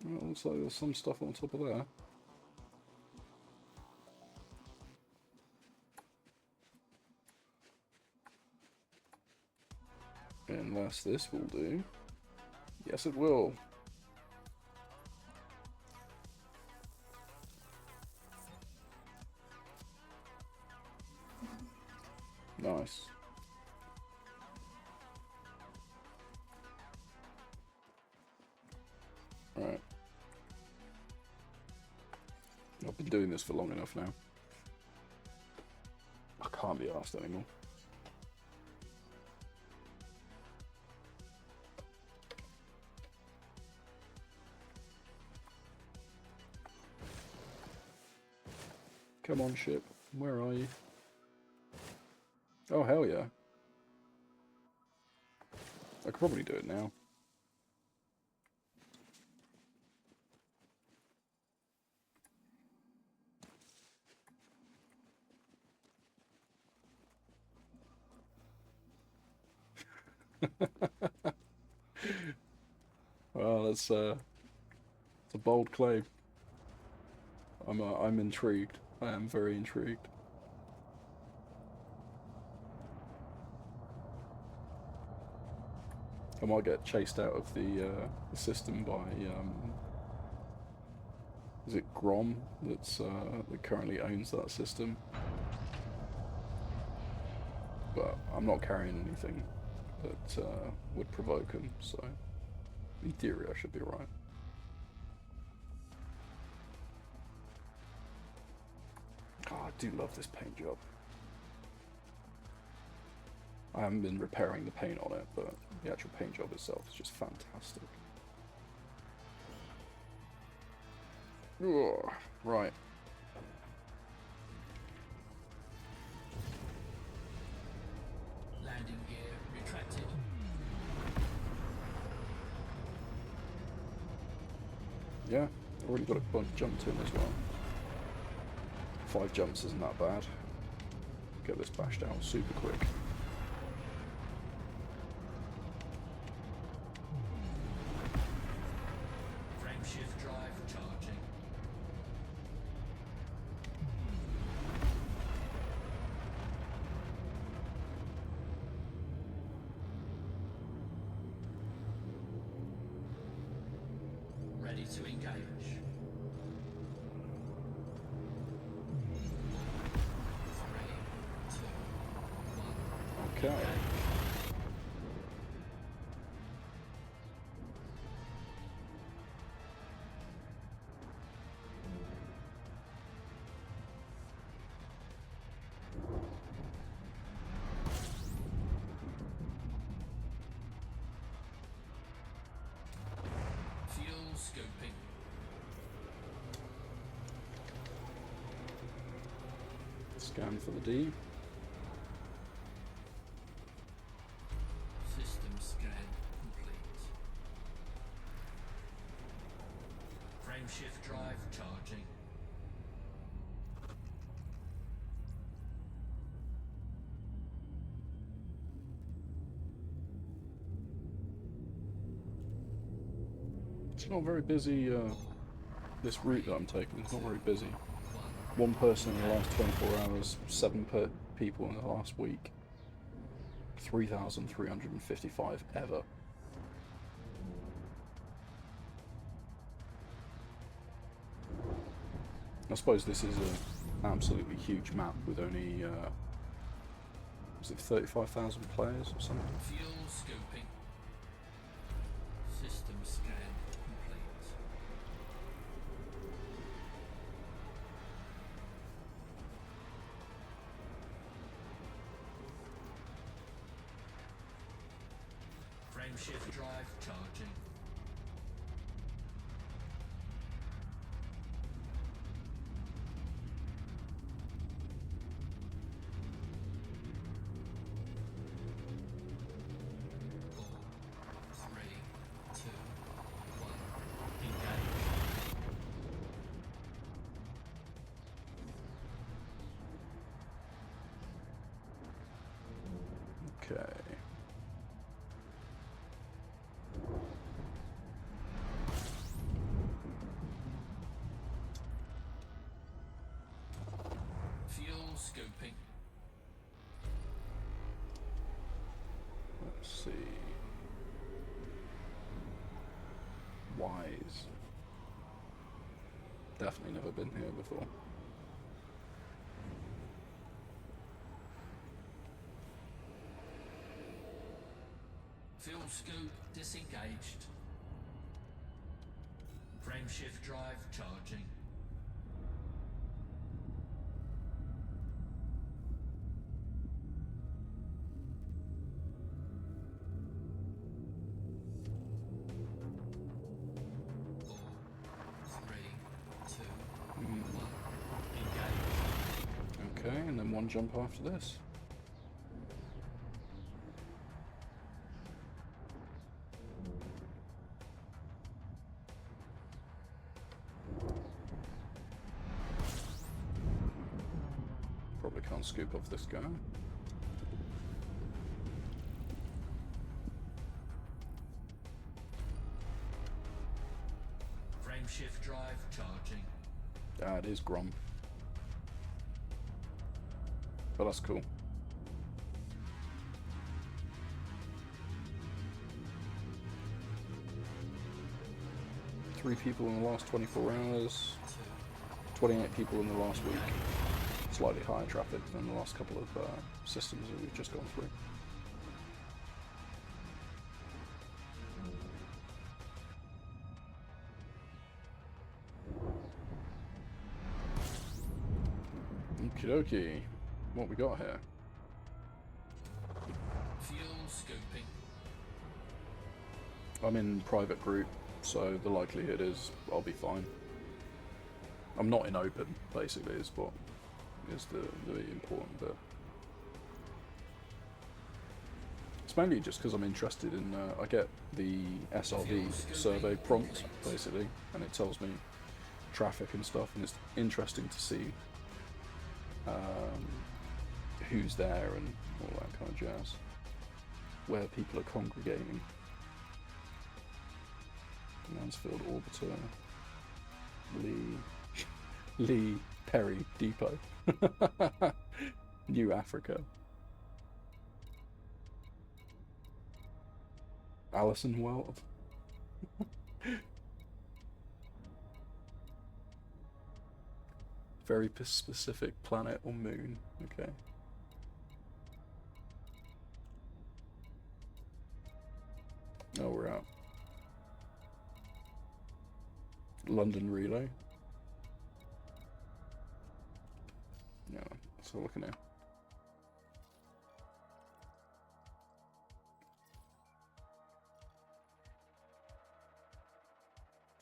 Well, looks like there's some stuff on top of there. Unless this will do. Yes, it will. Nice. Right. I've been doing this for long enough now. I can't be asked anymore. Come on, ship. Where are you? Oh, hell yeah. I could probably do it now. Well, it's a bold claim. I'm intrigued. I am very intrigued. I might get chased out of the system by is it Grom that currently owns that system? But I'm not carrying anything that would provoke him, so in theory I should be right. Oh, I do love this paint job. I haven't been repairing the paint on it, but the actual paint job itself is just fantastic. Ugh, right. Landing gear retracted. Yeah, already got a bunch jumped in as well. 5 jumps isn't that bad. Get this bashed out super quick. Frame shift drive charging. Ready to engage. Okay. Fuel scoping. Scan for the D. System scan complete. Frame shift drive charging. It's not very busy, this route that I'm taking, it's not very busy. 1 person in the last 24 hours, 7 people in the last week. 3,355 ever. I suppose this is an absolutely huge map with only, was it 35,000 players or something? Fuel scoping. System scan complete. Frame shift drive charging. Four, three, two, one. Engage. Okay. Fuel scoping. Let's see. maze. Definitely never been here before. Fuel scoop disengaged. Frame shift drive charging. Four, three, two, one. Engage. Okay, and then one jump after this. Probably can't scoop off this guy. Frame shift drive charging. Ah, it is Grom. But that's cool. Three people in the last 24 hours. 28 people in the last week. Slightly higher traffic than the last couple of systems that we've just gone through. Okie dokie. What we got here? Fuel scooping. I'm in private group, so the likelihood is I'll be fine. I'm not in open, basically, is what is the important bit. It's mainly just because I'm interested in, I get the SRV survey prompt, basically, and it tells me traffic and stuff, and it's interesting to see who's there and all that kind of jazz, where people are congregating. Mansfield Orbiter, Lee Perry Depot, New Africa, Allison World. Very specific planet or moon. Okay. Oh, we're out. London relay. Yeah, let's have a look in here.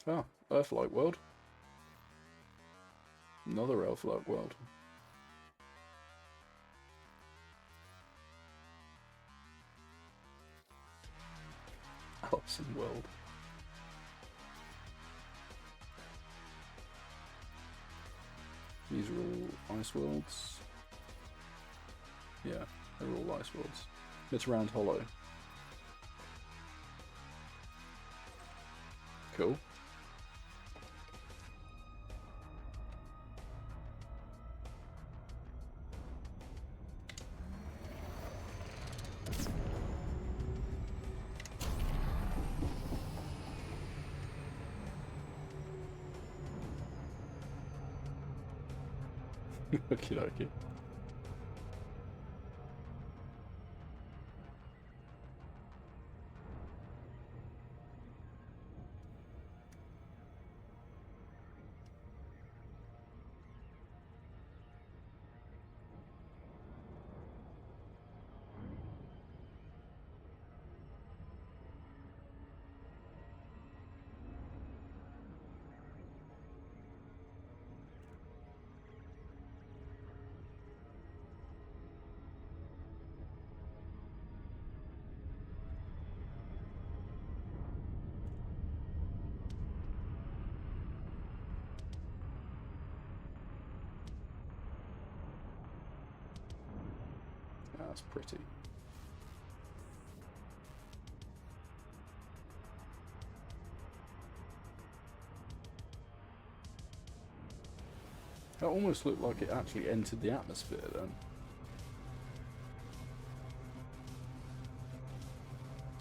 Ah, Earth-like world. Another Earth-like world. Allison world. These are all ice worlds. Yeah, they're all ice worlds. It's round hollow. Cool. Okie dokie. That's pretty. That almost looked like it actually entered the atmosphere then.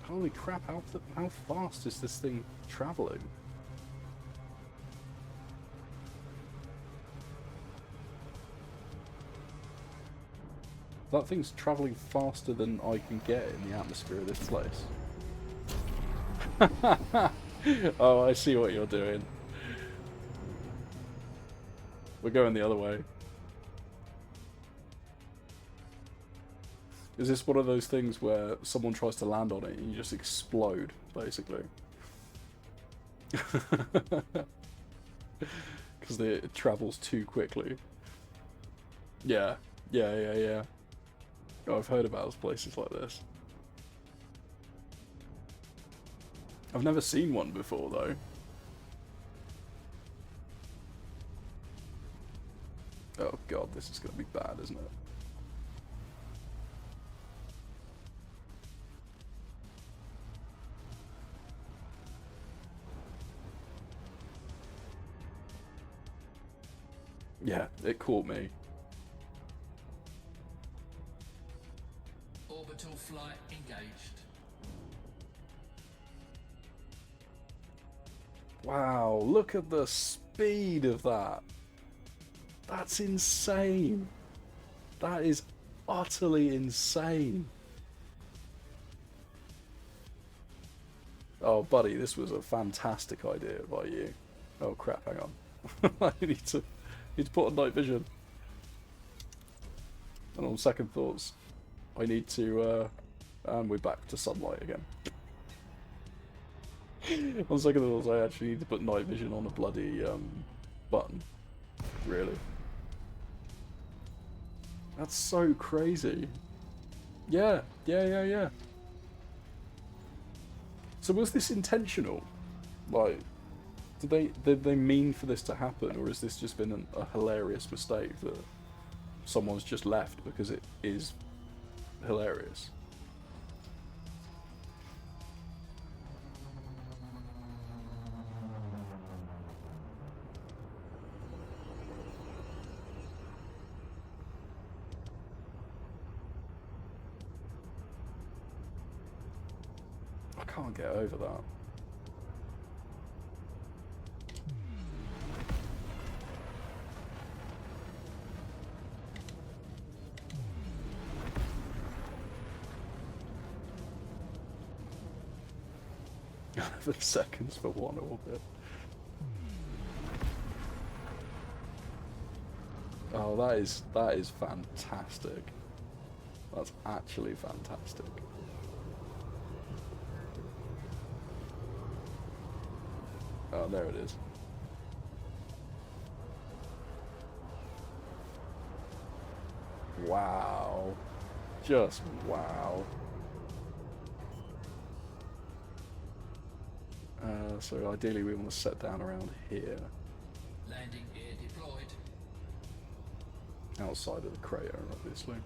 Holy crap, how fast is this thing travelling? That thing's travelling faster than I can get in the atmosphere of this place. Oh, I see what you're doing. We're going the other way. Is this one of those things where someone tries to land on it and you just explode, basically? Because it travels too quickly. Yeah. Yeah. Oh, I've heard about places like this. I've never seen one before, though. Oh god, this is going to be bad, isn't it? Yeah, it caught me. Orbital flight engaged. Wow, look at the speed of that. That's insane. That is utterly insane. Oh, buddy, this was a fantastic idea by you. Oh crap, hang on. I need to put on night vision. And on second thoughts, I need to, and we're back to sunlight again. On second thoughts, I actually need to put night vision on a bloody, button. Really. That's so crazy. Yeah. So was this intentional? Like, did they mean for this to happen, or has this just been a hilarious mistake that someone's just left because it is hilarious? I can't get over that. For seconds for one orbit. Oh, that is fantastic. That's actually fantastic. Oh, there it is. Wow. Just wow. So ideally we want to set down around here. Landing gear deployed. Outside of the crater, obviously.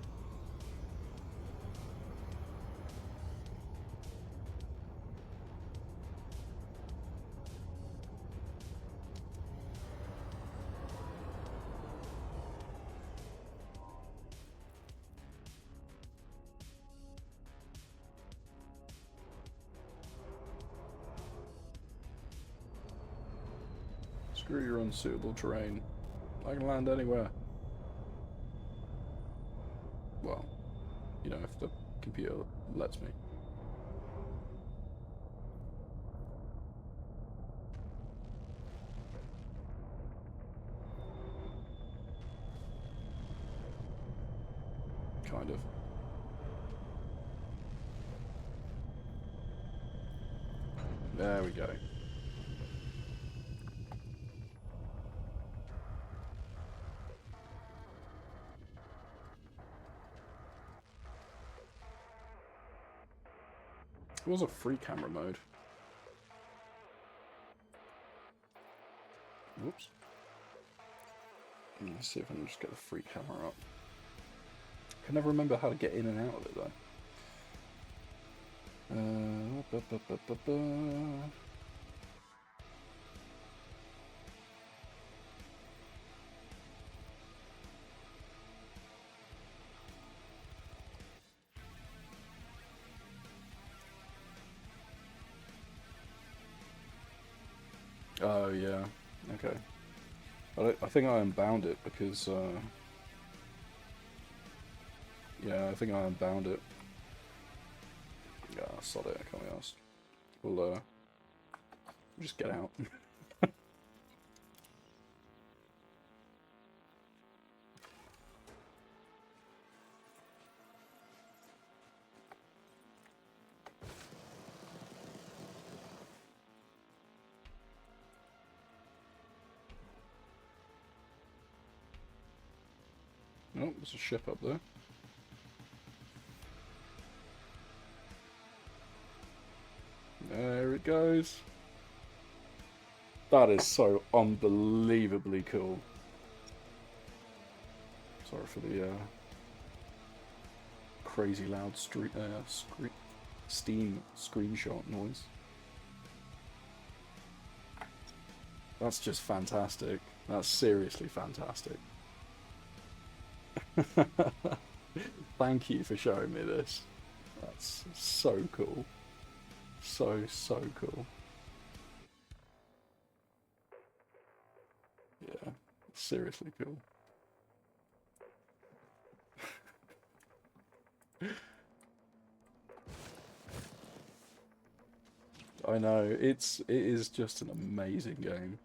Screw your unsuitable terrain. I can land anywhere. Well, you know, if the computer lets me. Kind of. There we go. It was a free camera mode. Whoops. Let's see if I can just get the free camera up. I can never remember how to get in and out of it though. Oh yeah, okay. I think I unbound it because, Yeah, I think I unbound it. Yeah, sod it, I can't be asked. We'll just get out. Oh, there's a ship up there. There it goes. That is so unbelievably cool. Sorry for the crazy loud Steam screenshot noise. That's just fantastic. That's seriously fantastic. Thank you for showing me this. That's so cool. So cool. Yeah, seriously cool. I know, it is just an amazing game.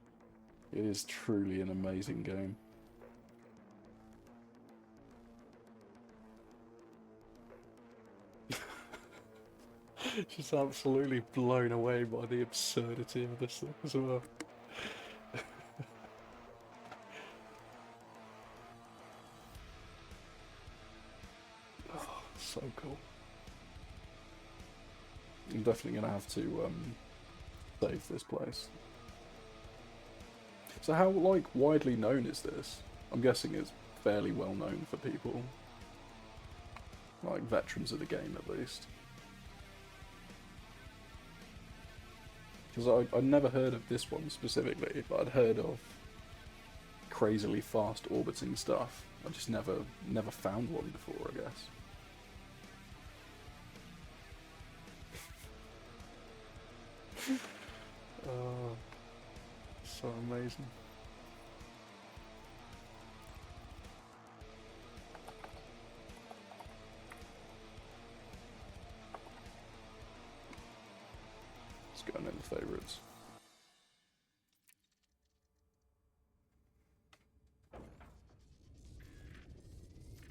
It is truly an amazing game. Just absolutely blown away by the absurdity of this thing as well. Oh, so cool. I'm definitely gonna have to save this place. So how, like, widely known is this? I'm guessing it's fairly well known for people. Like, veterans of the game, at least. Because I'd never heard of this one specifically, but I'd heard of crazily fast orbiting stuff. I just never found one before, I guess. Oh, so amazing. Let's go into the favourites.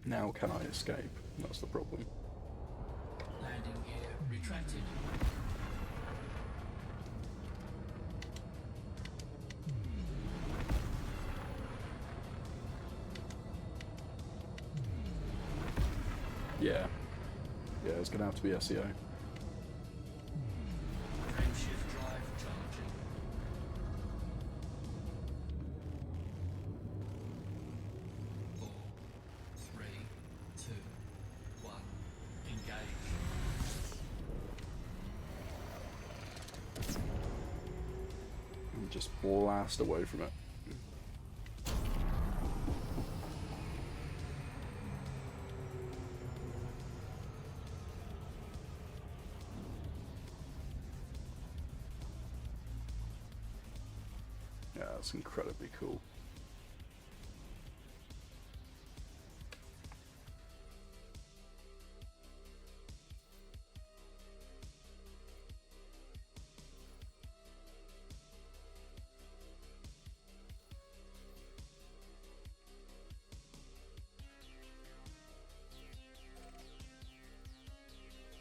Now can I escape? That's the problem. Landing gear retracted. Yeah. Yeah, it's gonna have to be SEO. Frameshift drive charging. 4, 3, 2, 1. Engage. And just blast away from it. Yeah, that's incredibly cool.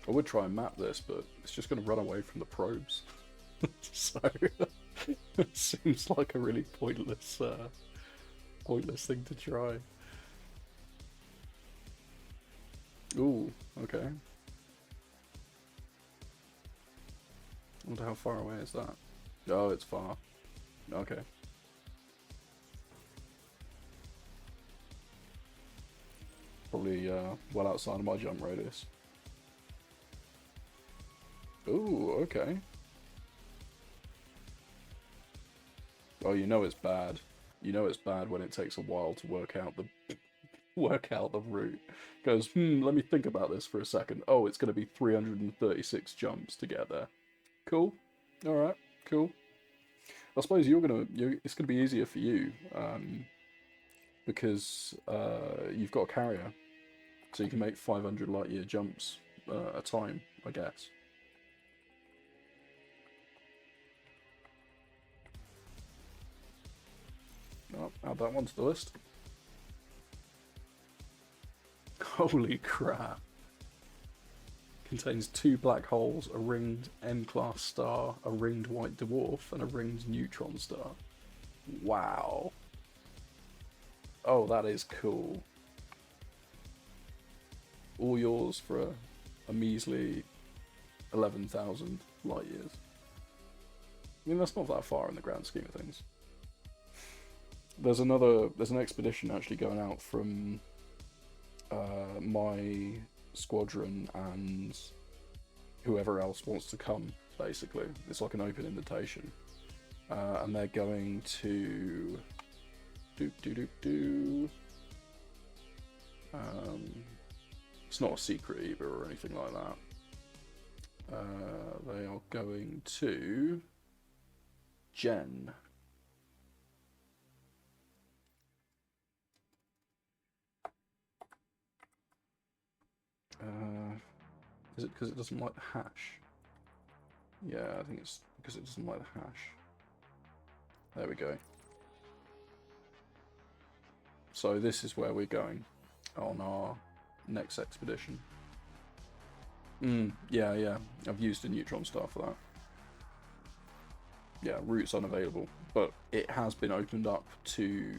I would try and map this, but it's just going to run away from the probes. So it seems like a really pointless thing to try. Ooh, okay. I wonder how far away is that? Oh, it's far. Okay. Probably well outside of my jump radius. Ooh, okay. Oh, you know it's bad. You know it's bad when it takes a while to work out the route. Goes, let me think about this for a second. Oh, it's going to be 336 jumps to get there. Cool. All right. Cool. I suppose it's gonna be easier for you because you've got a carrier. So you can make 500 light year jumps a time, I guess. Oh, add that one to the list. Holy crap. Contains 2 black holes, a ringed M-class star, a ringed white dwarf, and a ringed neutron star. Wow. Oh, that is cool. All yours for a measly 11,000 light years. I mean, that's not that far in the grand scheme of things. There's an expedition actually going out from my squadron and whoever else wants to come, basically. It's like an open invitation. And they're going to... it's not a secret either or anything like that. They are going to... Jen. Is it because it doesn't like the hash? Yeah, I think it's because it doesn't like the hash. There we go. So this is where we're going on our next expedition. Yeah. I've used a neutron star for that. Yeah, route's unavailable, but it has been opened up to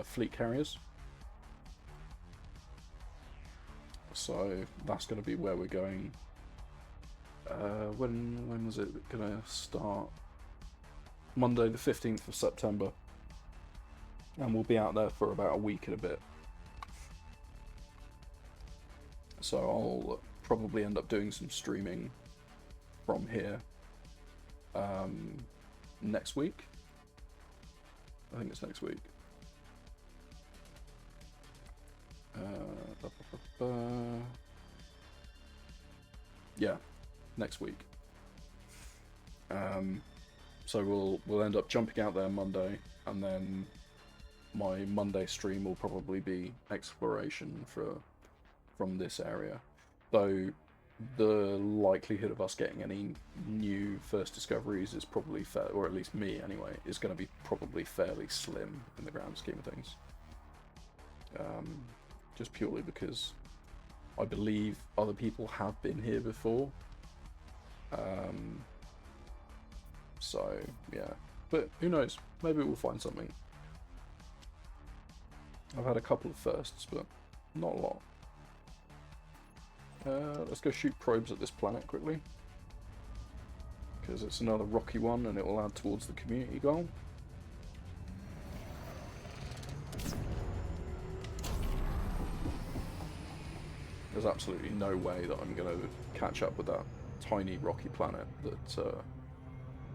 fleet carriers. So that's going to be where we're going. When was it going to start? Monday the 15th of September. And we'll be out there for about a week and a bit. So I'll probably end up doing some streaming from here next week. I think it's next week. Yeah, next week. So we'll end up jumping out there Monday, and then my Monday stream will probably be exploration from this area. Though the likelihood of us getting any new first discoveries is probably fair, or at least me anyway, is going to be probably fairly slim in the grand scheme of things. Just purely because I believe other people have been here before. So, yeah. But who knows? Maybe we'll find something. I've had a couple of firsts, but not a lot. Let's go shoot probes at this planet quickly. Because it's another rocky one and it will add towards the community goal. There's absolutely no way that I'm going to catch up with that tiny rocky planet that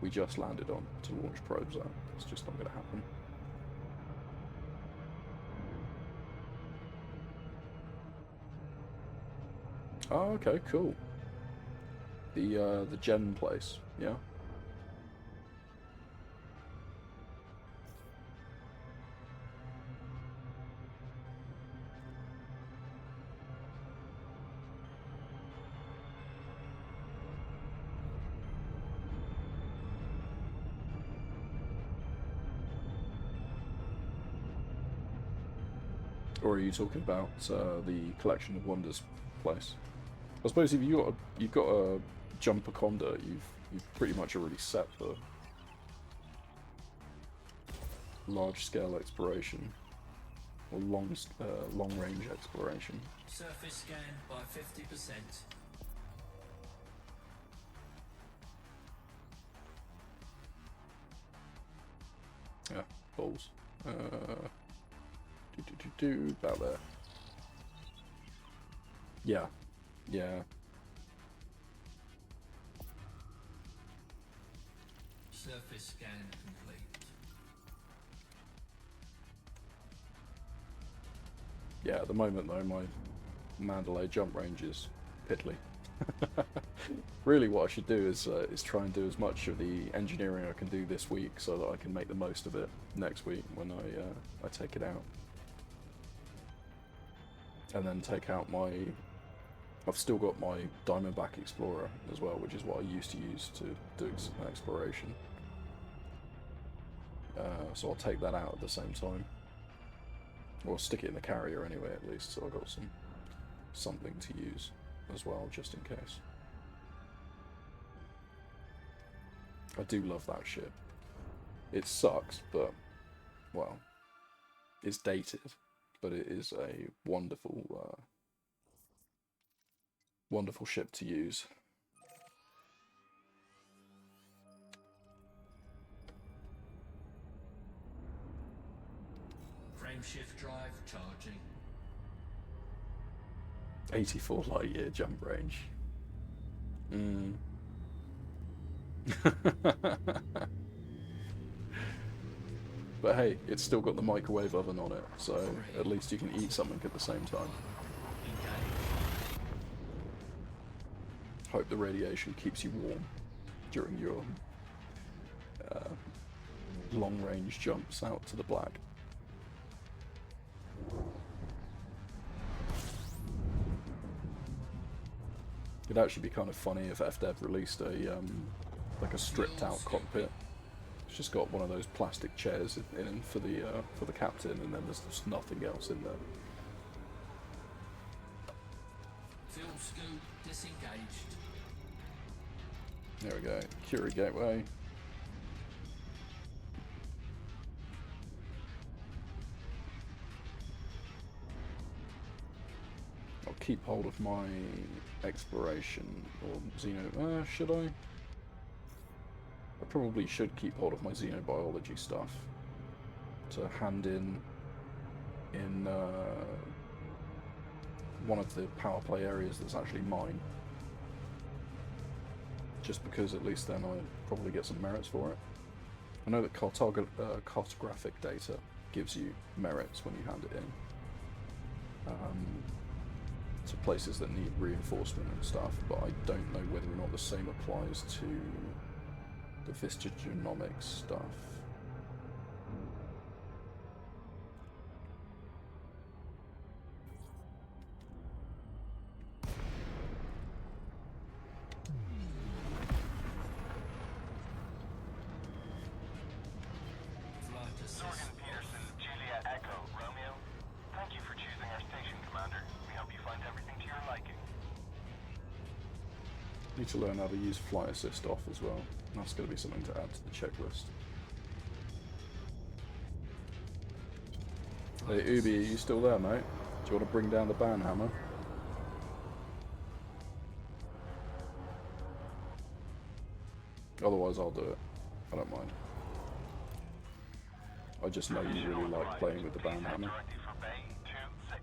we just landed on to launch probes at. It's just not going to happen. Oh, okay, cool. The Gen place, yeah. Or are you talking about the Collection of Wonders place? I suppose if you've got a jumper conda, you've pretty much already set the large scale exploration or long range exploration. Surface scan by 50%. Yeah, balls. About there. Yeah. Surface scan complete. Yeah, at the moment though, my Mandalay jump range is piddly. Really what I should do is try and do as much of the engineering I can do this week so that I can make the most of it next week when I take it out. and then take out my... I've still got my Diamondback Explorer as well, which is what I used to use to do exploration. So I'll take that out at the same time. Or stick it in the carrier anyway, at least, so I've got something to use as well, just in case. I do love that ship. It sucks, but, well, it's dated, but it is a wonderful, wonderful ship to use. Frame shift drive charging. 84 light year jump range. But hey, it's still got the microwave oven on it, so at least you can eat something at the same time. Hope the radiation keeps you warm during your long-range jumps out to the black. It'd actually be kind of funny if FDev released a like a stripped-out cockpit. It's just got one of those plastic chairs in for the captain, and then there's just nothing else in there. Fuel scoop disengaged. There we go. Curie gateway. I'll keep hold of my exploration or xeno. Should I? I probably should keep hold of my xenobiology stuff to hand in one of the power play areas that's actually mine. Just because at least then I probably get some merits for it. I know that cartographic data gives you merits when you hand it in to places that need reinforcement and stuff, but I don't know whether or not the same applies to the vistagenomics stuff. Flight assist. Zorgan Peterson, Julia Echo, Romeo. Thank you for choosing our station, Commander. We hope you find everything to your liking. Need to learn how to use flight assist off as well. That's going to be something to add to the checklist. Hey Ubi, are you still there, mate? Do you want to bring down the banhammer? Otherwise I'll do it. I don't mind. I just know you really like playing with the banhammer. Directly for Bay 2-6.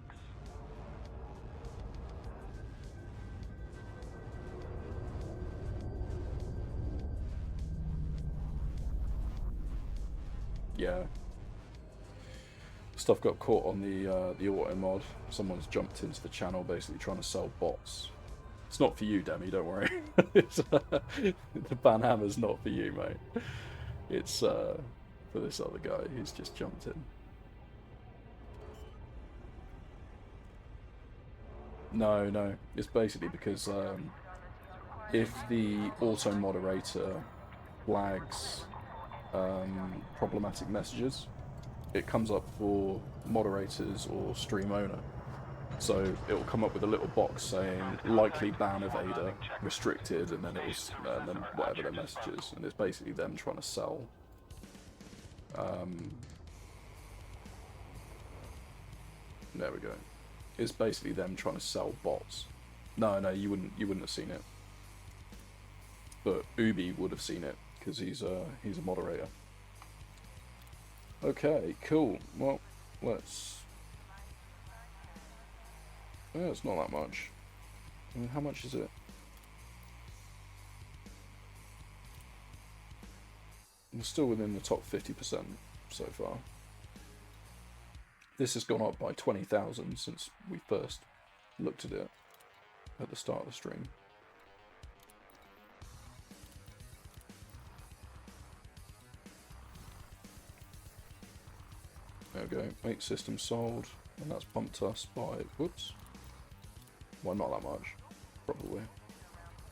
Yeah. Stuff got caught on the auto mod. Someone's jumped into the channel basically trying to sell bots. It's not for you, Demi, don't worry. The banhammer's not for you, mate. It's for this other guy who's just jumped in. No. It's basically because if the auto moderator flags problematic messages, it comes up for moderators or stream owner. So it'll come up with a little box saying likely ban evader, restricted, and then and then whatever their message is, and it's basically them trying to sell. There we go. It's basically them trying to sell bots. No, you wouldn't have seen it, but Ubi would have seen it because he's a moderator. Okay, cool. Well, let's. Yeah, it's not that much. I mean, how much is it? I'm still within the top 50% so far. This has gone up by 20,000 since we first looked at it at the start of the stream. There we go. 8 systems sold. And that's bumped us by, whoops, well, not that much, probably,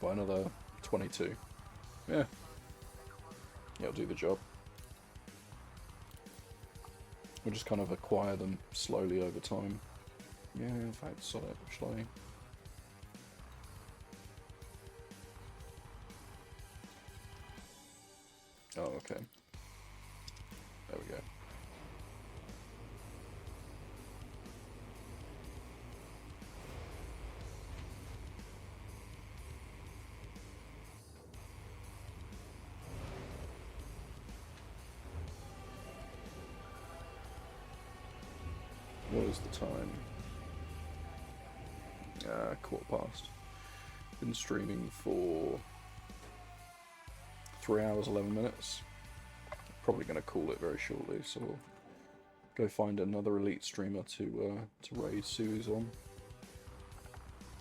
by another 22. Yeah, it'll do the job. We'll just kind of acquire them slowly over time. Yeah, in fact, sorry, shall I? Oh, okay. There we go. What is the time? Quarter past. Been streaming for 3 hours 11 minutes. Probably going to call it very shortly, so we'll go find another elite streamer to raid Sue's on.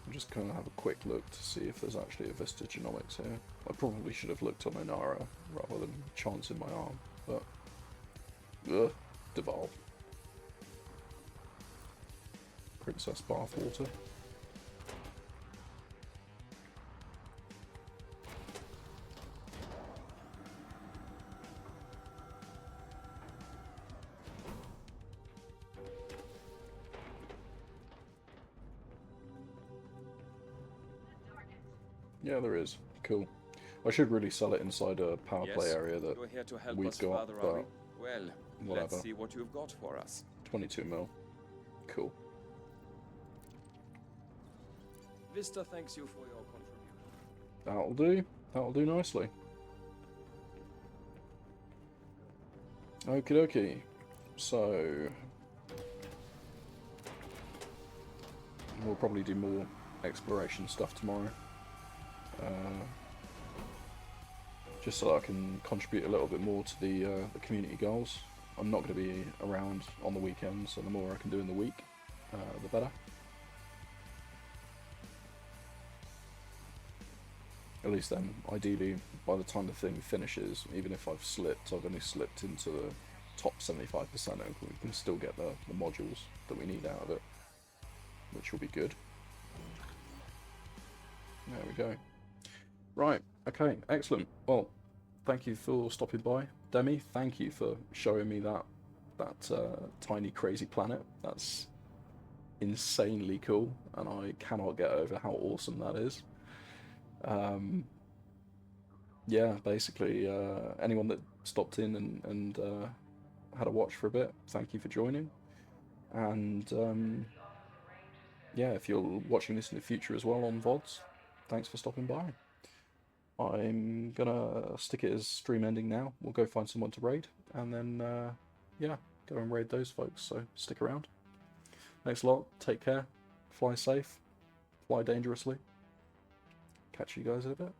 I'll just kind of have a quick look to see if there's actually a Vista Genomics here. I probably should have looked on Inara rather than chancing my arm, but devolve. Princess bathwater. Yeah, there is. Cool. I should really sell it inside a power play area that You're here to help we've us got, further, are we? but Well, whatever. let's see what you've got for us. 22 mil. Cool. Vista thanks you for your contribution. That'll do. That'll do nicely. Okie dokie. So we'll probably do more exploration stuff tomorrow. Just so I can contribute a little bit more to the community goals. I'm not going to be around on the weekends, so the more I can do in the week, the better. At least then, ideally, by the time the thing finishes, even if I've only slipped into the top 75%, and we can still get the modules that we need out of it, which will be good. There we go. Right, okay, excellent. Well, thank you for stopping by. Demi, thank you for showing me that tiny crazy planet. That's insanely cool, and I cannot get over how awesome that is. Yeah, basically, anyone that stopped in and had a watch for a bit, thank you for joining. And yeah, if you're watching this in the future as well on VODs, thanks for stopping by. I'm gonna stick it as stream ending now. We'll go find someone to raid, and then yeah, go and raid those folks, so stick around. Thanks a lot, take care, fly safe, fly dangerously. Catch you guys in a bit.